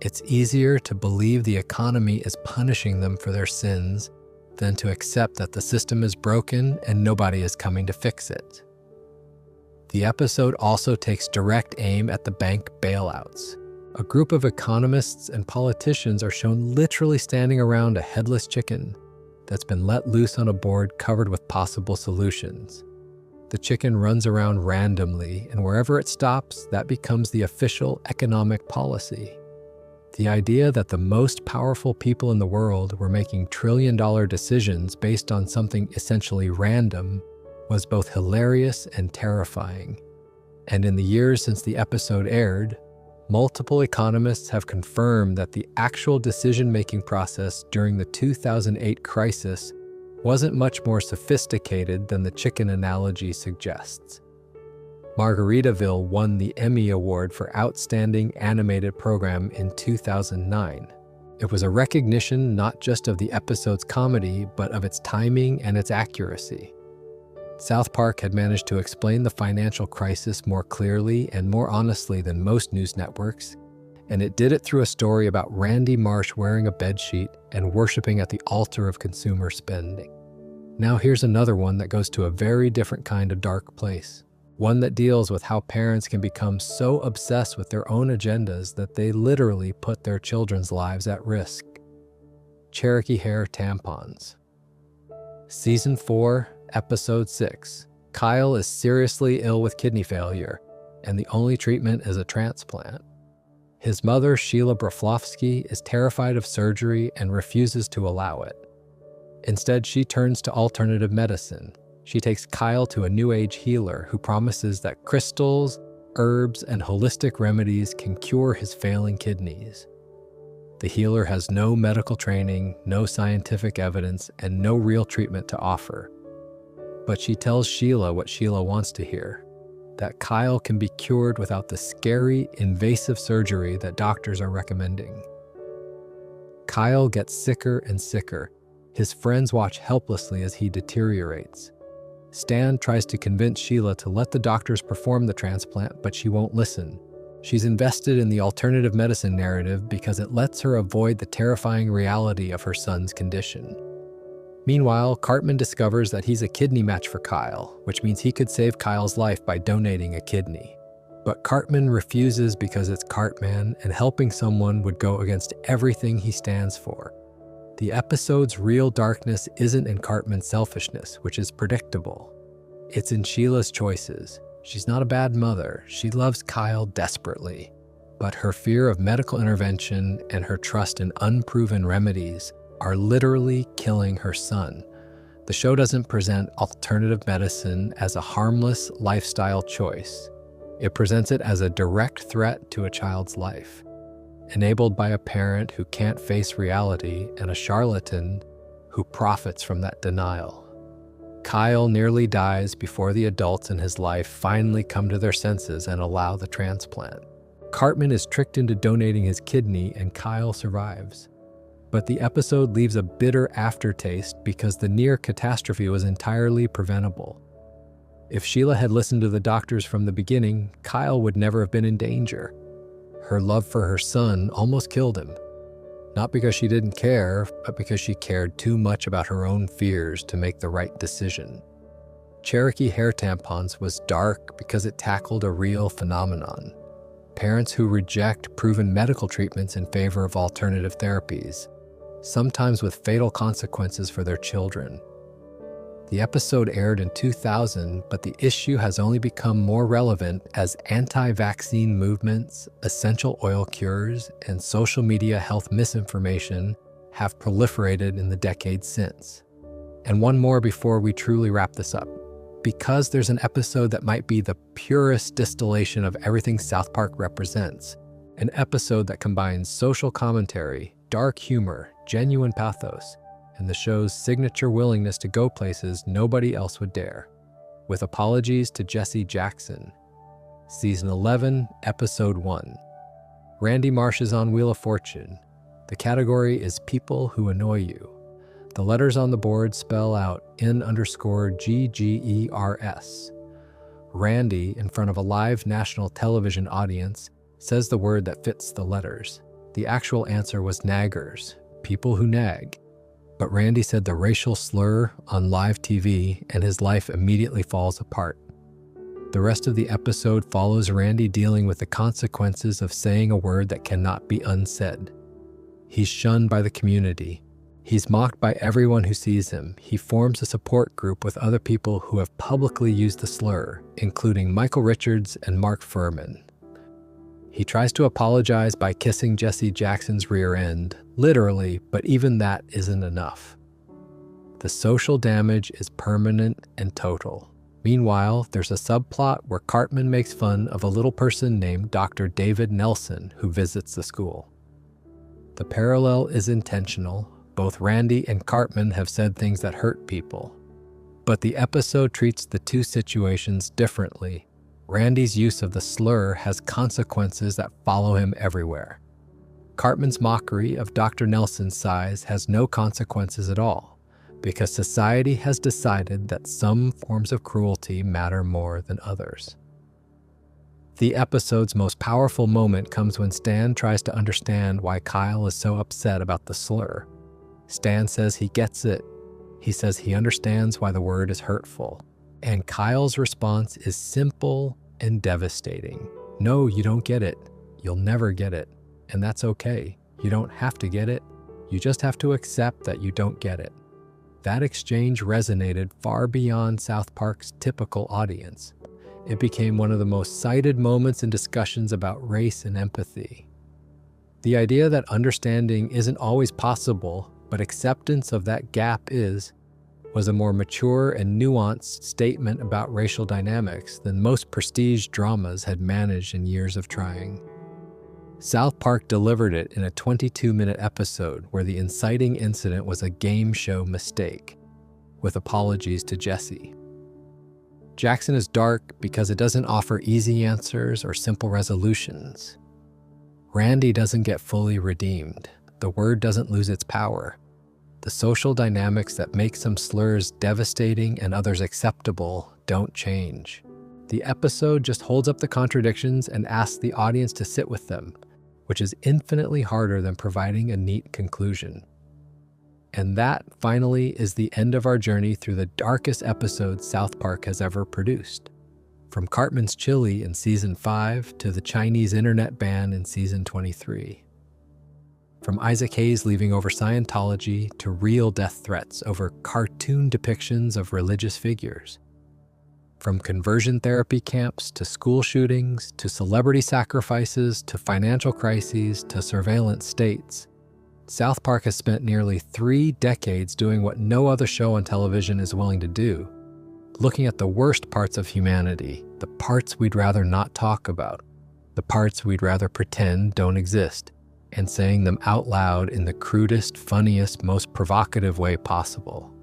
It's easier to believe the economy is punishing them for their sins than to accept that the system is broken and nobody is coming to fix it. The episode also takes direct aim at the bank bailouts. A group of economists and politicians are shown literally standing around a headless chicken that's been let loose on a board covered with possible solutions. The chicken runs around randomly, and wherever it stops, that becomes the official economic policy. The idea that the most powerful people in the world were making trillion-dollar decisions based on something essentially random was both hilarious and terrifying. And in the years since the episode aired, multiple economists have confirmed that the actual decision-making process during the 2008 crisis wasn't much more sophisticated than the chicken analogy suggests. Margaritaville won the Emmy Award for Outstanding Animated Program in 2009. It was a recognition not just of the episode's comedy, but of its timing and its accuracy. South Park had managed to explain the financial crisis more clearly and more honestly than most news networks, and it did it through a story about Randy Marsh wearing a bedsheet and worshiping at the altar of consumer spending. Now here's another one that goes to a very different kind of dark place. One that deals with how parents can become so obsessed with their own agendas that they literally put their children's lives at risk. Cherokee hair tampons. Season 4, Episode 6. Kyle is seriously ill with kidney failure, and the only treatment is a transplant. His mother, Sheila Broflovsky, is terrified of surgery and refuses to allow it. Instead, she turns to alternative medicine. She takes Kyle to a New Age healer who promises that crystals, herbs, and holistic remedies can cure his failing kidneys. The healer has no medical training, no scientific evidence, and no real treatment to offer. But she tells Sheila what Sheila wants to hear, that Kyle can be cured without the scary, invasive surgery that doctors are recommending. Kyle gets sicker and sicker. His friends watch helplessly as he deteriorates. Stan tries to convince Sheila to let the doctors perform the transplant, but she won't listen. She's invested in the alternative medicine narrative because it lets her avoid the terrifying reality of her son's condition. Meanwhile, Cartman discovers that he's a kidney match for Kyle, which means he could save Kyle's life by donating a kidney. But Cartman refuses because it's Cartman, and helping someone would go against everything he stands for. The episode's real darkness isn't in Cartman's selfishness, which is predictable. It's in Sheila's choices. She's not a bad mother. She loves Kyle desperately. But her fear of medical intervention and her trust in unproven remedies are literally killing her son. The show doesn't present alternative medicine as a harmless lifestyle choice. It presents it as a direct threat to a child's life, enabled by a parent who can't face reality and a charlatan who profits from that denial. Kyle nearly dies before the adults in his life finally come to their senses and allow the transplant. Cartman is tricked into donating his kidney and Kyle survives. But the episode leaves a bitter aftertaste because the near catastrophe was entirely preventable. If Sheila had listened to the doctors from the beginning, Kyle would never have been in danger. Her love for her son almost killed him. Not because she didn't care, but because she cared too much about her own fears to make the right decision. Cherokee hair tampons was dark because it tackled a real phenomenon. Parents who reject proven medical treatments in favor of alternative therapies, sometimes with fatal consequences for their children. The episode aired in 2000, but the issue has only become more relevant as anti-vaccine movements, essential oil cures, and social media health misinformation have proliferated in the decades since. And one more before we truly wrap this up. Because there's an episode that might be the purest distillation of everything South Park represents, an episode that combines social commentary, dark humor, genuine pathos, and the show's signature willingness to go places nobody else would dare. With apologies to Jesse Jackson. Season 11, Episode 1. Randy Marsh is on Wheel of Fortune. The category is People Who Annoy You. The letters on the board spell out N_GGERS. Randy, in front of a live national television audience, says the word that fits the letters. The actual answer was naggers, people who nag. But Randy said the racial slur on live TV, and his life immediately falls apart. The rest of the episode follows Randy dealing with the consequences of saying a word that cannot be unsaid. He's shunned by the community. He's mocked by everyone who sees him. He forms a support group with other people who have publicly used the slur, including Michael Richards and Mark Furman. He tries to apologize by kissing Jesse Jackson's rear end, literally, but even that isn't enough. The social damage is permanent and total. Meanwhile, there's a subplot where Cartman makes fun of a little person named Dr. David Nelson who visits the school. The parallel is intentional. Both Randy and Cartman have said things that hurt people. But the episode treats the two situations differently. Randy's use of the slur has consequences that follow him everywhere. Cartman's mockery of Dr. Nelson's size has no consequences at all, because society has decided that some forms of cruelty matter more than others. The episode's most powerful moment comes when Stan tries to understand why Kyle is so upset about the slur. Stan says he gets it. He says he understands why the word is hurtful. And Kyle's response is simple and devastating. No, you don't get it. You'll never get it. And that's okay. You don't have to get it. You just have to accept that you don't get it. That exchange resonated far beyond South Park's typical audience. It became one of the most cited moments in discussions about race and empathy. The idea that understanding isn't always possible, but acceptance of that gap is, was a more mature and nuanced statement about racial dynamics than most prestige dramas had managed in years of trying. South Park delivered it in a 22-minute episode where the inciting incident was a game show mistake, with apologies to Jesse. Jackson is dark because it doesn't offer easy answers or simple resolutions. Randy doesn't get fully redeemed. The word doesn't lose its power. The social dynamics that make some slurs devastating and others acceptable don't change. The episode just holds up the contradictions and asks the audience to sit with them, which is infinitely harder than providing a neat conclusion. And that, finally, is the end of our journey through the darkest episode South Park has ever produced. From Cartman's chili in Season 5 to the Chinese internet ban in Season 23. From Isaac Hayes leaving over Scientology to real death threats over cartoon depictions of religious figures. From conversion therapy camps to school shootings to celebrity sacrifices to financial crises to surveillance states, South Park has spent nearly 3 decades doing what no other show on television is willing to do, looking at the worst parts of humanity, the parts we'd rather not talk about, the parts we'd rather pretend don't exist, and saying them out loud in the crudest, funniest, most provocative way possible.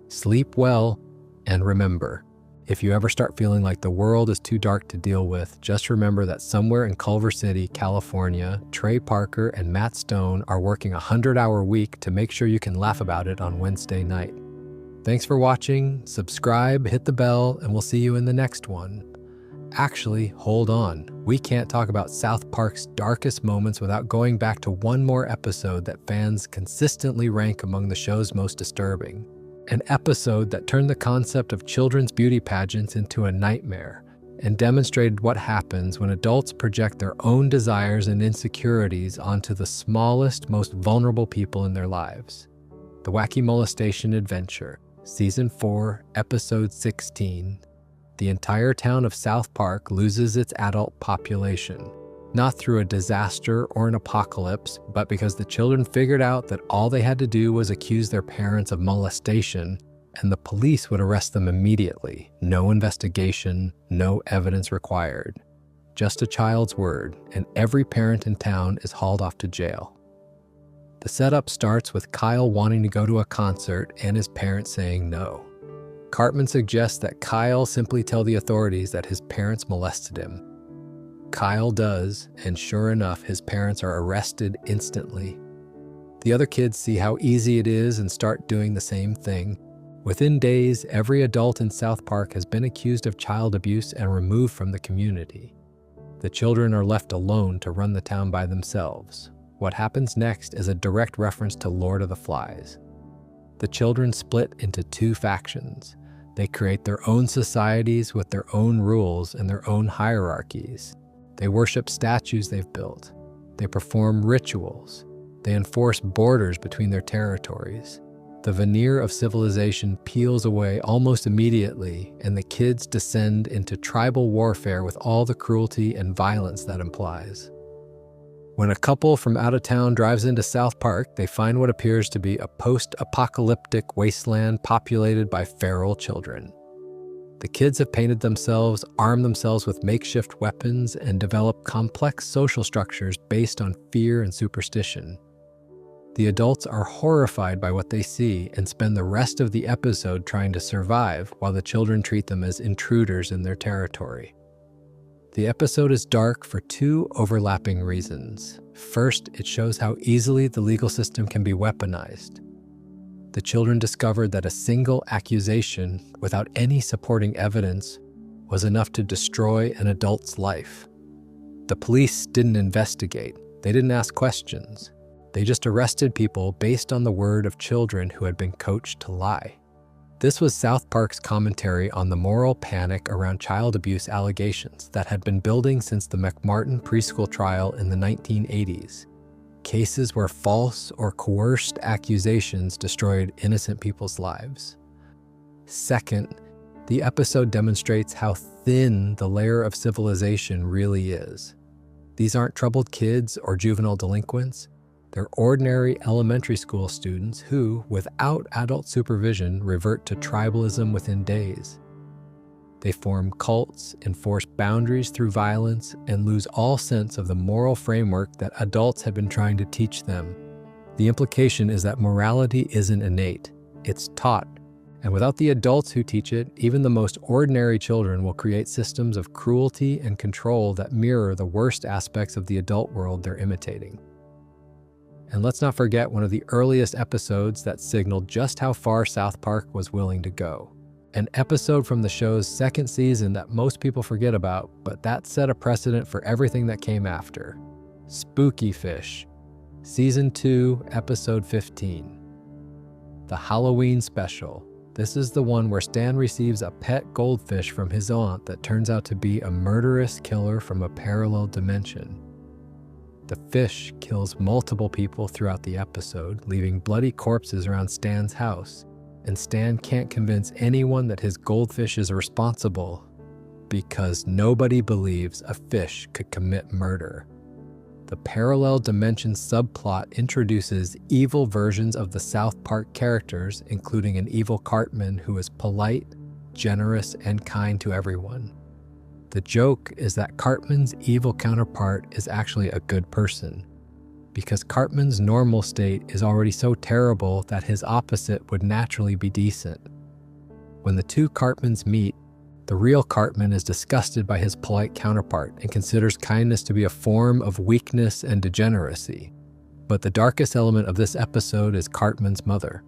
Sleep well, and remember, if you ever start feeling like the world is too dark to deal with, just remember that somewhere in Culver City, California, Trey Parker and Matt Stone are working a 100-hour week to make sure you can laugh about it on Wednesday night. Thanks for watching, subscribe, hit the bell, and we'll see you in the next one. Actually, hold on. We can't talk about South Park's darkest moments without going back to one more episode that fans consistently rank among the show's most disturbing. An episode that turned the concept of children's beauty pageants into a nightmare and demonstrated what happens when adults project their own desires and insecurities onto the smallest, most vulnerable people in their lives. The Wacky Molestation Adventure, Season 4, Episode 16. The entire town of South Park loses its adult population, not through a disaster or an apocalypse, but because the children figured out that all they had to do was accuse their parents of molestation, and the police would arrest them immediately. No investigation, no evidence required. Just a child's word, and every parent in town is hauled off to jail. The setup starts with Kyle wanting to go to a concert and his parents saying no. Cartman suggests that Kyle simply tell the authorities that his parents molested him. Kyle does, and sure enough, his parents are arrested instantly. The other kids see how easy it is and start doing the same thing. Within days, every adult in South Park has been accused of child abuse and removed from the community. The children are left alone to run the town by themselves. What happens next is a direct reference to Lord of the Flies. The children split into 2 factions. They create their own societies with their own rules and their own hierarchies. They worship statues they've built. They perform rituals. They enforce borders between their territories. The veneer of civilization peels away almost immediately, and the kids descend into tribal warfare with all the cruelty and violence that implies. When a couple from out of town drives into South Park, they find what appears to be a post-apocalyptic wasteland populated by feral children. The kids have painted themselves, armed themselves with makeshift weapons, and developed complex social structures based on fear and superstition. The adults are horrified by what they see and spend the rest of the episode trying to survive while the children treat them as intruders in their territory. The episode is dark for 2 overlapping reasons. First, it shows how easily the legal system can be weaponized. The children discovered that a single accusation, without any supporting evidence, was enough to destroy an adult's life. The police didn't investigate. They didn't ask questions. They just arrested people based on the word of children who had been coached to lie. This was South Park's commentary on the moral panic around child abuse allegations that had been building since the McMartin preschool trial in the 1980s. Cases where false or coerced accusations destroyed innocent people's lives. Second, the episode demonstrates how thin the layer of civilization really is. These aren't troubled kids or juvenile delinquents. They're ordinary elementary school students who, without adult supervision, revert to tribalism within days. They form cults, enforce boundaries through violence, and lose all sense of the moral framework that adults have been trying to teach them. The implication is that morality isn't innate, it's taught. And without the adults who teach it, even the most ordinary children will create systems of cruelty and control that mirror the worst aspects of the adult world they're imitating. And let's not forget one of the earliest episodes that signaled just how far South Park was willing to go. An episode from the show's second season that most people forget about, but that set a precedent for everything that came after. Spooky Fish, Season 2, Episode 15. The Halloween Special. This is the one where Stan receives a pet goldfish from his aunt that turns out to be a murderous killer from a parallel dimension. The fish kills multiple people throughout the episode, leaving bloody corpses around Stan's house, and Stan can't convince anyone that his goldfish is responsible because nobody believes a fish could commit murder. The parallel dimension subplot introduces evil versions of the South Park characters, including an evil Cartman who is polite, generous, and kind to everyone. The joke is that Cartman's evil counterpart is actually a good person, because Cartman's normal state is already so terrible that his opposite would naturally be decent. When the two Cartmans meet, the real Cartman is disgusted by his polite counterpart and considers kindness to be a form of weakness and degeneracy. But the darkest element of this episode is Cartman's mother.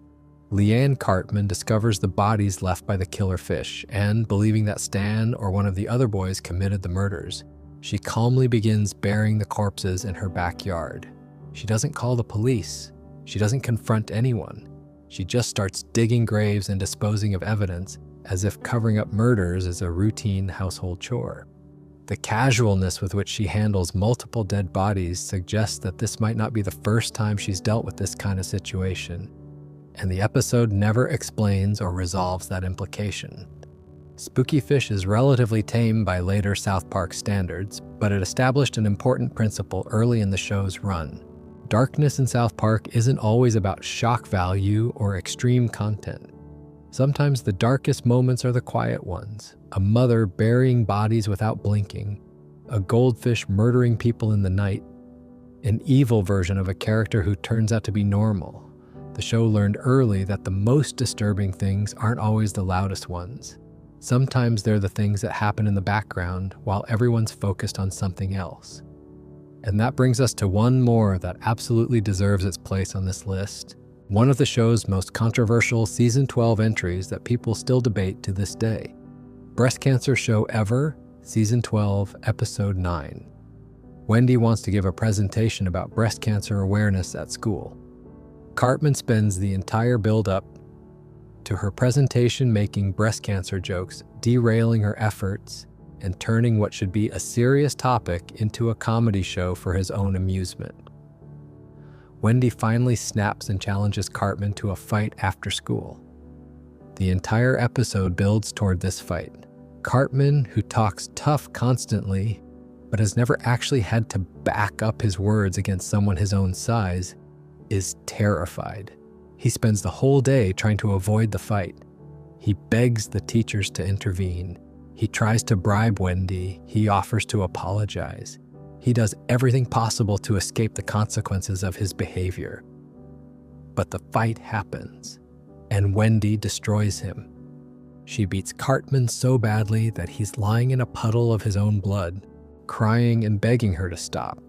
Leanne Cartman discovers the bodies left by the killer fish, and, believing that Stan or one of the other boys committed the murders, she calmly begins burying the corpses in her backyard. She doesn't call the police. She doesn't confront anyone. She just starts digging graves and disposing of evidence, as if covering up murders is a routine household chore. The casualness with which she handles multiple dead bodies suggests that this might not be the first time she's dealt with this kind of situation, and the episode never explains or resolves that implication. Spooky Fish is relatively tame by later South Park standards, but it established an important principle early in the show's run. Darkness in South Park isn't always about shock value or extreme content. Sometimes the darkest moments are the quiet ones. A mother burying bodies without blinking, a goldfish murdering people in the night, an evil version of a character who turns out to be normal. The show learned early that the most disturbing things aren't always the loudest ones. Sometimes they're the things that happen in the background while everyone's focused on something else. And that brings us to one more that absolutely deserves its place on this list. One of the show's most controversial Season 12 entries that people still debate to this day. Breast Cancer Show Ever, Season 12, Episode 9. Wendy wants to give a presentation about breast cancer awareness at school. Cartman spends the entire build-up to her presentation making breast cancer jokes, derailing her efforts, and turning what should be a serious topic into a comedy show for his own amusement. Wendy finally snaps and challenges Cartman to a fight after school. The entire episode builds toward this fight. Cartman, who talks tough constantly, but has never actually had to back up his words against someone his own size, is terrified. He spends the whole day trying to avoid the fight. He begs the teachers to intervene. He tries to bribe Wendy. He offers to apologize. He does everything possible to escape the consequences of his behavior. But the fight happens, and Wendy destroys him. She beats Cartman so badly that he's lying in a puddle of his own blood, crying and begging her to stop.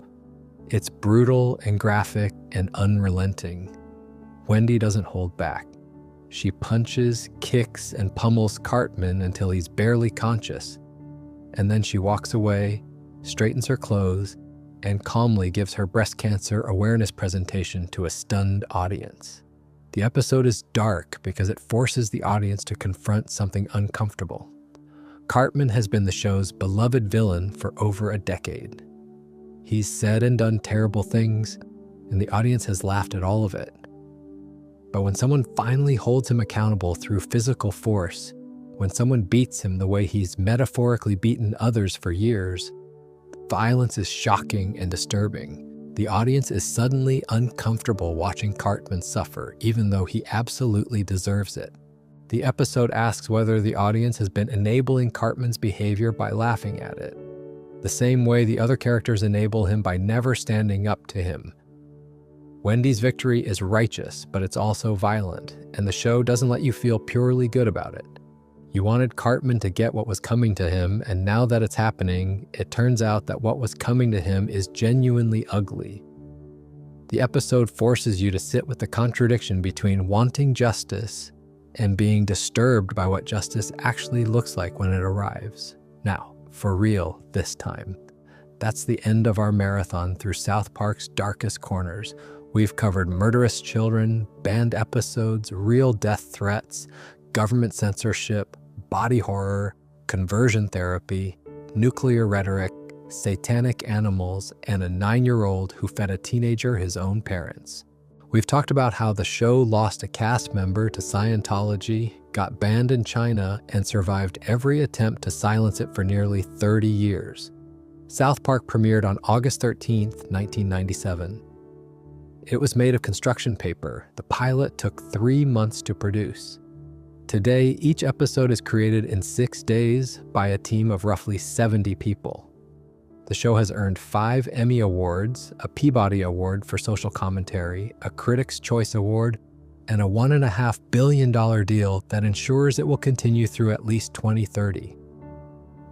It's brutal and graphic and unrelenting. Wendy doesn't hold back. She punches, kicks, and pummels Cartman until he's barely conscious. And then she walks away, straightens her clothes, and calmly gives her breast cancer awareness presentation to a stunned audience. The episode is dark because it forces the audience to confront something uncomfortable. Cartman has been the show's beloved villain for over a decade. He's said and done terrible things, and the audience has laughed at all of it. But when someone finally holds him accountable through physical force, when someone beats him the way he's metaphorically beaten others for years, Violence is shocking and disturbing. The audience is suddenly uncomfortable watching Cartman suffer, even though he absolutely deserves it. The episode asks whether the audience has been enabling Cartman's behavior by laughing at it, the same way the other characters enable him by never standing up to him. Wendy's victory is righteous, but it's also violent, and the show doesn't let you feel purely good about it. You wanted Cartman to get what was coming to him, and now that it's happening, it turns out that what was coming to him is genuinely ugly. The episode forces you to sit with the contradiction between wanting justice and being disturbed by what justice actually looks like when it arrives. Now, for real this time. That's the end of our marathon through South Park's darkest corners. We've covered murderous children, banned episodes, real death threats, government censorship, body horror, conversion therapy, nuclear rhetoric, satanic animals, and a 9-year-old who fed a teenager his own parents. We've talked about how the show lost a cast member to Scientology, got banned in China, and survived every attempt to silence it for nearly 30 years. South Park premiered on August 13, 1997. It was made of construction paper. The pilot took 3 months to produce. Today, each episode is created in 6 days by a team of roughly 70 people. The show has earned 5 Emmy Awards, a Peabody Award for social commentary, a Critics' Choice Award, and a $1.5 billion deal that ensures it will continue through at least 2030.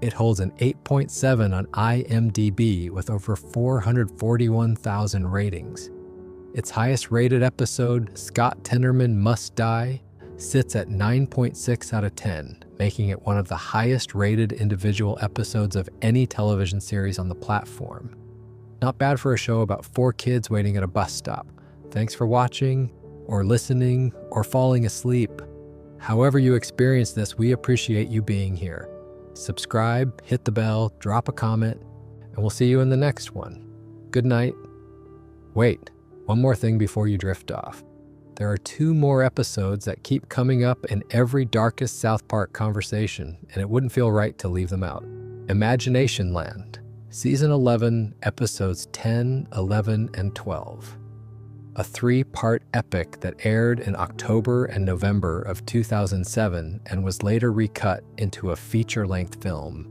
It holds an 8.7 on IMDb with over 441,000 ratings. Its highest rated episode, Scott Tenerman Must Die, sits at 9.6 out of 10, making it one of the highest rated individual episodes of any television series on the platform. Not bad for a show about 4 kids waiting at a bus stop. Thanks for watching, or listening, or falling asleep. However you experience this, we appreciate you being here. Subscribe, hit the bell, drop a comment, and we'll see you in the next one. Good night. Wait, one more thing before you drift off. There are 2 more episodes that keep coming up in every darkest South Park conversation, and it wouldn't feel right to leave them out. Imaginationland, Season 11, Episodes 10, 11, and 12. A 3-part epic that aired in October and November of 2007 and was later recut into a feature-length film.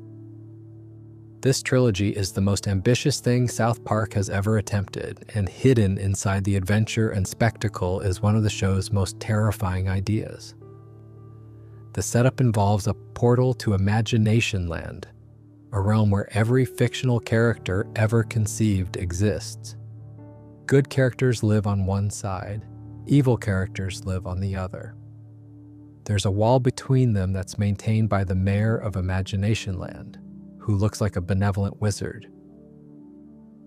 This trilogy is the most ambitious thing South Park has ever attempted, and hidden inside the adventure and spectacle is one of the show's most terrifying ideas. The setup involves a portal to Imaginationland, a realm where every fictional character ever conceived exists. Good characters live on one side, evil characters live on the other. There's a wall between them that's maintained by the mayor of Imaginationland, who looks like a benevolent wizard.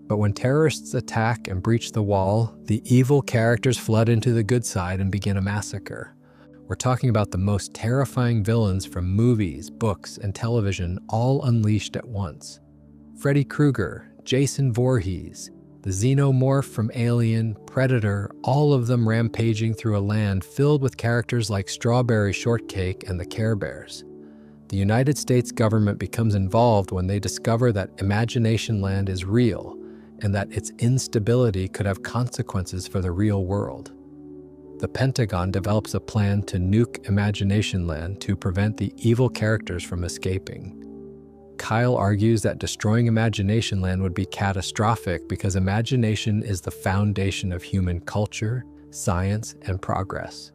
But when terrorists attack and breach the wall, the evil characters flood into the good side and begin a massacre. We're talking about the most terrifying villains from movies, books, and television, all unleashed at once. Freddy Krueger, Jason Voorhees, the xenomorph from Alien, Predator, all of them rampaging through a land filled with characters like Strawberry Shortcake and the Care Bears. The United States government becomes involved when they discover that Imaginationland is real and that its instability could have consequences for the real world. The Pentagon develops a plan to nuke Imaginationland to prevent the evil characters from escaping. Kyle argues that destroying Imaginationland would be catastrophic because imagination is the foundation of human culture, science, and progress.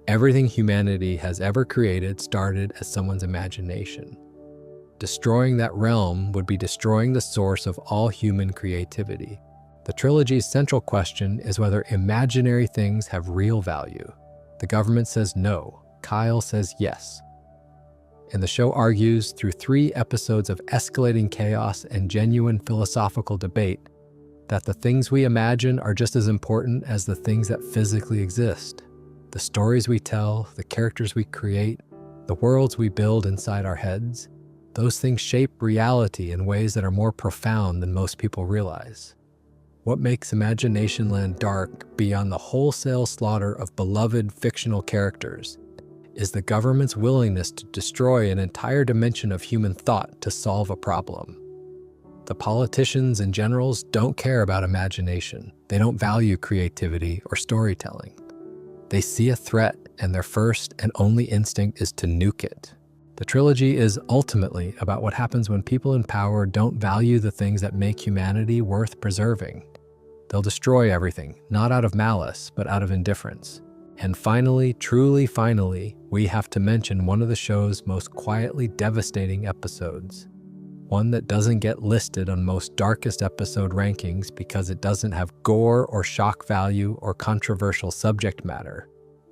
Everything humanity has ever created started as someone's imagination. Destroying that realm would be destroying the source of all human creativity. The trilogy's central question is whether imaginary things have real value. The government says no. Kyle says yes. And the show argues through 3 episodes of escalating chaos and genuine philosophical debate that the things we imagine are just as important as the things that physically exist. The stories we tell, the characters we create, the worlds we build inside our heads, those things shape reality in ways that are more profound than most people realize. What makes Imaginationland dark beyond the wholesale slaughter of beloved fictional characters is the government's willingness to destroy an entire dimension of human thought to solve a problem. The The politicians and generals don't care about imagination. They don't value creativity or storytelling. They see a threat, and their first and only instinct is to nuke it. The trilogy is ultimately about what happens when people in power don't value the things that make humanity worth preserving. They'll destroy everything, not out of malice, but out of indifference. And finally, truly finally, we have to mention one of the show's most quietly devastating episodes. One that doesn't get listed on most darkest episode rankings because it doesn't have gore or shock value or controversial subject matter.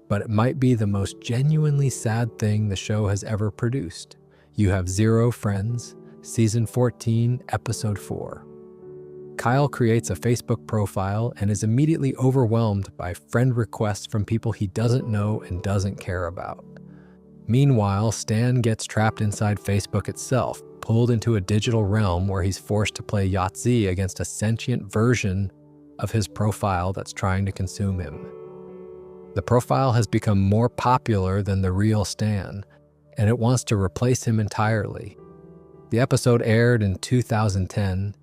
But it might be the most genuinely sad thing the show has ever produced. You Have Zero Friends, Season 14, Episode 4. Kyle creates a Facebook profile and is immediately overwhelmed by friend requests from people he doesn't know and doesn't care about. Meanwhile, Stan gets trapped inside Facebook itself, pulled into a digital realm where he's forced to play Yahtzee against a sentient version of his profile that's trying to consume him. The profile has become more popular than the real Stan, and it wants to replace him entirely. The episode aired in 2010,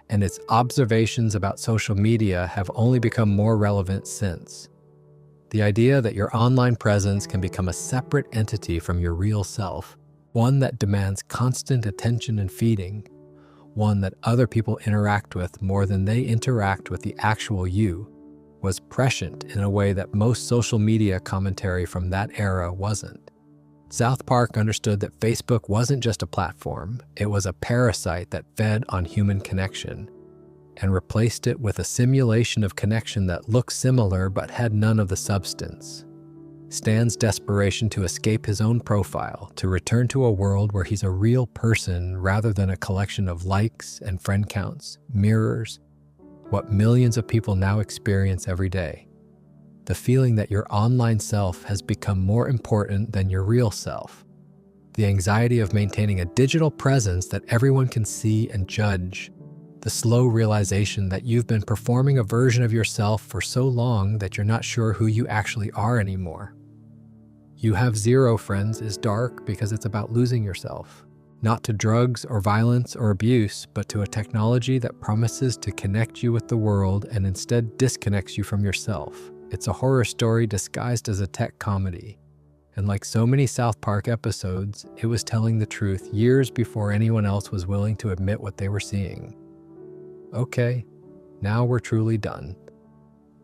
and its observations about social media have only become more relevant since. The idea that your online presence can become a separate entity from your real self, one that demands constant attention and feeding, one that other people interact with more than they interact with the actual you, was prescient in a way that most social media commentary from that era wasn't. South Park understood that Facebook wasn't just a platform, it was a parasite that fed on human connection, and replaced it with a simulation of connection that looked similar but had none of the substance. Stan's desperation to escape his own profile, to return to a world where he's a real person rather than a collection of likes and friend counts, mirrors what millions of people now experience every day. The feeling that your online self has become more important than your real self. The anxiety of maintaining a digital presence that everyone can see and judge. The slow realization that you've been performing a version of yourself for so long that you're not sure who you actually are anymore. You Have Zero Friends is dark because it's about losing yourself. Not to drugs or violence or abuse, but to a technology that promises to connect you with the world and instead disconnects you from yourself. It's a horror story disguised as a tech comedy. And like so many South Park episodes, it was telling the truth years before anyone else was willing to admit what they were seeing. Okay, now we're truly done.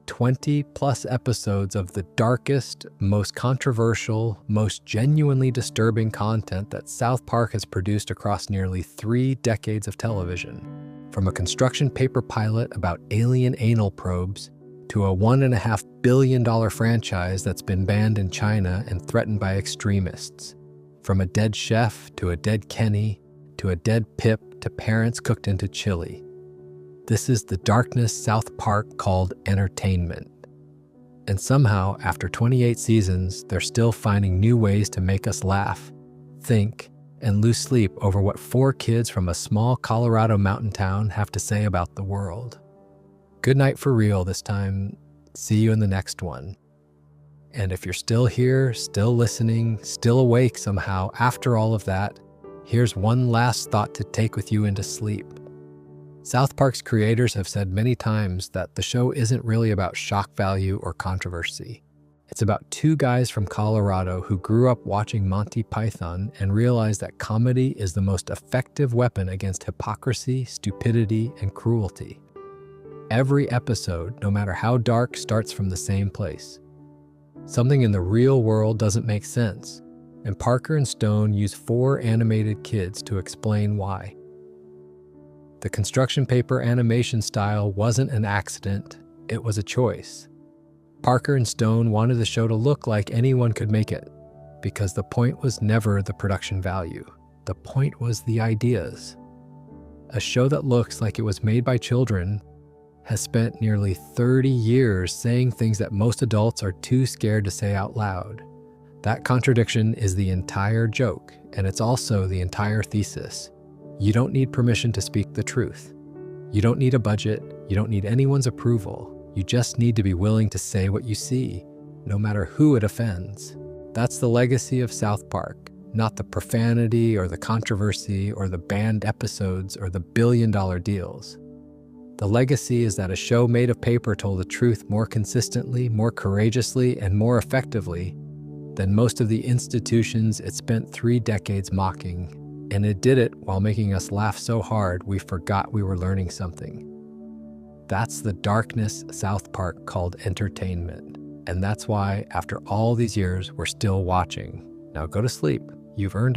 20-plus episodes of the darkest, most controversial, most genuinely disturbing content that South Park has produced across nearly 3 decades of television. From a construction paper pilot about alien anal probes to a $1.5 billion franchise that's been banned in China and threatened by extremists. From a dead chef to a dead Kenny to a dead Pip to parents cooked into chili. This is the darkness South Park called entertainment. And somehow, after 28 seasons, they're still finding new ways to make us laugh, think, and lose sleep over what 4 kids from a small Colorado mountain town have to say about the world. Good night for real this time. See you in the next one. And if you're still here, still listening, still awake somehow after all of that, here's one last thought to take with you into sleep. South Park's creators have said many times that the show isn't really about shock value or controversy. It's about 2 guys from Colorado who grew up watching Monty Python and realized that comedy is the most effective weapon against hypocrisy, stupidity, and cruelty. Every episode, no matter how dark, starts from the same place. Something in the real world doesn't make sense, and Parker and Stone use 4 animated kids to explain why. The construction paper animation style wasn't an accident, it was a choice. Parker and Stone wanted the show to look like anyone could make it, because the point was never the production value. The point was the ideas. A show that looks like it was made by children has spent nearly 30 years saying things that most adults are too scared to say out loud. That contradiction is the entire joke, and it's also the entire thesis. You don't need permission to speak the truth. You don't need a budget. You don't need anyone's approval. You just need to be willing to say what you see, no matter who it offends. That's the legacy of South Park. not the profanity or the controversy or the banned episodes or the billion-dollar deals. The legacy is that a show made of paper told the truth more consistently, more courageously, and more effectively than most of the institutions it spent 3 decades mocking. And it did it while making us laugh so hard we forgot we were learning something. That's the darkness South Park called entertainment. And that's why, after all these years, we're still watching. Now go to sleep. You've earned it.